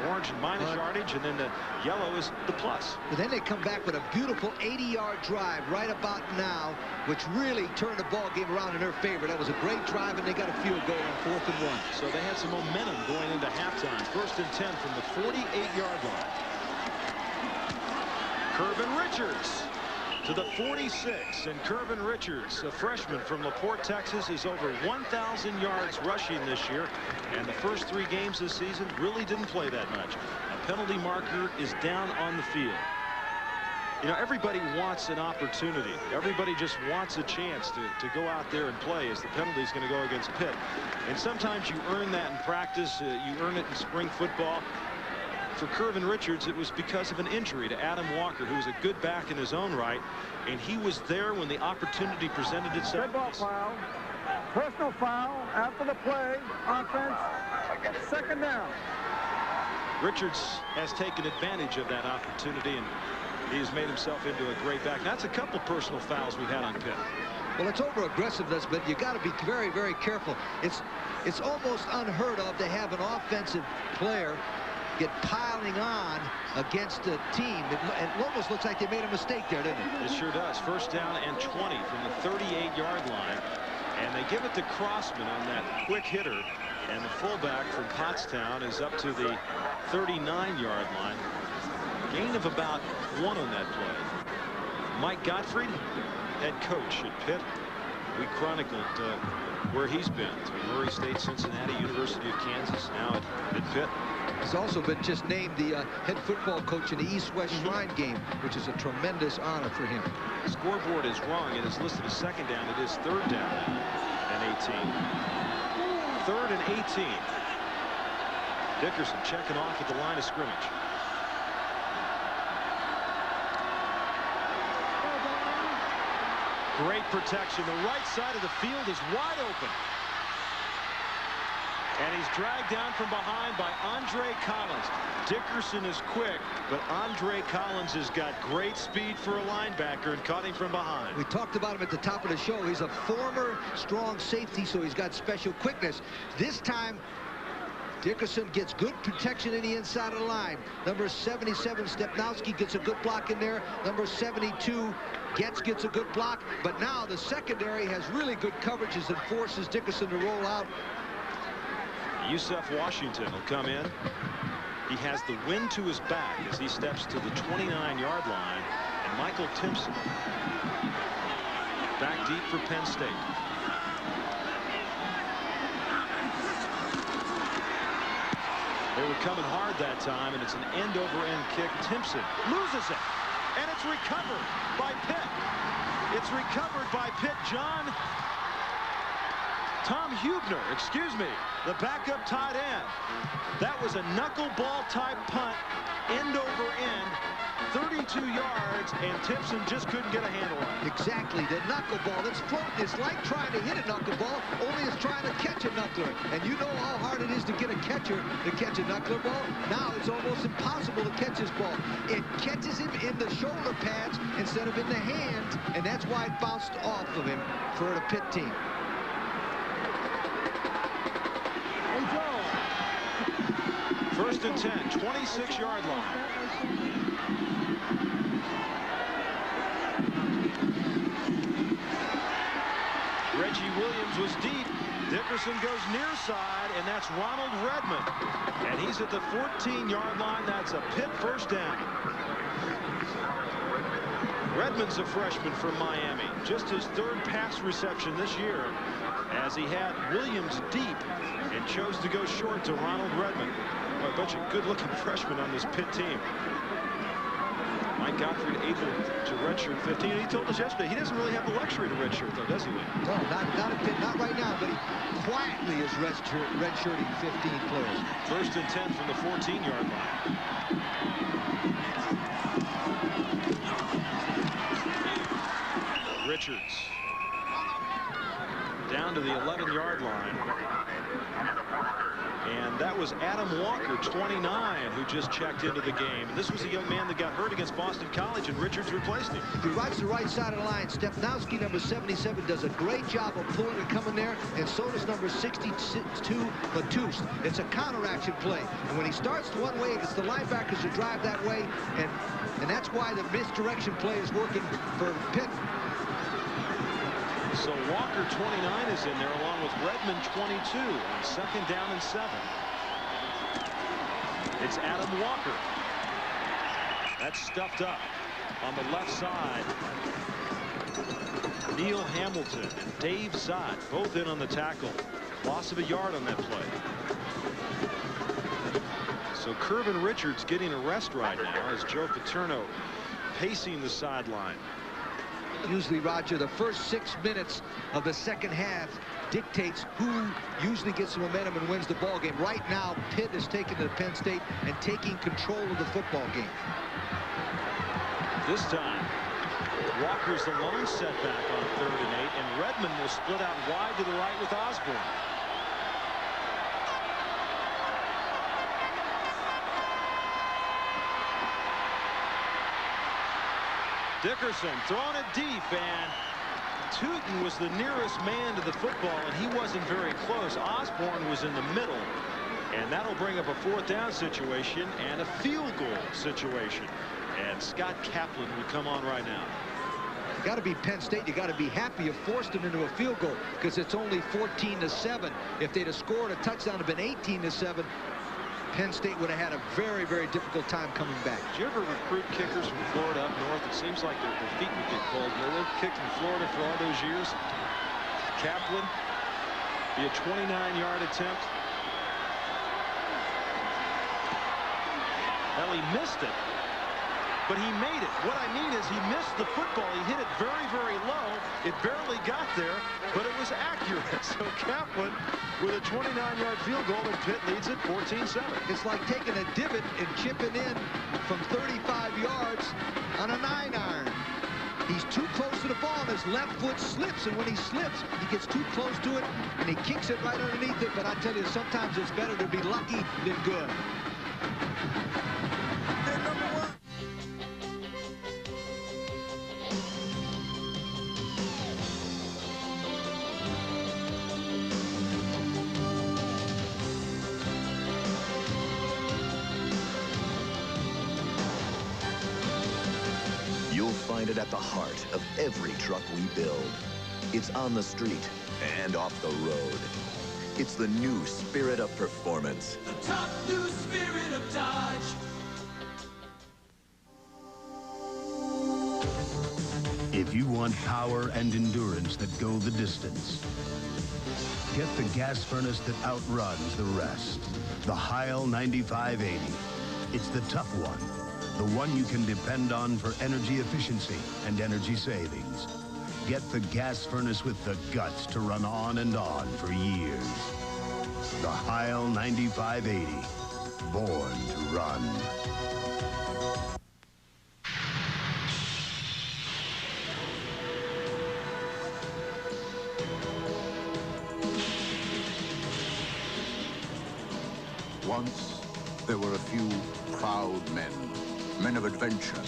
Orange and minus yardage, and then the yellow is the plus. But then they come back with a beautiful 80-yard drive right about now, which really turned the ball game around in their favor. That was a great drive, and they got a field goal on 4th and 1. So they had some momentum going into halftime. 1st and 10 from the 48-yard line. Kirvin Richards to the 46, and Kirvin Richards, a freshman from LaPorte, Texas, is over 1,000 yards rushing this year, and the first 3 games this season really didn't play that much. A penalty marker is down on the field. You know, everybody wants an opportunity. Everybody just wants a chance to go out there and play, as the penalty is going to go against Pitt. And sometimes you earn that in practice. You earn it in spring football. For Kirvin Richards, it was because of an injury to Adam Walker, who was a good back in his own right, and he was there when the opportunity presented itself. Red ball foul. Personal foul after the play. Offense. 2nd down. Richards has taken advantage of that opportunity, and he has made himself into a great back. That's a couple personal fouls we had on Pitt. Well, it's over aggressiveness, but you got to be very, very careful. It's almost unheard of to have an offensive player get piling on against a team. It almost looks like they made a mistake there, didn't it? It sure does. 1st down and 20 from the 38-yard line. And they give it to Crossman on that quick hitter. And the fullback from Pottstown is up to the 39-yard line. Gain of about 1 on that play. Mike Gottfried, head coach at Pitt. We chronicled where he's been. To Murray State, Cincinnati, University of Kansas, now at Pitt. He's also been just named the head football coach in the East-West Shrine game, which is a tremendous honor for him. The scoreboard is wrong. It is listed as 2nd down. It is 3rd down and 18. 3rd and 18. Dickerson checking off at the line of scrimmage. Great protection. The right side of the field is wide open. And he's dragged down from behind by Andre Collins. Dickerson is quick, but Andre Collins has got great speed for a linebacker and caught him from behind. We talked about him at the top of the show. He's a former strong safety, so he's got special quickness. This time, Dickerson gets good protection in the inside of the line. Number 77, Stepnowski, gets a good block in there. Number 72, gets a good block. But now the secondary has really good coverages and forces Dickerson to roll out. Yusef Washington will come in. He has the wind to his back as he steps to the 29-yard line. And Michael Timpson back deep for Penn State. They were coming hard that time, and it's an end-over-end kick. Timpson loses it, and it's recovered by Pitt. It's recovered by Pitt. Tom Hubner, excuse me, the backup tight end. That was a knuckleball type punt, end over end, 32 yards, and Timpson just couldn't get a handle on it. Exactly, the knuckleball. It's floating. It's like trying to hit a knuckleball, only it's trying to catch a knuckler. And you know how hard it is to get a catcher to catch a knuckler ball. Now it's almost impossible to catch his ball. It catches him in the shoulder pads instead of in the hands, and that's why it bounced off of him for the Pitt team. First and 10, 26-yard line. Reggie Williams was deep. Dickerson goes near side, and that's Ronald Redmond. And he's at the 14-yard line. That's a Pitt first down. Redmond's a freshman from Miami. Just his third pass reception this year, as he had Williams deep and chose to go short to Ronald Redmond. A bunch of good-looking freshmen on this Pitt team. Mike Gottfried able to redshirt 15. And he told us yesterday he doesn't really have the luxury to redshirt, though, does he? No, not at Pitt, not right now, but he quietly is redshirting 15 players. First and 10 from the 14-yard line. Richards down to the 11-yard line. And that was Adam Walker, 29, who just checked into the game. And this was a young man that got hurt against Boston College, and Richards replaced him. If he rides the right side of the line, Stepnowski, number 77, does a great job of pulling and coming there, and so does number 62, Batust. It's a counteraction play. And when he starts one way, it's the linebackers who drive that way, and that's why the misdirection play is working for Pitt. So Walker, 29, is in there, along with Redmond, 22, on second down and 7. It's Adam Walker. That's stuffed up on the left side. Neil Hamilton and Dave Zott both in on the tackle. Loss of a yard on that play. So Kervin Richards getting a rest right now as Joe Paterno pacing the sideline. Usually, Roger, the first 6 minutes of the second half dictates who usually gets the momentum and wins the ball game. Right now, Pitt is taking to Penn State and taking control of the football game. This time, Walker's the lone setback on 3rd and 8, and Redmond will split out wide to the right with Osborne. Dickerson throwing it deep, and Tootin was the nearest man to the football, and he wasn't very close. Osborne was in the middle, and that'll bring up a 4th down situation and a field goal situation. And Scott Kaplan will come on right now. You got to be Penn State. You got to be happy you forced them into a field goal, because it's only 14-7. If they'd have scored a touchdown, it'd been 18-7. Penn State would have had a very, very difficult time coming back. Did you ever recruit kickers from Florida up north? It seems like their feet would get cold. You know, they've kicked in Florida for all those years. Kaplan, be a 29-yard attempt. Well, he missed it, but he made it. What I mean is he missed the football. He hit it very, very low. It barely got there, but it was accurate. So Kaplan with a 29-yard field goal, and Pitt leads it 14-7. It's like taking a divot and chipping in from 35 yards on a 9-iron. He's too close to the ball, and his left foot slips, and when he slips, he gets too close to it, and he kicks it right underneath it. But I tell you, sometimes it's better to be lucky than good. You'll find it at the heart of every truck we build. It's on the street and off the road. It's the new spirit of performance. The top new spirit of Dodge. If you want power and endurance that go the distance, get the gas furnace that outruns the rest. The Heil 9580. It's the tough one. The one you can depend on for energy efficiency and energy savings. Get the gas furnace with the guts to run on and on for years. The Heil 9580. Born to run. Once, there were a few proud men. Men of adventure,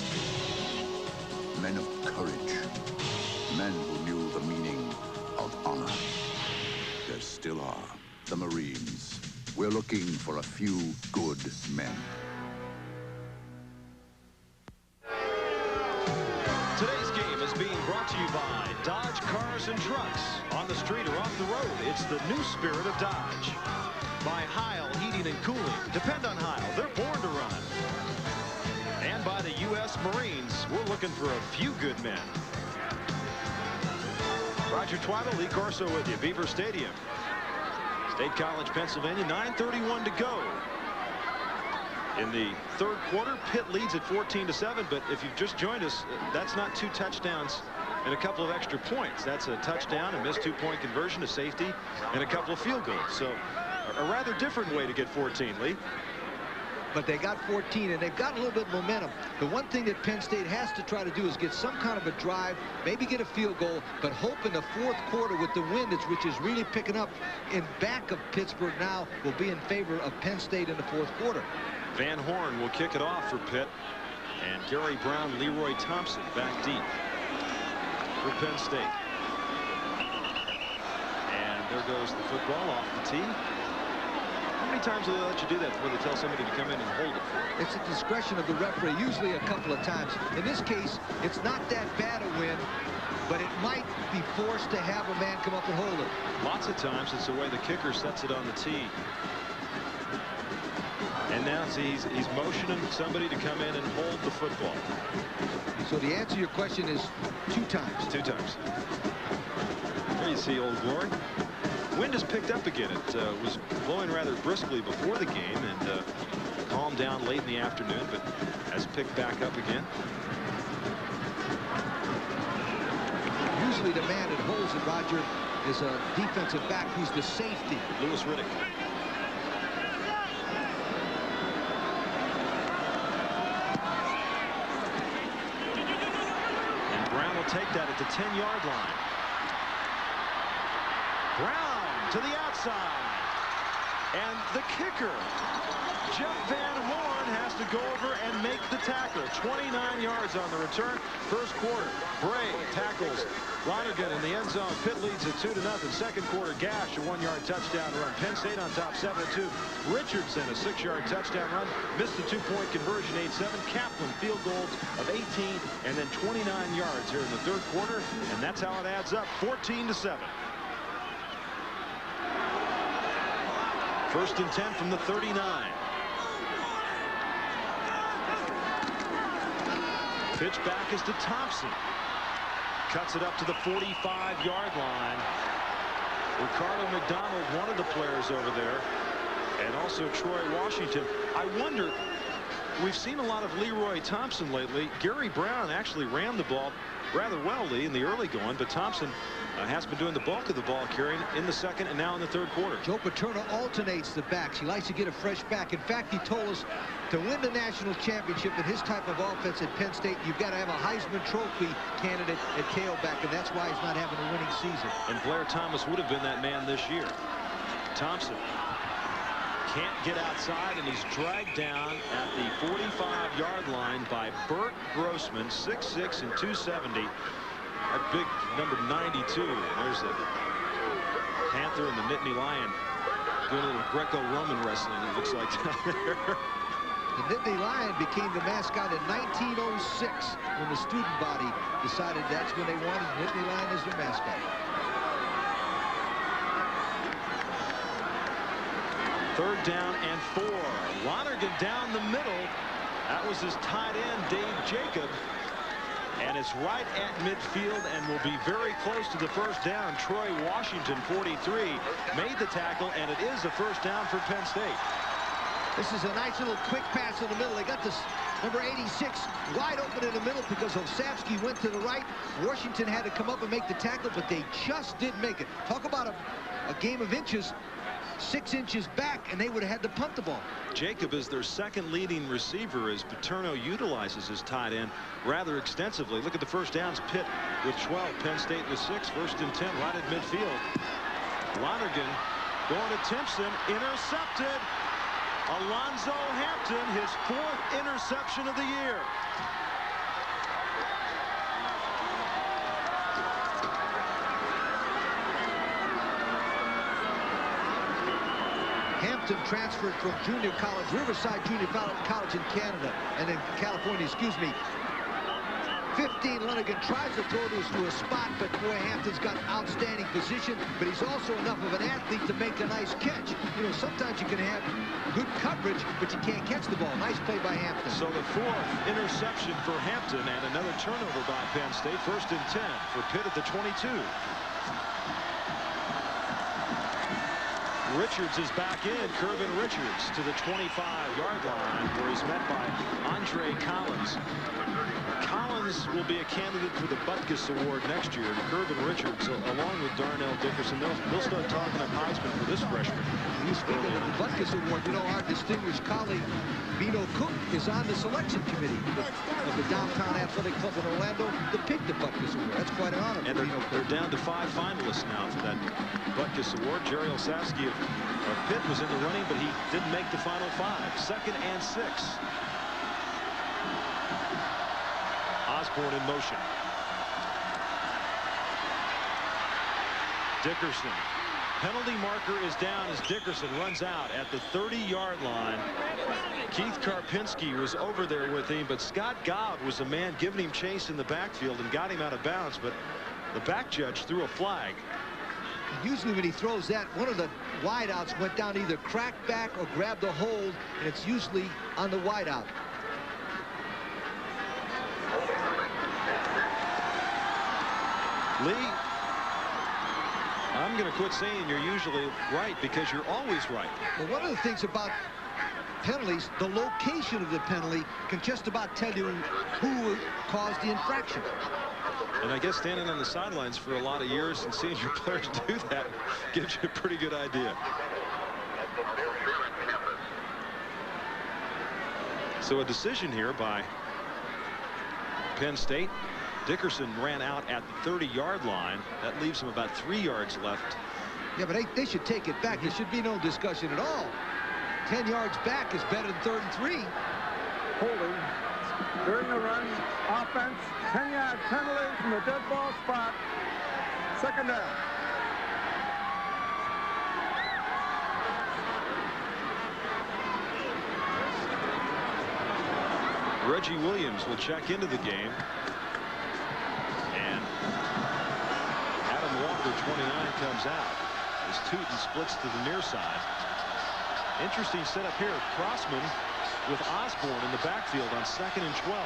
men of courage, men who knew the meaning of honor. There still are, the Marines. We're looking for a few good men. Today's game is being brought to you by Dodge Cars and Trucks. On the street or off the road, it's the new spirit of Dodge. By Heil Heating and Cooling. Depend on Heil. They're born to run. And by the U.S. Marines, we're looking for a few good men. Roger Twyla, Lee Corso with you. Beaver Stadium. State College, Pennsylvania, 9:31 to go. In the third quarter, Pitt leads at 14-7, but if you've just joined us, that's not 2 touchdowns and a couple of extra points. That's a touchdown, a missed 2-point conversion, a safety, and a couple of field goals. So a rather different way to get 14, Lee. But they got 14, and they've got a little bit of momentum. The one thing that Penn State has to try to do is get some kind of a drive, maybe get a field goal, but hope in the fourth quarter with the wind, which is really picking up in back of Pittsburgh now, will be in favor of Penn State in the fourth quarter. Van Horn will kick it off for Pitt, and Gary Brown, Leroy Thompson back deep for Penn State. And there goes the football off the tee. How many times do they let you do that before they tell somebody to come in and hold it for you? It's at the discretion of the referee, usually a couple of times. In this case, it's not that bad a win, but it might be forced to have a man come up and hold it. Lots of times it's the way the kicker sets it on the tee. And now see, he's motioning somebody to come in and hold the football. So the answer to your question is 2 times. 2 times. There you see Old Glory. Wind has picked up again. It was blowing rather briskly before the game and calmed down late in the afternoon, but has picked back up again. Usually the man that holds it, Roger, is a defensive back who's the safety. Lewis Riddick. And Brown will take that at the 10-yard line. Brown to the outside, and the kicker, Jeff Van Horn, has to go over and make the tackle. 29 yards on the return. First quarter, Bray tackles Lonergan in the end zone. Pitt leads at 2-0. Second quarter, Gash, a 1-yard touchdown run. Penn State on top, 7-2. Richardson, a 6-yard touchdown run. Missed the 2-point conversion, 8-7. Kaplan, field goals of 18, and then 29 yards here in the third quarter, and that's how it adds up, 14-7. First and 10 from the 39. Pitch back is to Thompson. Cuts it up to the 45-yard line. Ricardo McDonald, one of the players over there, and also Troy Washington. I wonder, we've seen a lot of Leroy Thompson lately. Gary Brown actually ran the ball rather well, Lee, in the early going, but Thompson has been doing the bulk of the ball carrying in the second and now in the third quarter. Joe Paterno alternates the backs. He likes to get a fresh back. In fact, he told us to win the national championship in his type of offense at Penn State, you've got to have a Heisman Trophy candidate at tailback, and that's why he's not having a winning season. And Blair Thomas would have been that man this year. Thompson can't get outside, and he's dragged down at the 45-yard line by Bert Grossman, 6'6" and 270. That big number 92. There's the Panther and the Nittany Lion doing a little Greco-Roman wrestling, it looks like down there. The Nittany Lion became the mascot in 1906 when the student body decided that's when they wanted Nittany Lion as their mascot. Third down and 4. Lonergan down the middle. That was his tight end, Dave Jacob. And it's right at midfield and will be very close to the first down. Troy Washington, 43, made the tackle, and it is a first down for Penn State. This is a nice little quick pass in the middle. They got this number 86 wide open in the middle because Osavsky went to the right. Washington had to come up and make the tackle, but they just didn't make it. Talk about a game of inches. 6 inches back, and they would have had to punt the ball. Jacob is their second leading receiver as Paterno utilizes his tight end rather extensively. Look at the first downs. Pitt with 12, Penn State with 6, 1st and 10 right at midfield. Lonergan going to Timpson, intercepted. Alonzo Hampton, his 4th interception of the year. Hampton transferred from junior college, Riverside Junior College in Canada, and in California, excuse me. 15, Lonergan tries to throw to a spot, but boy, Hampton's got outstanding position, but he's also enough of an athlete to make a nice catch. You know, sometimes you can have good coverage, but you can't catch the ball. Nice play by Hampton. So the 4th interception for Hampton and another turnover by Penn State. 1st and 10 for Pitt at the 22. Richards is back in. Kirvin Richards to the 25-yard line where he's met by Andre Collins. Collins will be a candidate for the Butkus Award next year. Kirvin Richards, along with Darnell Dickerson, they'll start talking of Heisman for this freshman. You speaking of the Butkus Award, you know, our distinguished colleague Bino Cook is on the selection committee of the Downtown Athletic Club in Orlando to pick the Butkus Award. That's quite an honor. And they're down to 5 finalists now for that Butkus Award. Jerry Osavsky of Pitt was in the running, but he didn't make the final 5. 2nd and 6. Osborne in motion. Dickerson. Penalty marker is down as Dickerson runs out at the 30-yard line. Keith Karpinski was over there with him, but Scott Gobb was the man giving him chase in the backfield and got him out of bounds, but the back judge threw a flag. Usually when he throws that, one of the wideouts went down, either cracked back or grabbed a hold, and it's usually on the wideout. Lee, I'm going to quit saying you're usually right because you're always right. Well, one of the things about penalties, the location of the penalty can just about tell you who caused the infraction. And I guess standing on the sidelines for a lot of years and seeing your players do that gives you a pretty good idea. So a decision here by Penn State. Dickerson ran out at the 30-yard line. That leaves him about 3 yards left. Yeah, but they should take it back. There should be no discussion at all. 10 yards back is better than 3rd and 3. Holding during the run, offense, 10-yard penalty from the dead ball spot. 2nd down. Reggie Williams will check into the game. And Adam Walker, 29, comes out as Tootin splits to the near side. Interesting setup here. Crossman with Osborne in the backfield on 2nd and 12.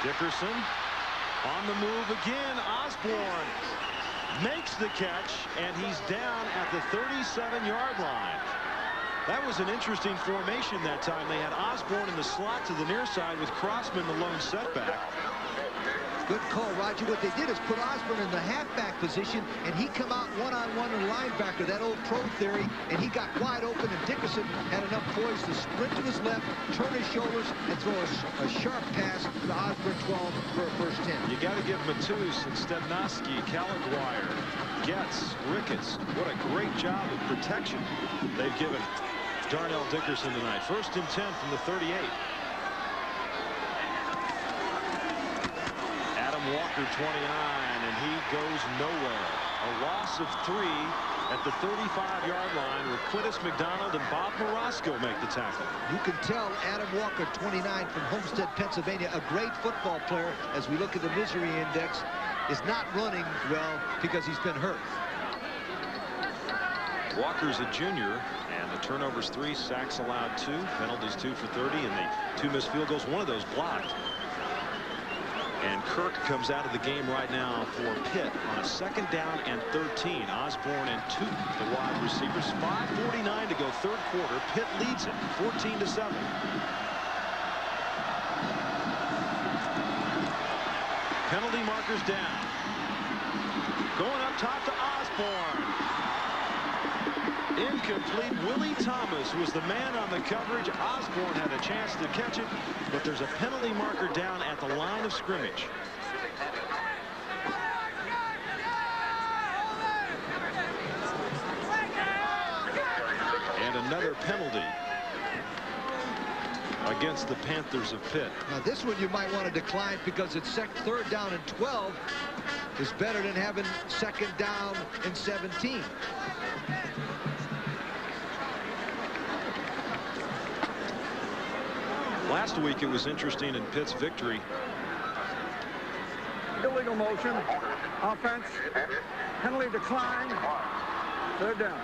Dickerson on the move again. Osborne makes the catch, and he's down at the 37-yard line. That was an interesting formation that time. They had Osborne in the slot to the near side with Crossman the lone setback. Good call, Roger. What they did is put Osborne in the halfback position, and he come out one-on-one in linebacker, that old pro theory, and he got wide open, and Dickerson had enough poise to sprint to his left, turn his shoulders, and throw a sharp pass to Osborne 12 for a first 10. You got to give Matus and Stepnoski, Calaguire, Getz, Ricketts, what a great job of protection they've given Darnell Dickerson tonight. First and 10 from the 38. Walker 29, and he goes nowhere. A loss of 3 at the 35-yard line where Quintus McDonald and Bob Morosco make the tackle. You can tell Adam Walker, 29, from Homestead, Pennsylvania, a great football player, as we look at the misery index, is not running well because he's been hurt. Walker's a junior, and the turnovers 3, sacks allowed 2, penalties 2 for 30, and the 2 missed field goals, one of those blocked. And Kirk comes out of the game right now for Pitt on a 2nd down and 13. Osborne and Tootin, the wide receivers. 5:49 to go, third quarter. Pitt leads it 14-7. Penalty markers down. Going up top to Osborne. Incomplete. Willie Thomas was the man on the coverage. Osborne had a chance to catch it, but there's a penalty marker down at the line of scrimmage. And another penalty against the Panthers of Pitt. Now this one you might want to decline because it's 3rd down and 12 is better than having 2nd down and 17. Last week it was interesting in Pitt's victory. Illegal motion. Offense. Penalty decline. 3rd down.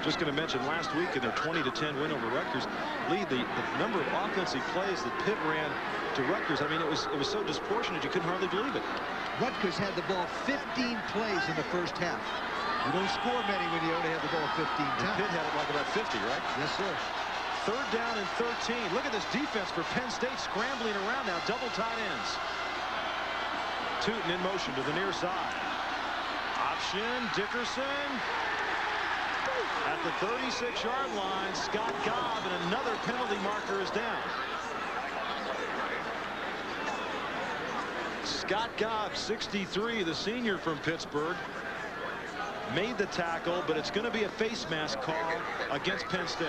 Just going to mention last week in their 20-10 win over Rutgers, Lee, the number of offensive plays that Pitt ran to Rutgers, I mean, it was so disproportionate you couldn't hardly believe it. Rutgers had the ball 15 plays in the first half. You don't score many when you only have the ball 15 times. Pitt had it like about 50, right? Yes, sir. 3rd down and 13. Look at this defense for Penn State scrambling around now. Double tight ends. Tootin in motion to the near side. Option, Dickerson. At the 36-yard line, Scott Gobb, and another penalty marker is down. Scott Gobb, 63, the senior from Pittsburgh, made the tackle, but it's going to be a face mask call against Penn State.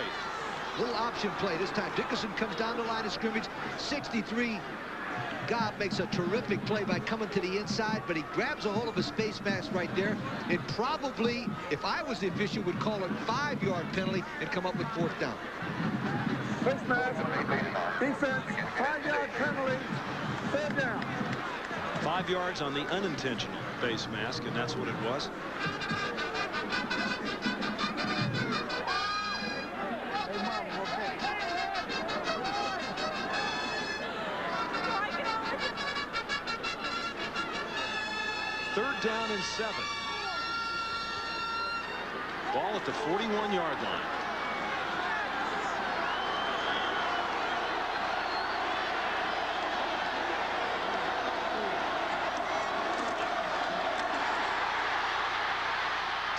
Little option play this time. Dickerson comes down the line of scrimmage. 63. Gobb makes a terrific play by coming to the inside, but he grabs a hold of a space mask right there. And probably, if I was the official, would call it 5-yard penalty and come up with 4th down. Face mask. Defense. 5-yard penalty. 3rd down. 5 yards on the unintentional face mask, and that's what it was. Down and 7. Ball at the 41-yard line.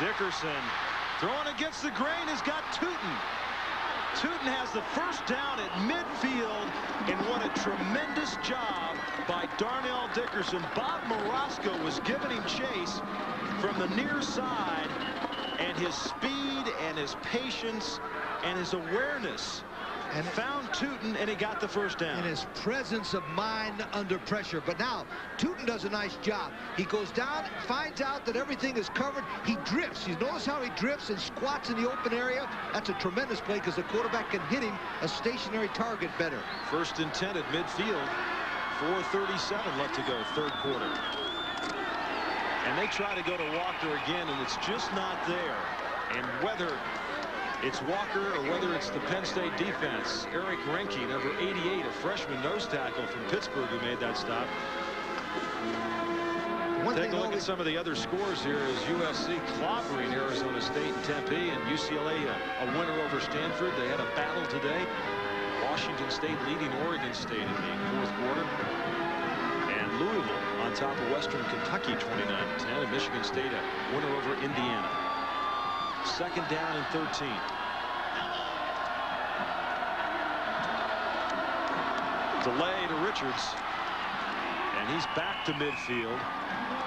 Dickerson throwing against the grain has got Tootin. Tootin has the first down at midfield, and what a tremendous job by Darnell Dickerson. Bob Morosco was giving him chase from the near side, and his speed and his patience and his awareness and found Tootin, and he got the first down. And his presence of mind under pressure. But now, Tootin does a nice job. He goes down, finds out that everything is covered. He drifts. You notice how he drifts and squats in the open area? That's a tremendous play because the quarterback can hit him a stationary target better. 1st and 10 at midfield. 4:37 left to go, 3rd quarter. And they try to go to Walker again, and it's just not there. And whether it's Walker or whether it's the Penn State defense, Eric Renke, number 88, a freshman nose tackle from Pittsburgh who made that stop. Take a look at some of the other scores here as USC clobbering Arizona State and Tempe, and UCLA a winner over Stanford. They had a battle today. Washington State leading Oregon State in the fourth quarter. And Louisville on top of Western Kentucky 29-10. And Michigan State a winner over Indiana. Second down and 13. Delay to Richards. And he's back to midfield.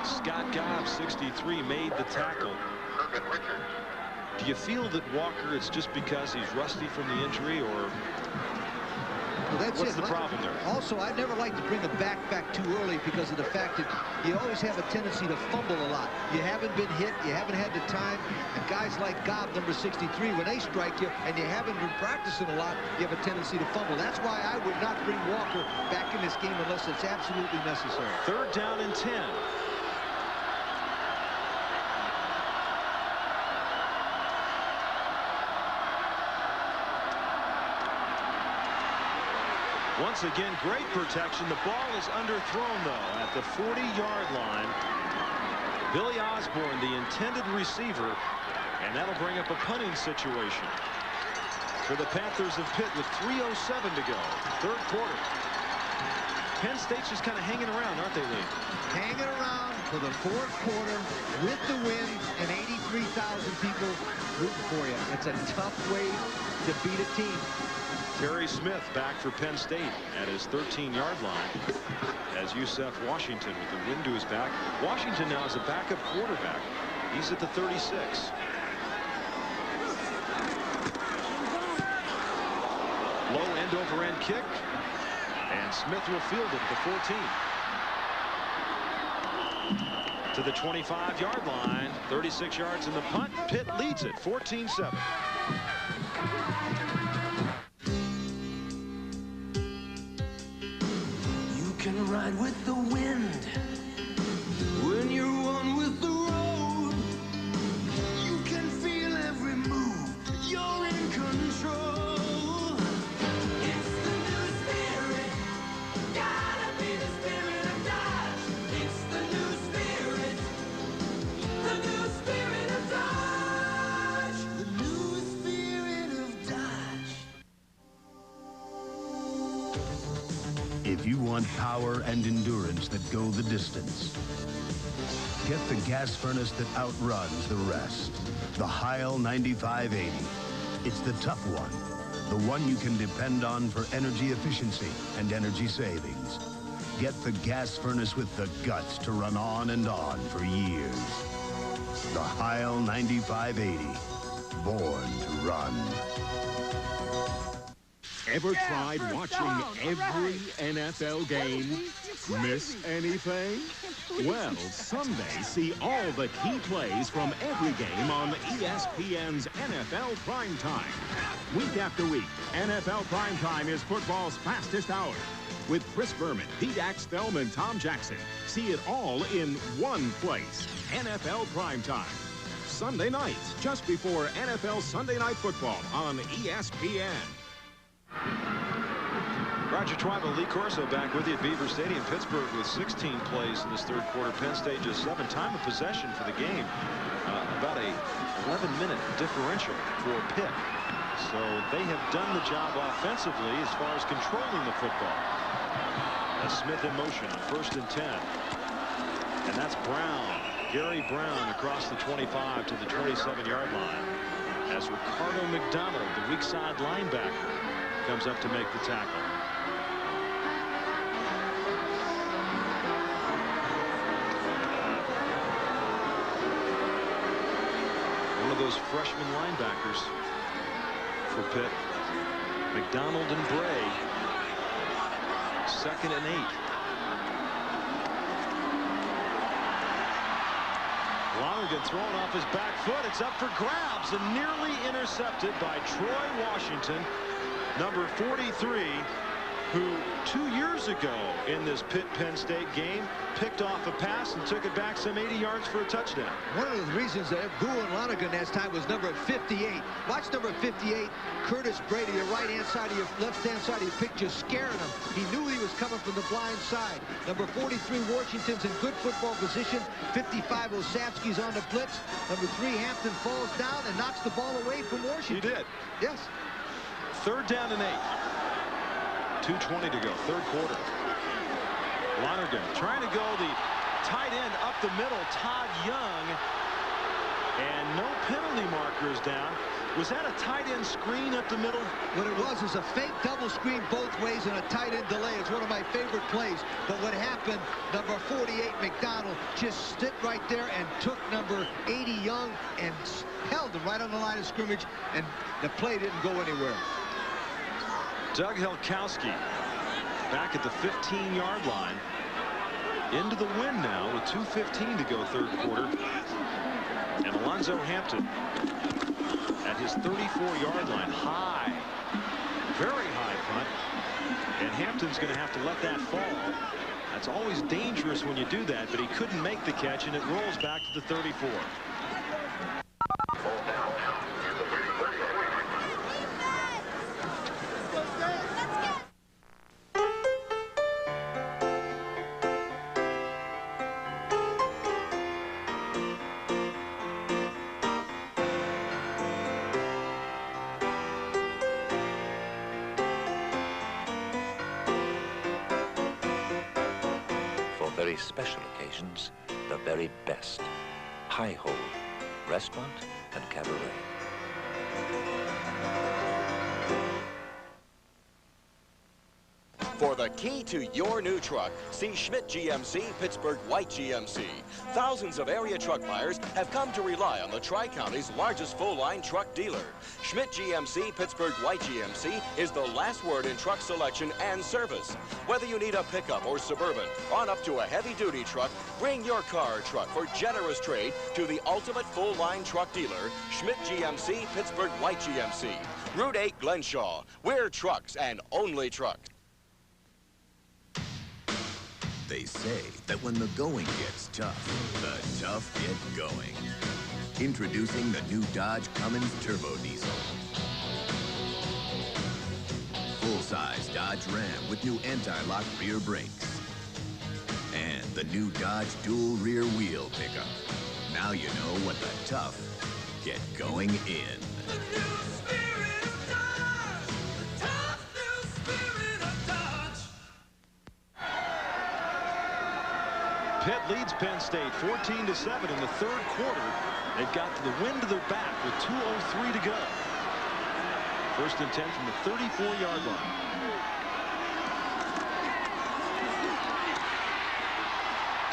Scott Gobb, 63, made the tackle. Do you feel that Walker, it's just because he's rusty from the injury, or what's the problem there? Also, I never like to bring a back too early because of the fact that you always have a tendency to fumble a lot. You haven't been hit, you haven't had the time, and guys like Gobb, number 63, when they strike you and you haven't been practicing a lot, you have a tendency to fumble. That's why I would not bring Walker back in this game unless it's absolutely necessary. Third down and 10. Once again, great protection. The ball is underthrown, though, at the 40-yard line. Billy Osborne, the intended receiver, and that'll bring up a punting situation for the Panthers of Pitt with 3:07 to go. Third quarter. Penn State's just kind of hanging around, aren't they, Lee? Hanging around for the fourth quarter with the win and 83,000 people rooting for you. It's a tough way to beat a team. Terry Smith back for Penn State at his 13-yard line as Yusef Washington with the wind to his back. Washington now is a backup quarterback. He's at the 36. Low end-over-end kick, and Smith will field it at the 14. To the 25-yard line, 36 yards in the punt. Pitt leads it 14-7. Can ride with the wind when you're one with the road. You can feel every move. You're in control. It's the new spirit. Gotta be the spirit of Dodge. It's the new spirit. The new spirit of Dodge. The new spirit of Dodge. If you want power and endurance that go the distance, get the gas furnace that outruns the rest. The Heil 9580. It's the tough one. The one you can depend on for energy efficiency and energy savings. Get the gas furnace with the guts to run on and on for years. The Heil 9580. Born to run. Ever tried watching every NFL game? Miss anything? Well, Sunday, see all the key plays from every game on ESPN's NFL Primetime. Week after week, NFL Primetime is football's fastest hour. With Chris Berman, Pete Axthelm, and Tom Jackson. See it all in one place. NFL Primetime. Sunday nights, just before NFL Sunday Night Football on ESPN. Roger Tribal, Lee Corso back with you at Beaver Stadium. Pittsburgh with 16 plays in this third quarter. Penn State just 7. Time of possession for the game. About a 11-minute differential for Pitt. So they have done the job offensively as far as controlling the football. As Smith in motion, 1st and 10. And that's Brown. Gary Brown across the 25 to the 27-yard line. As Ricardo McDonald, the weak side linebacker, comes up to make the tackle. One of those freshman linebackers for Pitt. McDonald and Bray. 2nd and 8. Lonergan thrown off his back foot. It's up for grabs and nearly intercepted by Troy Washington. Number 43, who 2 years ago in this Pitt-Penn State game picked off a pass and took it back some 80 yards for a touchdown. One of the reasons that Boo and Lonergan last time was number 58. Watch number 58, Curtis Brady, your right-hand side of your left-hand side of your picture, scaring him. He knew he was coming from the blind side. Number 43, Washington's in good football position. 55, Osavsky's on the blitz. Number 3, Hampton falls down and knocks the ball away from Washington. He did. Yes. 3rd down and 8. 2:20 to go, 3rd quarter. Lonergan trying to go the tight end up the middle, Todd Young, and no penalty markers down. Was that a tight end screen up the middle? What it was is a fake double screen both ways and a tight end delay. It's one of my favorite plays. But what happened, number 48, McDonald, just stood right there and took number 80, Young, and held him right on the line of scrimmage, and the play didn't go anywhere. Doug Helkowski back at the 15-yard line. Into the wind now with 2:15 to go, 3rd quarter. And Alonzo Hampton at his 34-yard line. High, very high punt. And Hampton's going to have to let that fall. That's always dangerous when you do that, but he couldn't make the catch, and it rolls back to the 34. Very special occasions, the very best. Hi-Ho, restaurant and cabaret. For the key to your new truck, see Schmidt GMC, Pittsburgh White GMC. Thousands of area truck buyers have come to rely on the Tri-County's largest full-line truck dealer. Schmidt GMC, Pittsburgh White GMC is the last word in truck selection and service. Whether you need a pickup or Suburban, on up to a heavy-duty truck, bring your car or truck for generous trade to the ultimate full-line truck dealer, Schmidt GMC, Pittsburgh White GMC. Route 8 Glenshaw. We're trucks and only trucks. They say that when the going gets tough, the tough get going. Introducing the new Dodge Cummins Turbo Diesel. Full-size Dodge Ram with new anti-lock rear brakes. And the new Dodge dual rear wheel pickup. Now you know what the tough get going in. Pitt leads Penn State 14-7 in the 3rd quarter. They've got the wind to their back with 2:03 to go. 1st and 10 from the 34-yard line.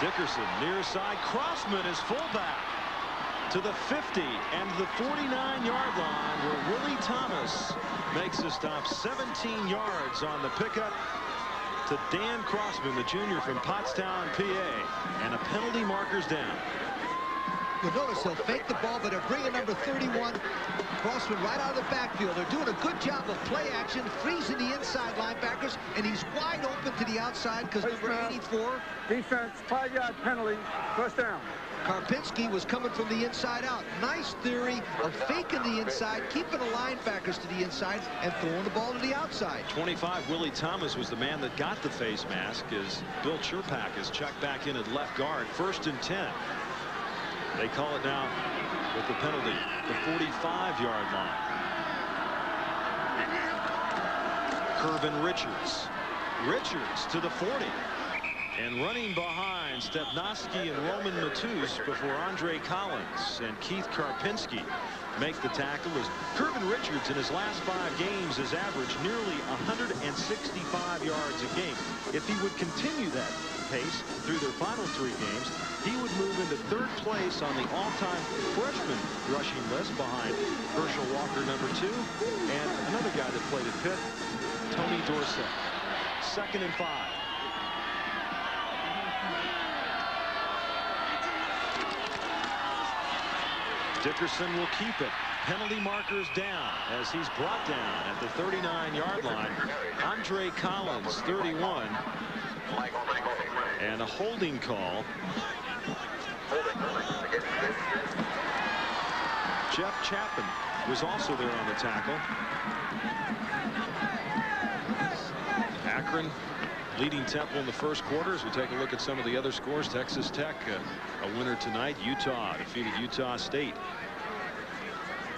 Dickerson near side. Crossman is fullback to the 50 and the 49-yard line, where Willie Thomas makes a stop 17 yards on the pickup to Dan Crossman, the junior from Pottstown, PA, and a penalty marker's down. You'll notice they'll fake the ball, but they're bringing number 31, Crossman, right out of the backfield. They're doing a good job of play action, freezing the inside linebackers, and he's wide open to the outside because number 84. Defense, 5-yard penalty, 1st down. Karpinski was coming from the inside out. Nice theory of faking the inside, keeping the linebackers to the inside, and throwing the ball to the outside. 25, Willie Thomas was the man that got the face mask as Bill Chirpak is checked back in at left guard. 1st and 10. They call it now with the penalty, the 45-yard line. Kervin Richards. Richards to the 40. And running behind Stepnoski and Roman Matus before Andre Collins and Keith Karpinski make the tackle, as Kervin Richards in his last 5 games has averaged nearly 165 yards a game. If he would continue that pace through their final 3 games, he would move into 3rd place on the all-time freshman rushing list behind Herschel Walker, number 2, and another guy that played at Pitt, Tony Dorsett. 2nd and 5. Dickerson will keep it. penalty markers down as he's brought down at the 39-yard line. Andre Collins, 31. And a holding call. Jeff Chapman was also there on the tackle. Akron leading Temple in the first quarter. As we take a look at some of the other scores, Texas Tech a winner tonight. Utah defeated Utah State.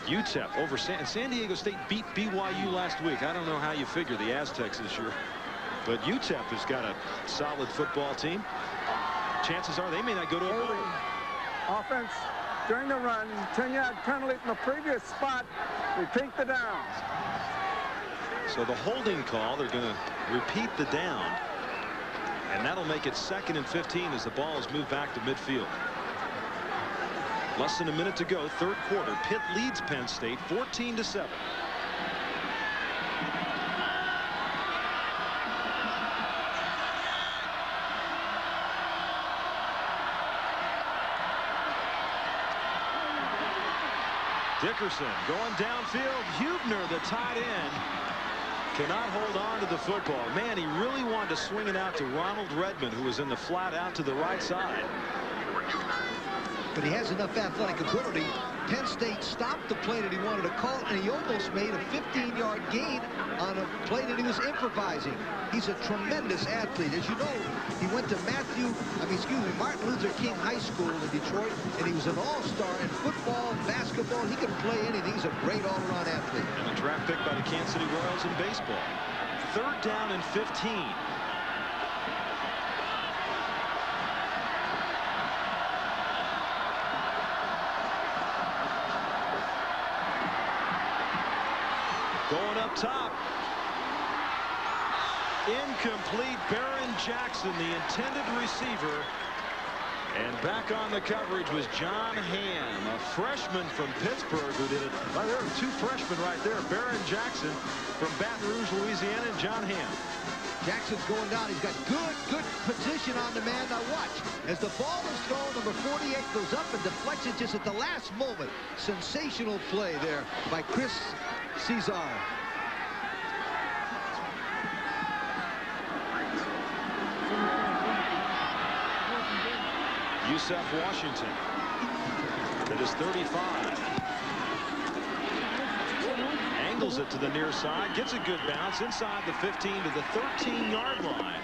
UTEP over San Diego State beat BYU last week. I don't know how you figure the Aztecs this year, but UTEP has got a solid football team. Chances are they may not go to a bowl. Offense during the run, 10-yard penalty from the previous spot. Repeat the down. So the holding call, they're going to repeat the down, and that'll make it 2nd and 15 as the ball is moved back to midfield. Less than a minute to go, third quarter. Pitt leads Penn State 14-7. Dickerson going downfield. Hubner, the tight end, cannot hold on to the football. Man, he really wanted to swing it out to Ronald Redmond, who was in the flat out to the right side. But he has enough athletic ability. Penn State stopped the play that he wanted to call, and he almost made a 15-yard gain on a play that he was improvising. He's a tremendous athlete. As you know, he went to Martin Luther King High School in Detroit, and he was an all-star in football, basketball. He can play anything. He's a great all-around athlete. And a draft pick by the Kansas City Royals in baseball. 3rd down and 15. Going up top. Incomplete. Baron Jackson, the intended receiver. And back on the coverage was John Hamm, a freshman from Pittsburgh who did it. Well, there are 2 freshmen right there. Baron Jackson from Baton Rouge, Louisiana, and John Hamm. Jackson's going down. He's got good position on the man. Now watch. As the ball is thrown, number 48 goes up and deflects it just at the last moment. Sensational play there by Chris Cesar. Yusef Washington. That is 35. Angles it to the near side. Gets a good bounce inside the 15 to the 13-yard line.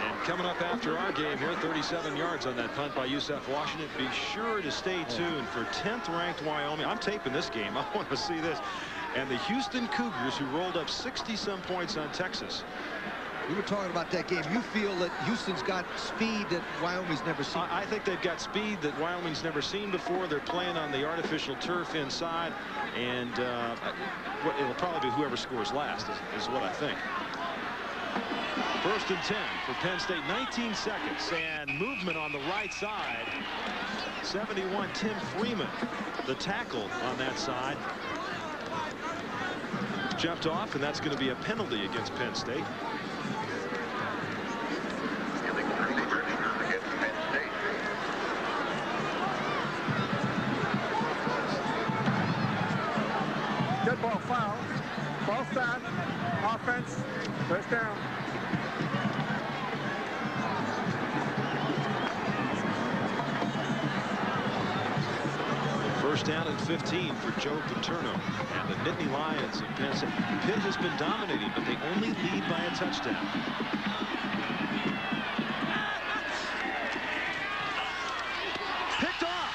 And coming up after our game here, 37 yards on that punt by Yusef Washington. Be sure to stay tuned for 10th-ranked Wyoming. I'm taping this game. I want to see this. And the Houston Cougars, who rolled up 60-some points on Texas. We were talking about that game. You feel that Houston's got speed that Wyoming's never seen? I think they've got speed that Wyoming's never seen before. They're playing on the artificial turf inside, and it'll probably be whoever scores last is what I think. 1st and 10 for Penn State. 19 seconds, and movement on the right side. 71, Tim Freeman, the tackle on that side. Jumped off, and that's going to be a penalty against Penn State. Dead ball foul. Ball start. Offense. First down. First down and 15 for Joe Paterno and the Nittany Lions of Penn State. Pitt has been dominating, but they only lead by a touchdown. Picked off.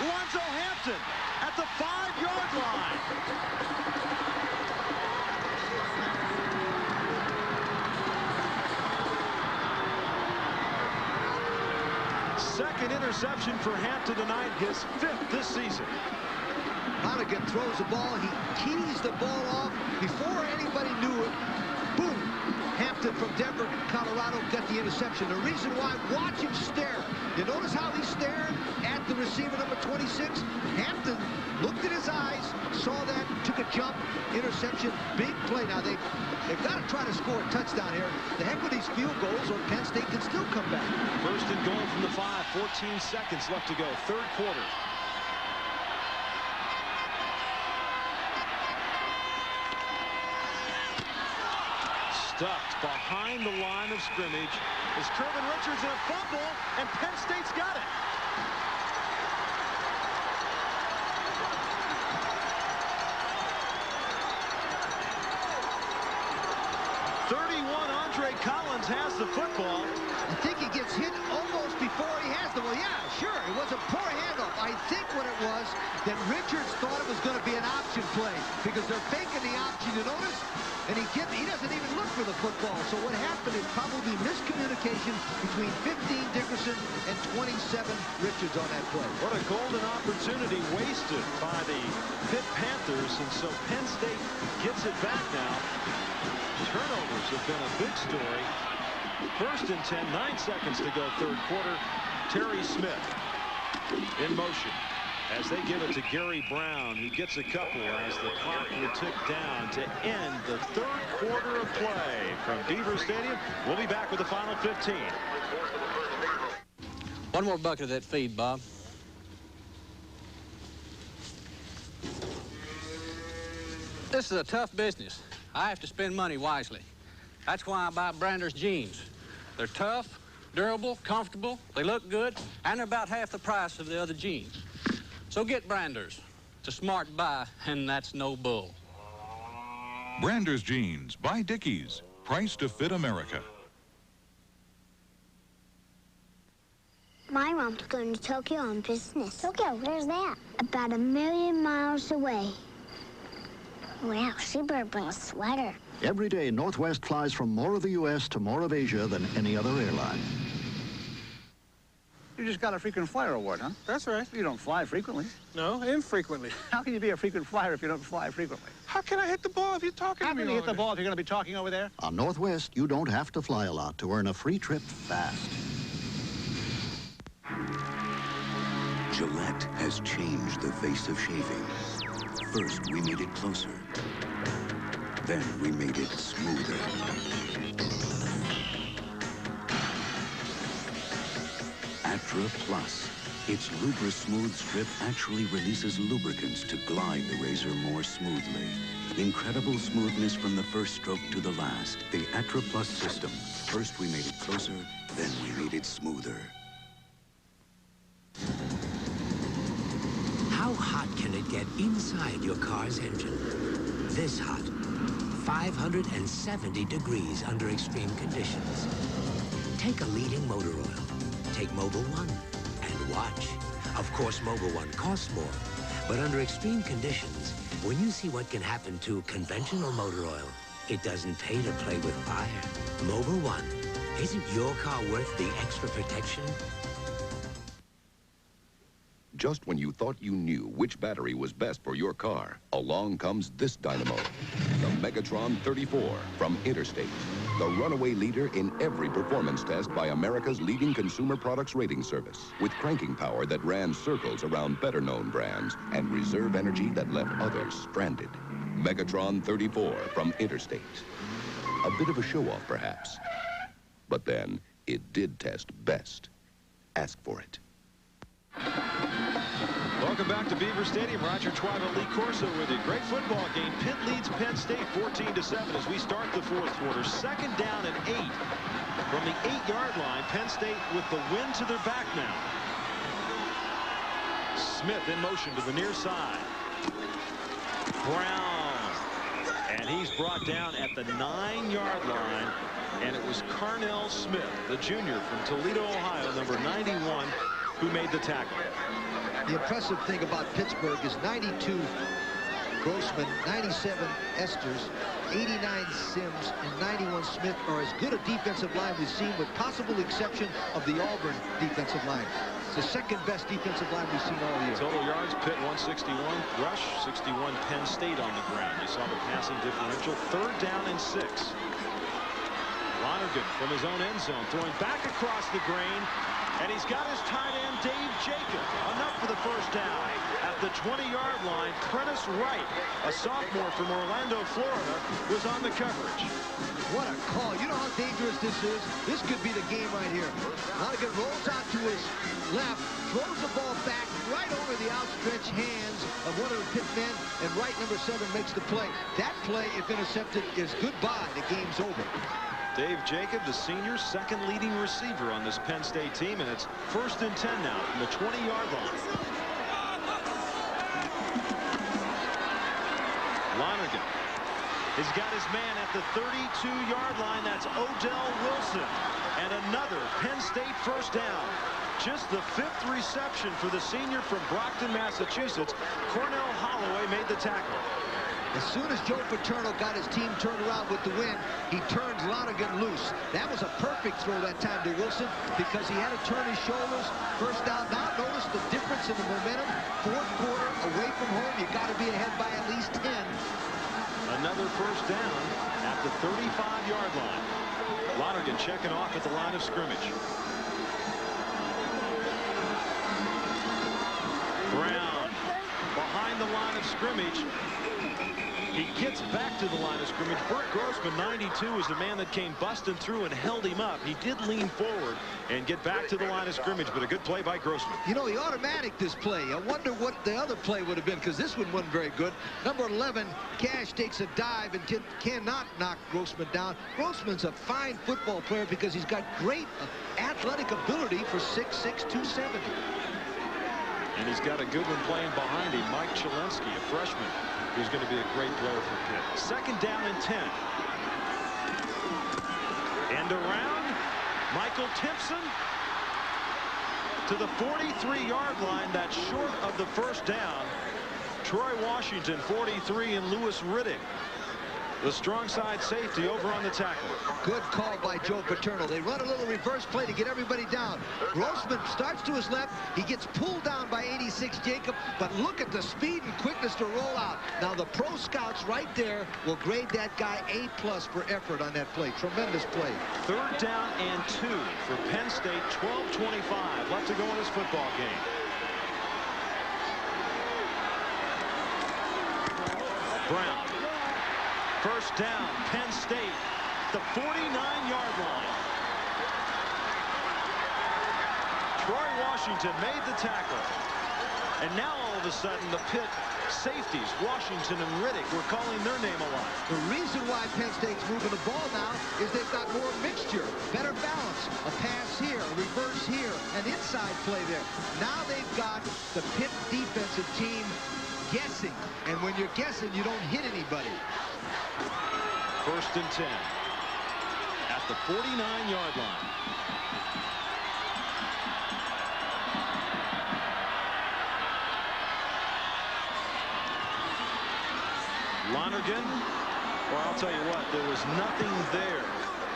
Lonzo Hampton at the 5-yard line. Second interception for Hampton tonight, his 5th this season. Monaghan throws the ball. He keys the ball off before anybody knew it. Boom. Hampton from Denver, Colorado, got the interception. The reason why, watch him stare. You notice how he stared at the receiver, number 26? Hampton looked at his eyes, saw that, took a jump, interception, big play. Now, they've got to try to score a touchdown here. The heck with these field goals, or Penn State can still come back. 1st and goal from the 5, 14 seconds left to go, 3rd quarter. stuffed behind the line of scrimmage. Is Kervin Richards in a fumble, and Penn State's got it. 31, Andre Collins has the football. I think he gets hit almost before he has the ball. Yeah, sure, it was a poor handoff. I think what it was that Richards thought it was going to be an option play because they're faking the option, you notice? And he doesn't even look for the football. So what happened is probably miscommunication between 15 Dickerson and 27 Richards on that play. What a golden opportunity wasted by the Pitt Panthers, and so Penn State gets it back now. Turnovers have been a big story. 1st and 10, 9 seconds to go, 3rd quarter. Terry Smith in motion as they give it to Gary Brown, who gets a couple as the clock will tick down to end the 3rd quarter of play from Beaver Stadium. We'll be back with the final 15. One more bucket of that feed, Bob. This is a tough business. I have to spend money wisely. That's why I buy Brander's jeans. They're tough, durable, comfortable, they look good, and they're about half the price of the other jeans. So get Brander's. It's a smart buy, and that's no bull. Brander's jeans by Dickies. Priced to fit America. My mom's going to Tokyo on business. Tokyo, where's that? About 1,000,000 miles away. Wow, she better bring a sweater. Every day, Northwest flies from more of the U.S. to more of Asia than any other airline. You just got a frequent flyer award, huh? That's right. You don't fly frequently. No, infrequently. How can you be a frequent flyer if you don't fly frequently? How can I hit the ball if you're talking to me? How can you hit the ball if you're going to be talking over there? On Northwest, you don't have to fly a lot to earn a free trip fast. Gillette has changed the face of shaving. First, we made it closer. Then we made it smoother. Atra Plus. Its Lubra Smooth Strip actually releases lubricants to glide the razor more smoothly. Incredible smoothness from the first stroke to the last. The Atra Plus system. First we made it closer, then we made it smoother. How hot can it get inside your car's engine? This hot. 570 degrees under extreme conditions. Take a leading motor oil. Take Mobil 1 and watch. Of course, Mobil 1 costs more, but under extreme conditions, when you see what can happen to conventional motor oil, it doesn't pay to play with fire. Mobil 1. Isn't your car worth the extra protection? Just when you thought you knew which battery was best for your car, along comes this dynamo, the Megatron 34 from Interstate, the runaway leader in every performance test by America's leading consumer products rating service, with cranking power that ran circles around better-known brands and reserve energy that left others stranded. Megatron 34 from Interstate. A bit of a show-off, perhaps. But then, it did test best. Ask for it. Welcome back to Beaver Stadium. Roger Twyman, Lee Corso with a great football game. Pitt leads Penn State 14-7 as we start the 4th quarter. 2nd down and 8 from the 8-yard line. Penn State with the wind to their back now. Smith in motion to the near side. Brown. And he's brought down at the 9-yard line. And it was Carnell Smith, the junior from Toledo, Ohio, number 91, who made the tackle. The impressive thing about Pittsburgh is 92 Grossman, 97 Esters, 89 Sims, and 91 Smith are as good a defensive line we've seen, with possible exception of the Auburn defensive line. It's the 2nd best defensive line we've seen all year. Total yards, Pitt 161, rush 61, Penn State on the ground. You saw the passing differential. 3rd down and 6. Lonergan from his own end zone, throwing back across the grain. And he's got his tight end, Dave Jacob. Enough for the 1st down. At the 20-yard line, Prentice Wright, a sophomore from Orlando, Florida, was on the coverage. What a call. You know how dangerous this is? This could be the game right here. Lonergan rolls out to his left, throws the ball back right over the outside. outstretched hands of one of the Pitt men, and right number 7 makes the play. That play, if intercepted, is goodbye. The game's over. Dave Jacob, the senior, second leading receiver on this Penn State team, and it's 1st and 10 now from the 20-yard line. Lonergan has got his man at the 32-yard line. That's Odell Wilson. And another Penn State first down. Just the 5th reception for the senior from Brockton, Massachusetts. Cornell Holloway made the tackle. As soon as Joe Paterno got his team turned around with the win, he turned Lonergan loose. That was a perfect throw that time to Wilson because he had to turn his shoulders. First down. Now notice the difference in the momentum. 4th quarter, away from home, you got to be ahead by at least 10. Another first down at the 35-yard line. Lonergan checking off at the line of scrimmage. Brown behind the line of scrimmage. He gets back to the line of scrimmage. Burt Grossman, 92, is the man that came busting through and held him up. He did lean forward and get back to the line of scrimmage, but a good play by Grossman. You know, he automatic this play. I wonder what the other play would have been, because this one wasn't very good. Number 11, Cash takes a dive and cannot knock Grossman down. Grossman's a fine football player because he's got great athletic ability for 6'6", 270. And he's got a good one playing behind him, Mike Chalensky, a freshman, who's going to be a great player for Pitt. 2nd down and 10. And around, Michael Timpson to the 43-yard line. That's short of the first down. Troy Washington, 43, and Lewis Riddick, the strong side safety, over on the tackle. Good call by Joe Paterno. They run a little reverse play to get everybody down. Grossman starts to his left. He gets pulled down by 86 Jacob, but look at the speed and quickness to roll out. Now the pro scouts right there will grade that guy A+ for effort on that play. Tremendous play. 3rd down and 2 for Penn State. 12:25 left to go in this football game. Brown. First down, Penn State, the 49-yard line. Troy Washington made the tackle. And now all of a sudden the Pitt safeties, Washington and Riddick, were calling their name a lot. The reason why Penn State's moving the ball now is they've got more mixture, better balance. A pass here, a reverse here, an inside play there. Now they've got the Pitt defensive team guessing. And when you're guessing, you don't hit anybody. 1st and 10 at the 49-yard line. Lonergan, well, I'll tell you what, there was nothing there.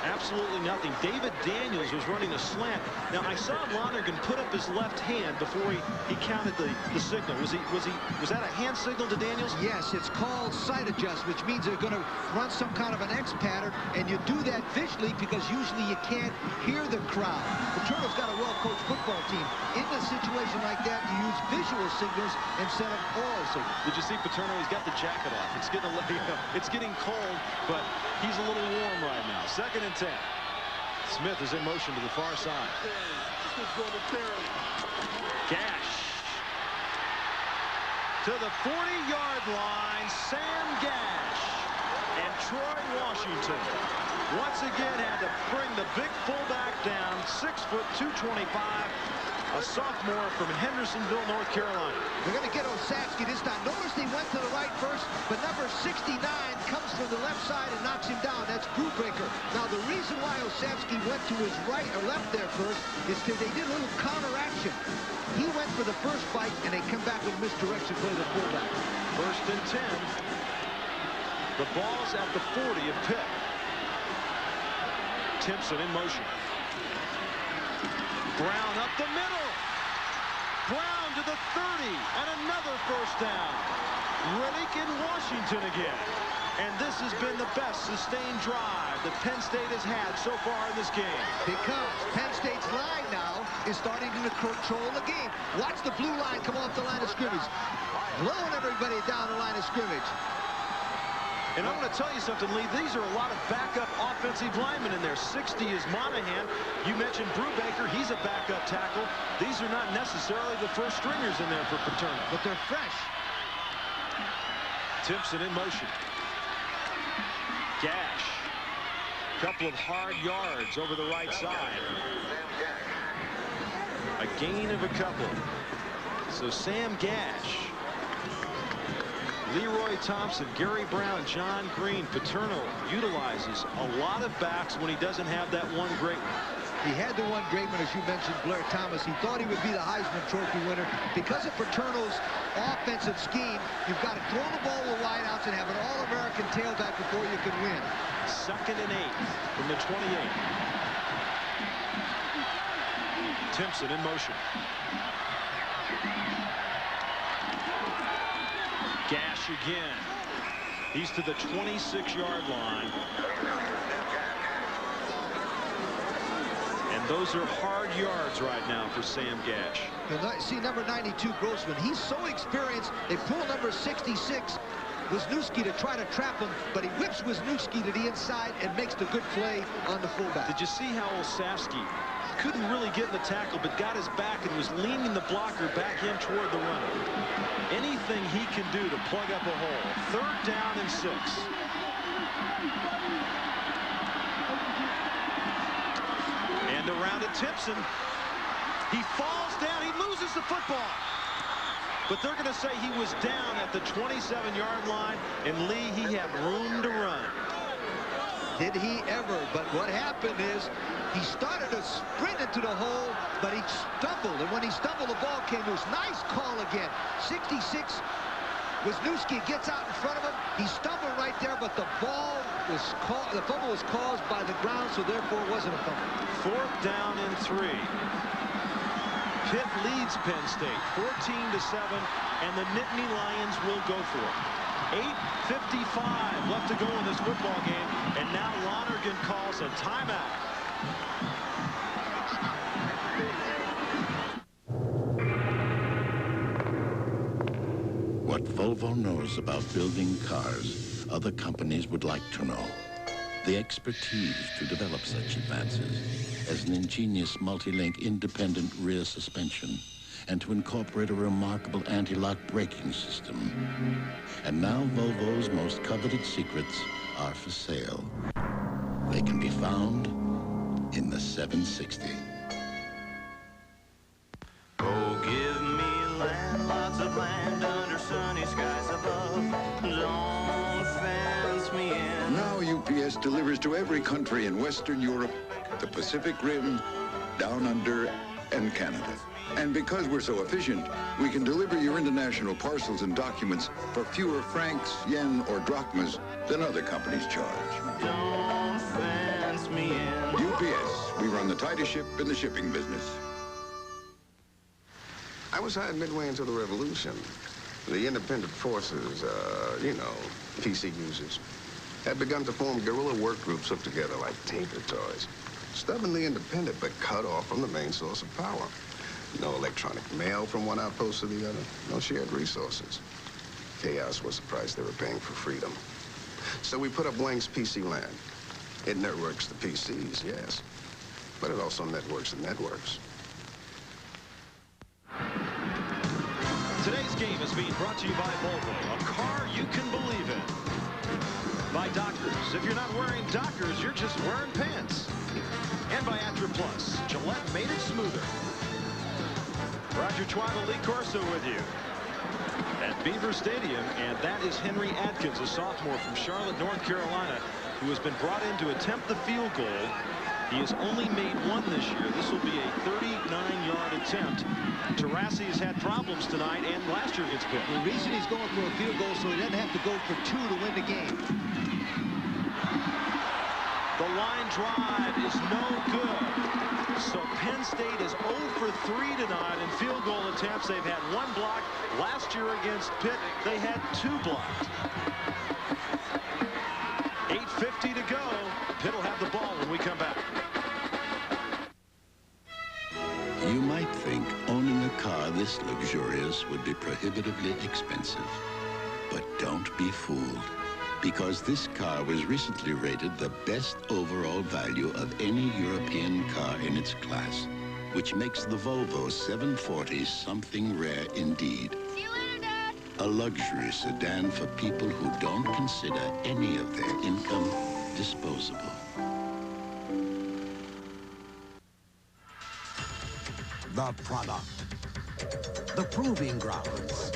Absolutely nothing. David Daniels was running a slant. Now I saw Lonergan put up his left hand before he counted the signal. Was that a hand signal to Daniels? Yes, it's called sight adjust, which means they're going to run some kind of an X pattern, and you do that visually because usually you can't hear the crowd. Paterno's got a well-coached football team. In a situation like that, you use visual signals instead of oral signals. Did you see Paterno? He's got the jacket off. It's getting cold, but he's a little warm right now. 2nd and 10. Smith is in motion to the far side. Gash to the 40-yard line. Sam Gash and Troy Washington once again had to bring the big fullback down. 6 foot 225. A sophomore from Hendersonville, North Carolina. They're going to get Osavsky this time. Notice he went to the right first, but number 69 comes from the left side and knocks him down. That's Brubaker. Now, the reason why Osavsky went to his right or left there first is because they did a little counteraction. He went for the first bite, and they come back with misdirection play the fullback. 1st and 10. The ball's at the 40 of Pitt. Timpson in motion. Brown up the middle. Brown to the 30, and another first down. Riddick in Washington again. And this has been the best sustained drive that Penn State has had so far in this game. Because Penn State's line now is starting to control the game. Watch the blue line come off the line of scrimmage. Blowing everybody down the line of scrimmage. And I'm going to tell you something, Lee. These are a lot of backup offensive linemen in there. 60 is Monahan. You mentioned Brubaker. He's a backup tackle. These are not necessarily the first stringers in there for Paterno. But they're fresh. Timpson in motion. Gash. Couple of hard yards over the right side. A gain of a couple. So Sam Gash, Leroy Thompson, Gary Brown, John Green. Paterno utilizes a lot of backs when he doesn't have that one great one. He had the one great one, as you mentioned, Blair Thomas. He thought he would be the Heisman Trophy winner. Because of Paterno's offensive scheme, you've got to throw the ball to the wideouts and have an All-American tailback before you can win. 2nd and 8 from the 28. Timpson in motion. Gash again. He's to the 26-yard line. And those are hard yards right now for Sam Gash. See number 92, Grossman. He's so experienced. They pull number 66, Wisniewski, to try to trap him, but he whips Wisniewski to the inside and makes the good play on the fullback. Did you see how Olszewski couldn't really get in the tackle, but got his back and was leaning the blocker back in toward the runner? Anything he can do to plug up a hole. 3rd down and 6. And around to Timpson. He falls down. He loses the football. But they're going to say he was down at the 27-yard line, and Lee, he had room to run. Did he ever? But what happened is he started to sprint into the hole, but he stumbled. And when he stumbled, the ball came loose. Nice call again. 66, Wisniewski gets out in front of him. He stumbled right there, but the ball was caught. The fumble was caused by the ground, so therefore it wasn't a fumble. 4th down and 3. Pitt leads Penn State 14-7, and the Nittany Lions will go for it. 8:55 left to go in this football game, and now Lonergan calls a timeout. What Volvo knows about building cars, other companies would like to know. The expertise to develop such advances as an ingenious multi-link independent rear suspension and to incorporate a remarkable anti-lock braking system. And now Volvo's most coveted secrets are for sale. They can be found in the 760. Oh, give me land, lots of land under sunny skies above. Don't fence me in. Now UPS delivers to every country in Western Europe, the Pacific Rim, Down Under, and Canada. And because we're so efficient, we can deliver your international parcels and documents for fewer francs, yen, or drachmas than other companies charge. Don't fence me in. UPS, we run the tightest ship in the shipping business. I was hired midway into the revolution. The independent forces, PC users, had begun to form guerrilla work groups hooked together like tinker toys. Stubbornly independent, but cut off from the main source of power. No electronic mail from one outpost to the other. No shared resources. Chaos was the price they were paying for freedom. So we put up Wang's PC land. It networks the PCs, yes. But it also networks the networks. Today's game is being brought to you by Volvo, a car you can believe in. By Dockers. If you're not wearing Dockers, you're just wearing pants. And by Attra Plus. Gillette made it smoother. Roger Twyla, Lee Corso with you at Beaver Stadium, and that is Henry Adkins, a sophomore from Charlotte, North Carolina, who has been brought in to attempt the field goal. He has only made one this year. This will be a 39-yard attempt. Tarasi has had problems tonight and last year against Pitt. The reason he's going for a field goal so he doesn't have to go for 2 to win the game. The line drive is no good. So Penn State is 0 for 3 tonight in field goal attempts. They've had 1 block. Last year against Pitt, they had 2 blocked. 8:50 to go. Pitt will have the ball when we come back. You might think owning a car this luxurious would be prohibitively expensive. But don't be fooled. Because this car was recently rated the best overall value of any European car in its class, which makes the Volvo 740 something rare indeed. See you later, Dad. A luxury sedan for people who don't consider any of their income disposable. The product. The proving grounds.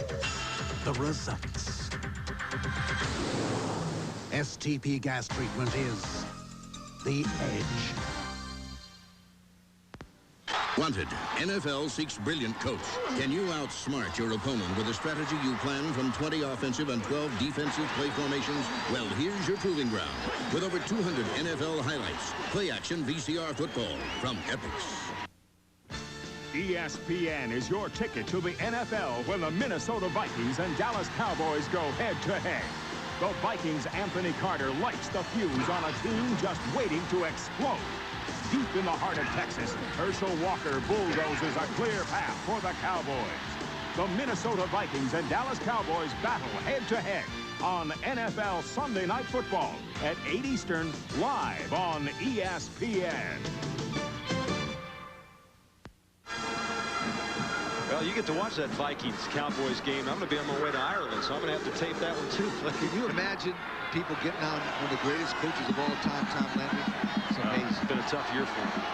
The results. STP gas treatment is the edge. Wanted. NFL seeks brilliant coach. Can you outsmart your opponent with a strategy you plan from 20 offensive and 12 defensive play formations? Well, here's your proving ground. With over 200 NFL highlights, play action VCR football from Epix. ESPN is your ticket to the NFL when the Minnesota Vikings and Dallas Cowboys go head-to-head. The Vikings' Anthony Carter lights the fuse on a team just waiting to explode. Deep in the heart of Texas, Herschel Walker bulldozes a clear path for the Cowboys. The Minnesota Vikings and Dallas Cowboys battle head-to-head on NFL Sunday Night Football at 8 Eastern, live on ESPN. Well, you get to watch that Vikings-Cowboys game. I'm going to be on my way to Ireland, so I'm going to have to tape that one, too. Can you imagine people getting on one of the greatest coaches of all time, Tom Landry? It's amazing. It's been a tough year for him.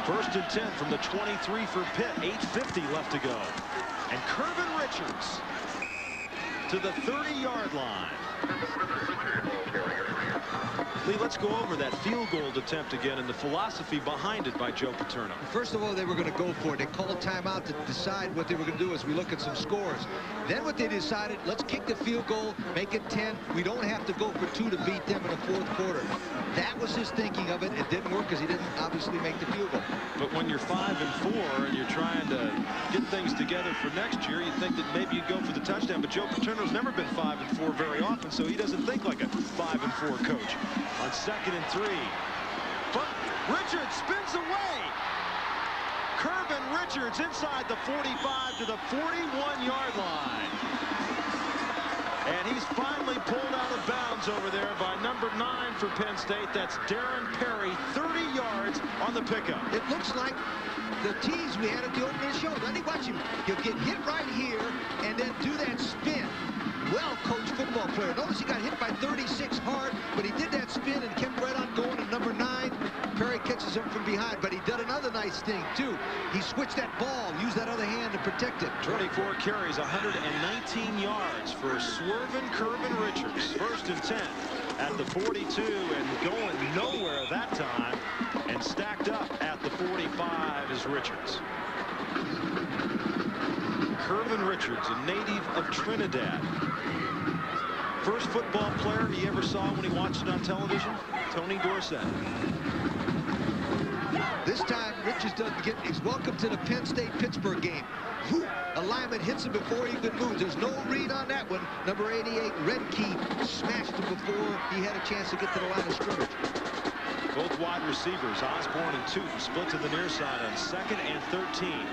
1st and 10 from the 23 for Pitt. 8:50 left to go. And Kirvin Richards to the 30-yard line. Lee, let's go over that field goal attempt again and the philosophy behind it by Joe Paterno. First of all, they were going to go for it. They called timeout to decide what they were going to do as we look at some scores. Then what they decided, let's kick the field goal, make it 10. We don't have to go for 2 to beat them in the 4th quarter. That was his thinking of it. It didn't work because he didn't obviously make the field goal. But when you're 5-4 and you're trying to get things together for next year, you think that maybe you'd go for the touchdown. But Joe Paterno's never been 5-4 very often, so he doesn't think like a 5-4 coach. On 2nd and 3. But Richards spins away. Kirvin Richards inside the 45 to the 41-yard line. And he's finally pulled out of bounds over there by number 9 for Penn State. That's Darren Perry, 30 yards on the pickup. It looks like the tease we had at the opening show. Let me watch him. He'll get hit right here and then do that spin. Well-coached football player. Notice he got hit by 36 hard, but he did that spin and kept right on going. And number 9, Perry catches him from behind. But he did another nice thing, too. He switched that ball, used that other hand to protect it. 24 carries, 119 yards for swerving Kirvin Richards. 1st and 10 at the 42 and going nowhere that time. And stacked up at the 45 is Richards. Kirvin Richards, a native of Trinidad. First football player he ever saw when he watched it on television, Tony Dorsett. This time, Richards doesn't get, he's welcome to the Penn State-Pittsburgh game. Whew, a lineman hits him before he could move. There's no read on that one. Number 88, Redkey, smashed him before he had a chance to get to the line of scrimmage. Both wide receivers, Osborne and Tootin, split to the near side on 2nd and 13.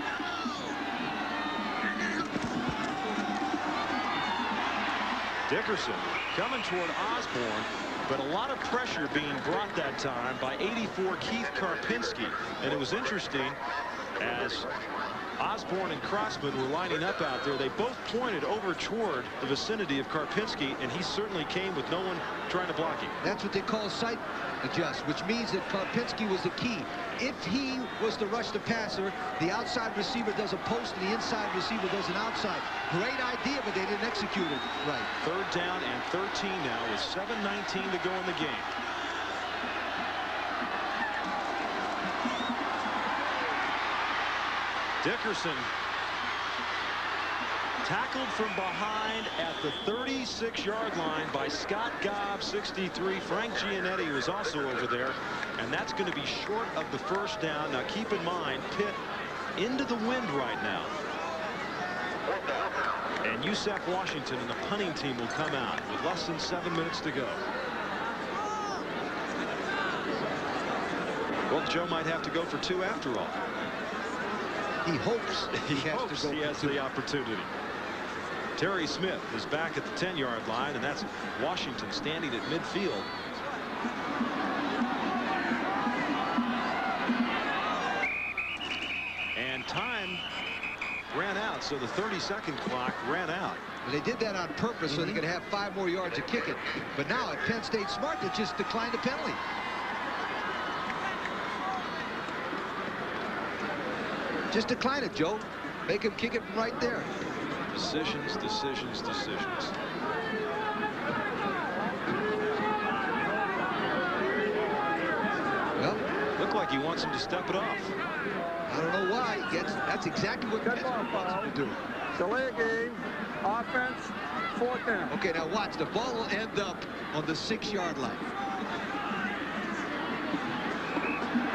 Dickerson coming toward Osborne, but a lot of pressure being brought that time by 84 Keith Karpinski. And it was interesting as Osborne and Crossman were lining up out there. They both pointed over toward the vicinity of Karpinski, and he certainly came with no one trying to block him. That's what they call sight adjust, which means that Karpinski was the key. If he was to rush the passer, the outside receiver does a post and the inside receiver does an outside. Great idea, but they didn't execute it right. 3rd down and 13 now with 7:19 to go in the game. Dickerson tackled from behind at the 36-yard line by Scott Gobb, 63. Frank Giannetti was also over there, and that's going to be short of the 1st down. Now keep in mind, Pitt into the wind right now. And Yusef Washington and the punting team will come out with less than 7 minutes to go. Well, Joe might have to go for 2 after all. He hopes he has the opportunity. Terry Smith is back at the 10-yard line, and that's Washington standing at midfield. And time ran out, so the 30-second clock ran out. Well, they did that on purpose so they could have 5 more yards to kick it. But now at Penn State smart to just decline the penalty. Just decline it, Joe. Make him kick it from right there. Decisions, decisions, decisions. Well, looked like he wants him to step it off. I don't know why. That's exactly what Penn wants him to do. Delay game. Offense. 4th down. Okay, now watch. The ball will end up on the 6-yard line.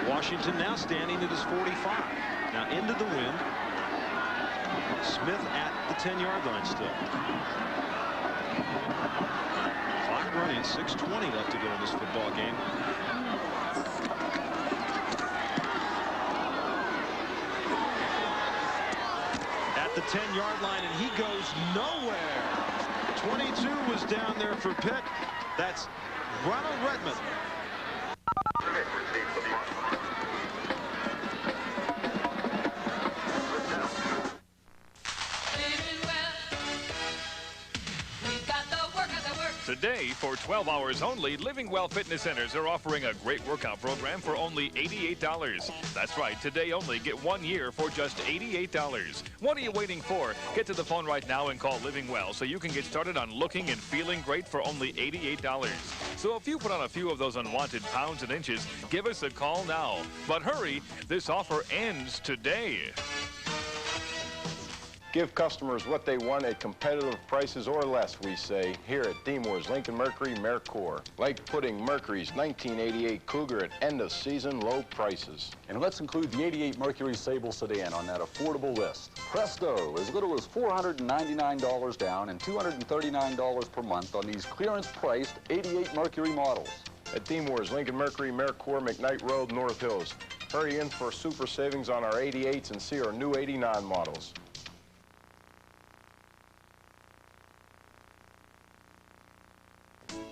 Washington now standing at his 45. Now into the wind. Smith at the 10-yard line still. Clock running, 6:20 left to go in this football game. At the 10-yard line, and he goes nowhere. 22 was down there for Pitt. That's Ronald Redmond. Today, for 12 hours only, Living Well Fitness Centers are offering a great workout program for only $88. That's right, today only. Get 1 year for just $88. What are you waiting for? Get to the phone right now and call Living Well so you can get started on looking and feeling great for only $88. So if you put on a few of those unwanted pounds and inches, give us a call now. But hurry, this offer ends today. Give customers what they want at competitive prices or less, we say, here at D-Moore's Lincoln Mercury Mercor. Like putting Mercury's 1988 Cougar at end-of-season low prices. And let's include the 88 Mercury Sable Sedan on that affordable list. Presto, as little as $499 down and $239 per month on these clearance-priced 88 Mercury models. At D-Moore's Lincoln Mercury Mercor, McKnight Road, North Hills. Hurry in for super savings on our 88s and see our new 89 models.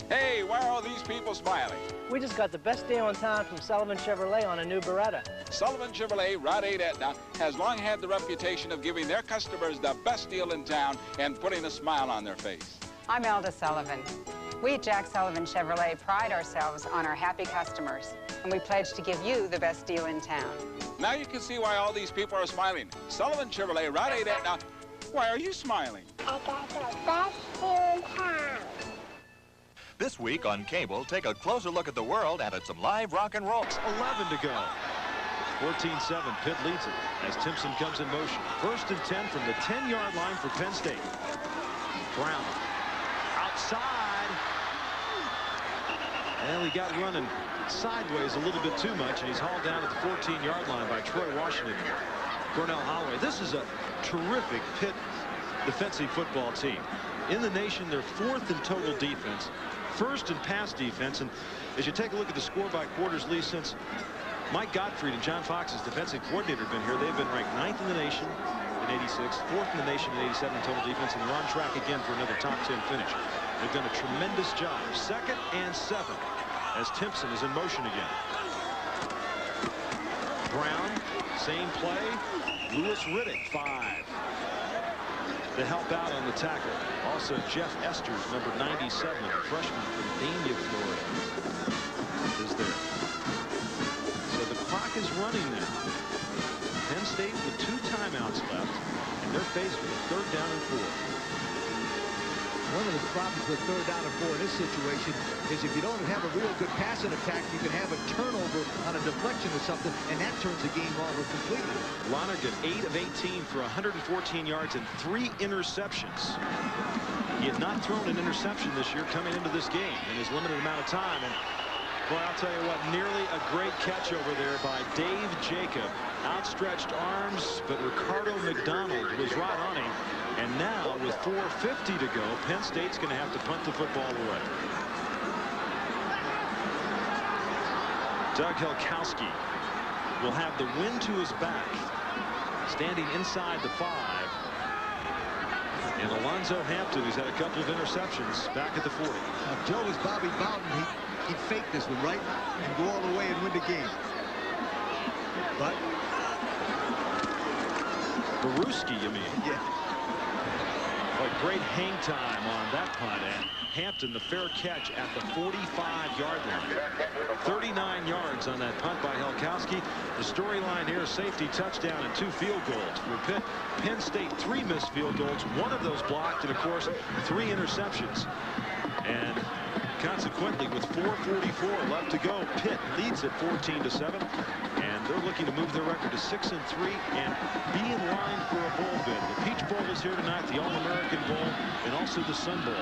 Hey, why are all these people smiling? We just got the best deal in town from Sullivan Chevrolet on a new Beretta. Sullivan Chevrolet Route 8 Etna has long had the reputation of giving their customers the best deal in town and putting a smile on their face. I'm Elda Sullivan. We at Jack Sullivan Chevrolet pride ourselves on our happy customers, and we pledge to give you the best deal in town. Now you can see why all these people are smiling. Sullivan Chevrolet Route 8 Etna, why are you smiling? I got the best deal in town. This week on cable, take a closer look at the world and at some live rock and roll. 11 to go. 14-7, Pitt leads it as Timpson comes in motion. 1st and 10 from the 10-yard line for Penn State. Brown outside. And he got running sideways a little bit too much, and he's hauled down at the 14-yard line by Troy Washington. Cornell Holloway. This is a terrific Pitt defensive football team. In the nation, they're 4th in total defense, 1st in pass defense, and as you take a look at the score by quarters, Lee, since Mike Gottfried and John Fox's defensive coordinator have been here, they've been ranked 9th in the nation in 86, 4th in the nation in 87 in total defense, and they're on track again for another top 10 finish. They've done a tremendous job. 2nd and 7 as Timpson is in motion again. Brown, same play. Lewis Riddick, 5. To help out on the tackle. Also Jeff Esters, number 97, a freshman from Dania, Florida, is there. So the clock is running now. Penn State with 2 timeouts left, and they're faced with a 3rd down and 4. One of the problems with 3rd down and 4 in this situation is if you don't have a real good passing attack, you can have a turnover on a deflection or something, and that turns the game over completely. Lonergan, 8 of 18 for 114 yards and 3 interceptions. He had not thrown an interception this year coming into this game in his limited amount of time. And boy, I'll tell you what, nearly a great catch over there by Dave Jacob. Outstretched arms, but Ricardo McDonald was right on him. And now, with 4:50 to go, Penn State's going to have to punt the football away. Doug Helkowski will have the wind to his back, standing inside the 5. And a line Alonzo Hampton, who's had a couple of interceptions, back at the 40. If Joe was Bobby Bowden, he'd fake this one, right? And go all the way and win the game. But Baruski, you mean? Yeah. But great hang time on that punt, and Hampton, the fair catch at the 45-yard line. 39 yards on that punt by Helkowski. The storyline here, safety touchdown and 2 field goals for Pitt. Penn State 3 missed field goals, 1 of those blocked, and of course 3 interceptions. And consequently, with 4:44 left to go, Pitt leads at 14-7, and they're looking to move their record to 6-3 and be in line for a bowl bid. The Peach Bowl is here tonight, the All-American Bowl, and also the Sun Bowl.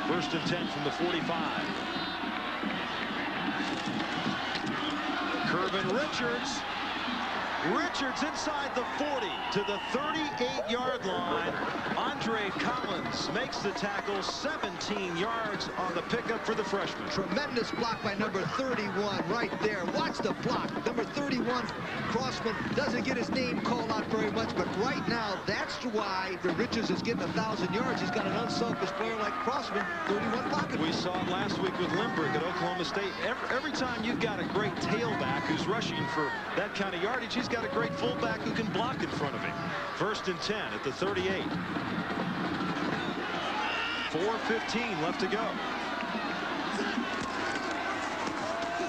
1st and 10 from the 45. Curvin Richards. Richards inside the 40 to the 38-yard line. Andre Collins makes the tackle, 17 yards on the pickup for the freshman. Tremendous block by number 31 right there. Watch the block. Number 31, Crossman, doesn't get his name called out very much, but right now, that's why the Richards is getting 1,000 yards. He's got an unselfish player like Crossman, 31 blocking. We saw it last week with Limbrick at Oklahoma State. Every time you've got a great tailback who's rushing for that kind of yardage, he's got a great fullback who can block in front of him. 1st and 10 at the 38. 4:15 left to go.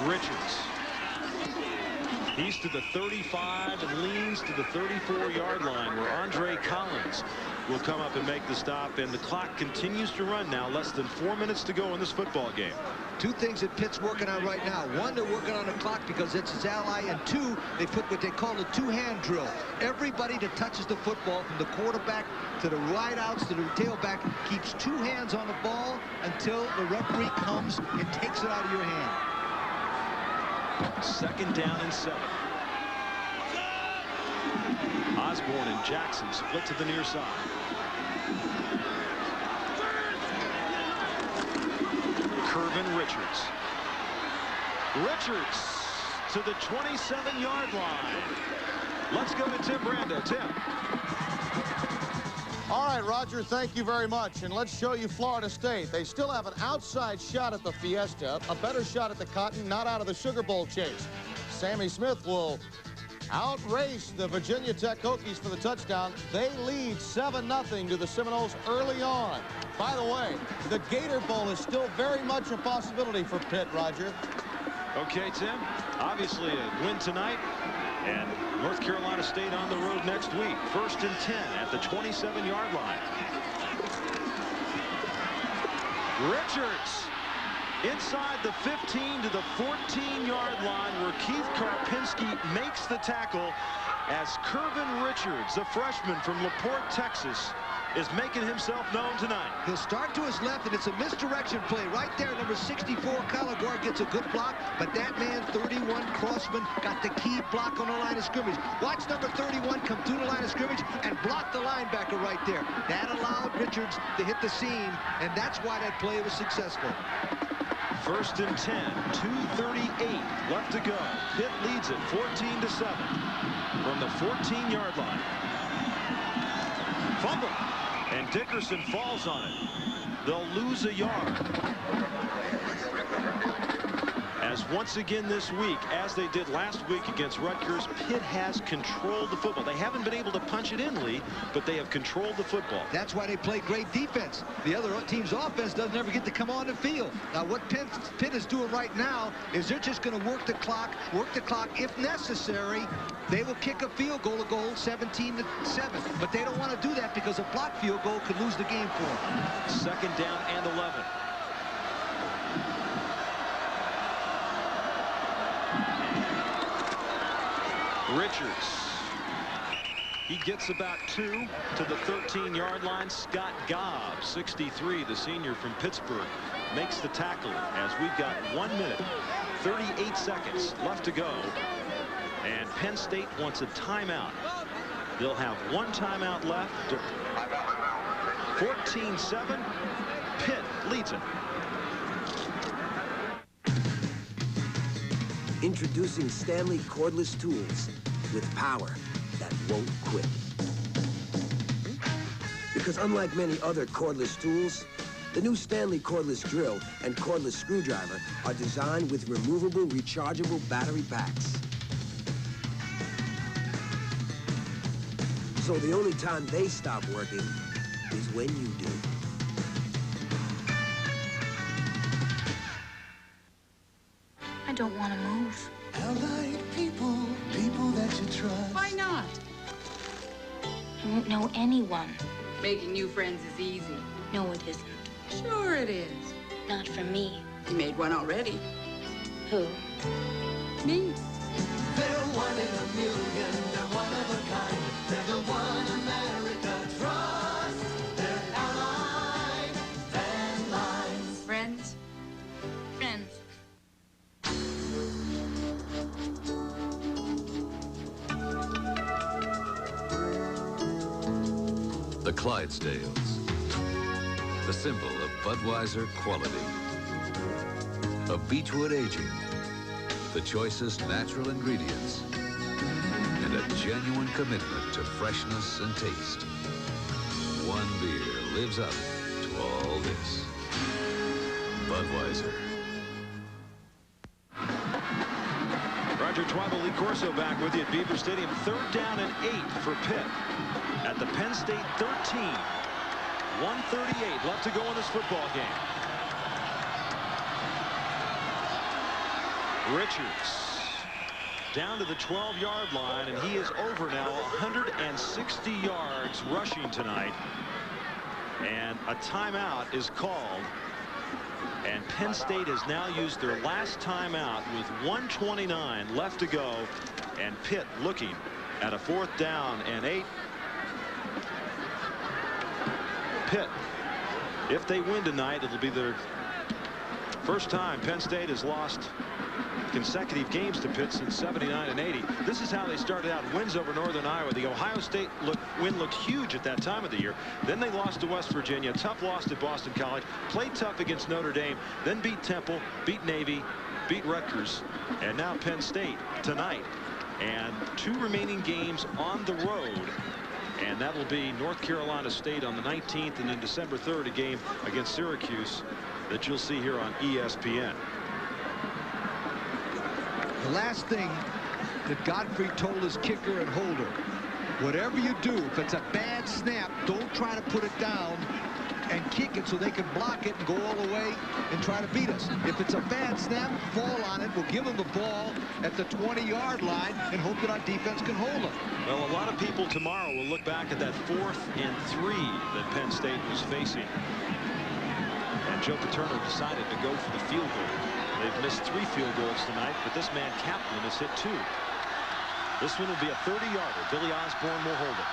Richards. He's to the 35 and leans to the 34-yard line, where Andre Collins will come up and make the stop, and the clock continues to run now. Less than 4 minutes to go in this football game. 2 things that Pitt's working on right now. 1, they're working on the clock because it's his ally, and 2, they put what they call a 2-hand drill. Everybody that touches the football, from the quarterback to the wideouts to the tailback, keeps 2 hands on the ball until the referee comes and takes it out of your hand. 2nd down and 7. Osborne and Jackson split to the near side. Curvin Richards. Richards to the 27-yard line. Let's go to Tim Brando. Tim. All right, Roger, thank you very much. And let's show you Florida State. They still have an outside shot at the Fiesta, a better shot at the Cotton, not out of the Sugar Bowl chase. Sammy Smith will outrace the Virginia Tech Hokies for the touchdown. They lead 7-0 to the Seminoles early on. By the way, the Gator Bowl is still very much a possibility for Pitt, Roger. Okay, Tim. Obviously a win tonight, and North Carolina State on the road next week. 1st and 10 at the 27-yard line. Richards inside the 15 to the 14-yard line, where Keith Karpinski makes the tackle, as Curvin Richards, the freshman from LaPorte, Texas, is making himself known tonight. He'll start to his left, and it's a misdirection play. Right there, number 64, Caligore, gets a good block, but that man, 31, Crossman, got the key block on the line of scrimmage. Watch number 31 come through the line of scrimmage and block the linebacker right there. That allowed Richards to hit the seam, and that's why that play was successful. 1st and 10, 2:38 left to go. Pitt leads it 14-7 from the 14-yard line. Fumble, and Dickerson falls on it. They'll lose a yard. As once again this week, as they did last week against Rutgers, Pitt has controlled the football. They haven't been able to punch it in, Lee, but they have controlled the football. That's why they play great defense. The other team's offense doesn't ever get to come on the field. Now, what Pitt is doing right now is they're just going to work the clock if necessary. They will kick a field goal to go 17-7, but they don't want to do that because a blocked field goal could lose the game for them. 2nd down and 11. Richards. He gets about 2 to the 13-yard line. Scott Gobb, 63, the senior from Pittsburgh, makes the tackle, as we've got 1 minute, 38 seconds left to go. And Penn State wants a timeout. They'll have 1 timeout left. 14-7. Pitt leads it. Introducing Stanley cordless tools with power that won't quit. Because unlike many other cordless tools, the new Stanley cordless drill and cordless screwdriver are designed with removable, rechargeable battery packs. So the only time they stop working is when you do. I don't want to move. Allied people, people that you trust. Why not? I won't know anyone. Making new friends is easy. No, it isn't. Sure it is. Not for me. You made one already. Who? Me. They're one in a million, they're one of a kind. They're the one America trusts. They're Allied Van Lines. Friends? Friends. The Clydesdales, the symbol of Budweiser quality. A beechwood aging, the choicest natural ingredients, and a genuine commitment to freshness and taste. One beer lives up to all this. Budweiser. Roger Twibble, Lee Corso back with you at Beaver Stadium. 3rd down and 8 for Pitt at the Penn State 13. 1:38 left to go in this football game. Richards down to the 12-yard line, and he is over now 160 yards rushing tonight. And a timeout is called. And Penn State has now used their last timeout with 1:29 left to go. And Pitt looking at a 4th down and 8. Pitt, if they win tonight, it'll be their first time Penn State has lost consecutive games to Pitt since 79 and 80. This is how they started out. Wins over Northern Iowa. The Ohio State win looked huge at that time of the year. Then they lost to West Virginia. Tough loss at Boston College. Played tough against Notre Dame. Then beat Temple, beat Navy, beat Rutgers. And now Penn State tonight. And 2 remaining games on the road. And that'll be North Carolina State on the 19th, and then December 3rd, a game against Syracuse that you'll see here on ESPN. The last thing that Godfrey told his kicker and holder, whatever you do, if it's a bad snap, don't try to put it down and kick it so they can block it and go all the way and try to beat us. If it's a bad snap, fall on it. We'll give them the ball at the 20-yard line and hope that our defense can hold them. Well, a lot of people tomorrow will look back at that 4th and 3 that Penn State was facing. And Joe Paterno decided to go for the field goal. They've missed 3 field goals tonight, but this man Kaplan has hit 2. This one will be a 30-yarder. Billy Osborne will hold it.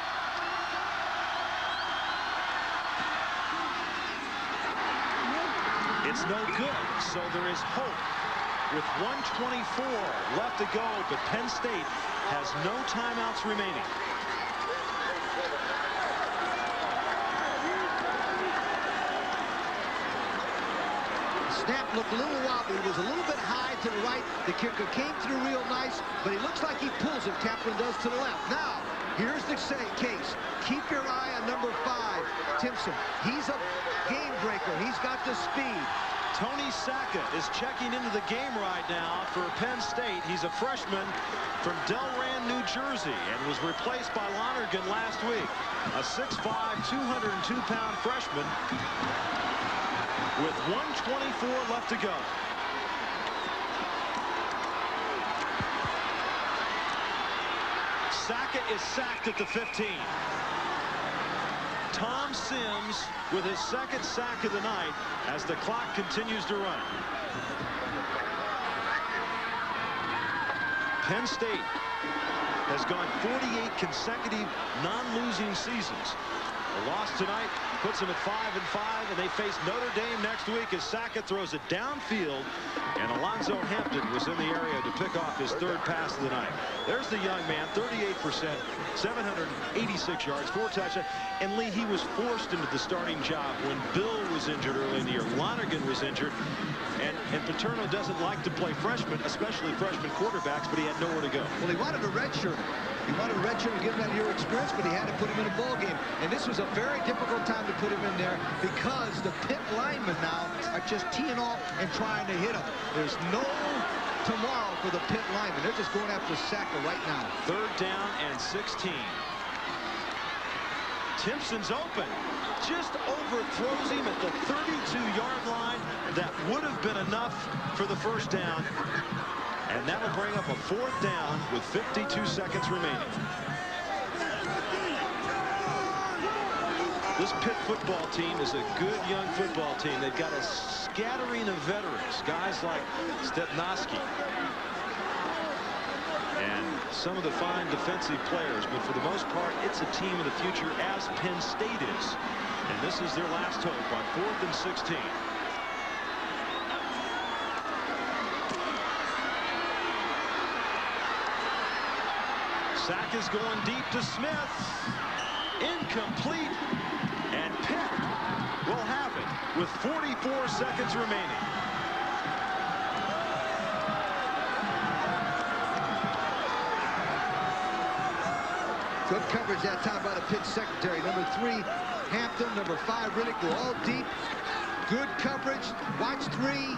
It's no good, so there is hope with 1:24 left to go, but Penn State has no timeouts remaining. Snap looked a little wobbly. It was a little bit high to the right. The kicker came through real nice, but he looks like he pulls it. Kaplan does to the left. Now, here's the case. Keep your eye on number 5, Timpson. He's a game breaker. He's got the speed. Tony Sackett is checking into the game right now for Penn State. He's a freshman from Delran, New Jersey, and was replaced by Lonergan last week. A 6'5", 202-pound freshman with 1:24 left to go. Sackett is sacked at the 15. Tom Sims with his 2nd sack of the night as the clock continues to run. Penn State has gone 48 consecutive non-losing seasons. A loss tonight puts them at 5-5, and they face Notre Dame next week as Sackett throws it downfield, and Alonzo Hampton was in the area to pick off his 3rd pass of the night. There's the young man, 38%, 786 yards, 4 touchdowns. And Lee, he was forced into the starting job when Bill was injured early in the year. Lonergan was injured, And Paterno doesn't like to play freshmen, especially freshman quarterbacks, but he had nowhere to go. Well, he wanted a redshirt. He wanted a redshirt and give him that year experience, but he had to put him in a ball game. And this was a very difficult time to put him in there because the Pitt linemen now are just teeing off and trying to hit him. There's no tomorrow for the Pitt linemen. They're just going after Saka right now. 3rd down and 16. Timpson's open. Just overthrows him at the 32-yard line. That would have been enough for the first down. And that'll bring up a 4th down with 52 seconds remaining. This Pitt football team is a good young football team. They've got a scattering of veterans, guys like Stepnoski and some of the fine defensive players, but for the most part, it's a team of the future, as Penn State is. And this is their last hope on 4th and 16. Sack is going deep to Smith. Incomplete. And Pitt will have it with 44 seconds remaining. Good coverage that time by the Pitt secondary. Number 3, Hampton. Number 5, Riddick were all deep. Good coverage. Watch 3.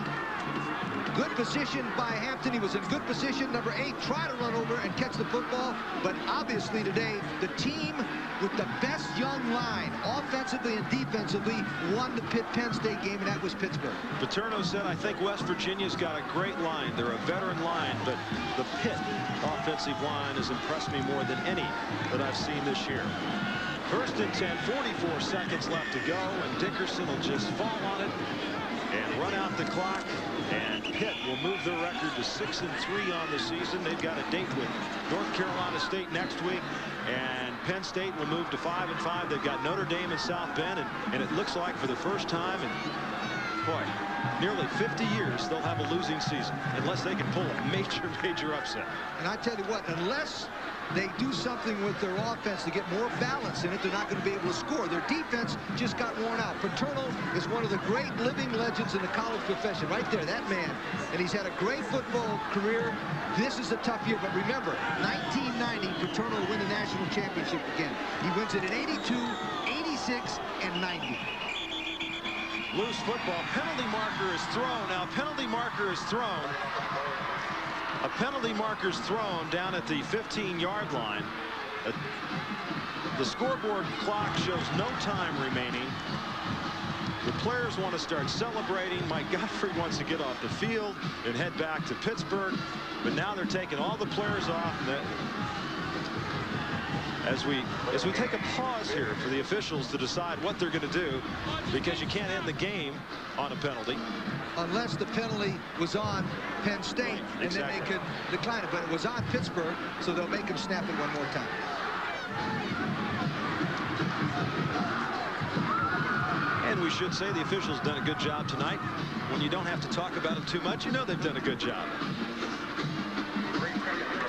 Good position by Hampton. He was in good position. Number 8 tried to run over and catch the football. But obviously today, the team with the best young line, offensively and defensively, won the Pitt-Penn State game, and that was Pittsburgh. Paterno said, I think West Virginia's got a great line. They're a veteran line, but the Pitt offensive line has impressed me more than any that I've seen this year. 1st and 10, 44 seconds left to go, and Dickerson will just fall on it and run out the clock. And Pitt will move their record to 6-3 on the season. They've got a date with North Carolina State next week, and Penn State will move to 5-5. They've got Notre Dame and South Bend, and it looks like for the first time in, boy, nearly 50 years, they'll have a losing season unless they can pull a major upset. And I tell you what, unless they do something with their offense to get more balance in it, they're not going to be able to score. Their defense just got worn out. Paterno is one of the great living legends in the college profession. Right there, that man. And he's had a great football career. This is a tough year. But remember, 1990, Paterno will win the national championship again. He wins it in 82, 86, and 90. Loose football. Penalty marker is thrown. Now, penalty marker is thrown. A penalty marker's thrown down at the 15-yard line. The scoreboard clock shows no time remaining. The players want to start celebrating. Mike Gottfried wants to get off the field and head back to Pittsburgh. But now they're taking all the players off. As we take a pause here for the officials to decide what they're going to do, because you can't end the game on a penalty. Unless the penalty was on Penn State, and then they could decline it. But it was on Pittsburgh, so they'll make him snap it one more time. And we should say the officials done a good job tonight. When you don't have to talk about it too much, you know they've done a good job.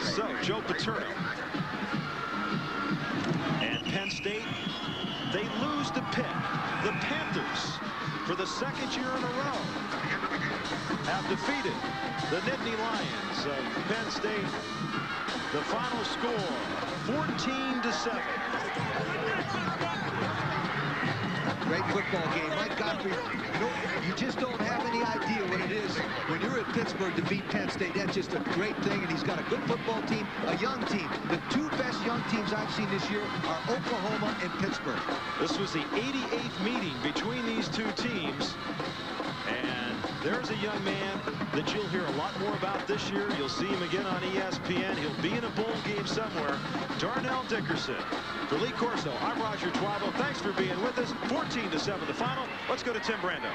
So, Joe Paterno. And Penn State, they lose to Pitt. The Panthers, for the 2nd year in a row, have defeated the Nittany Lions of Penn State. The final score, 14-7. Great football game. Mike Gottfried, you just don't have any idea what it is when you're at Pittsburgh to beat Penn State. That's just a great thing, and he's got a good football team, a young team. The 2 best young teams I've seen this year are Oklahoma and Pittsburgh. This was the 88th meeting between these 2 teams, and there's a young man that you'll hear a lot more about this year. You'll see him again on ESPN. He'll be in a bowl game somewhere. Darnell Dickerson. For Lee Corso, I'm Roger Twabo. Thanks for being with us. 14-7 the final. Let's go to Tim Brando.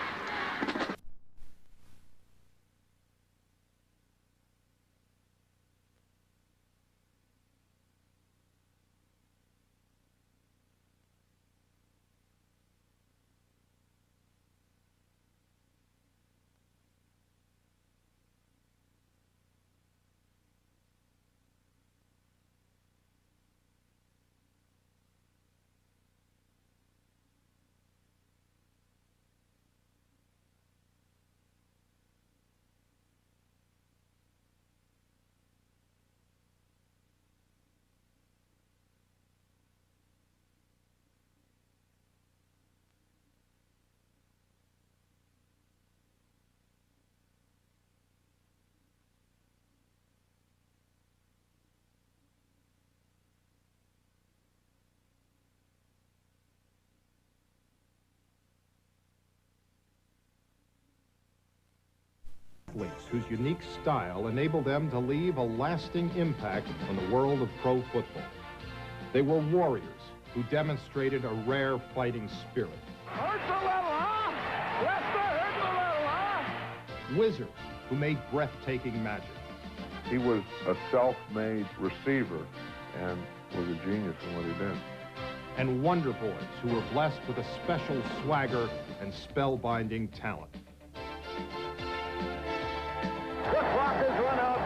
athletes whose unique style enabled them to leave a lasting impact on the world of pro football. They were warriors who demonstrated a rare fighting spirit. Wizards who made breathtaking magic. He was a self-made receiver and was a genius in what he did. And wonder boys who were blessed with a special swagger and spellbinding talent. The clock has run out.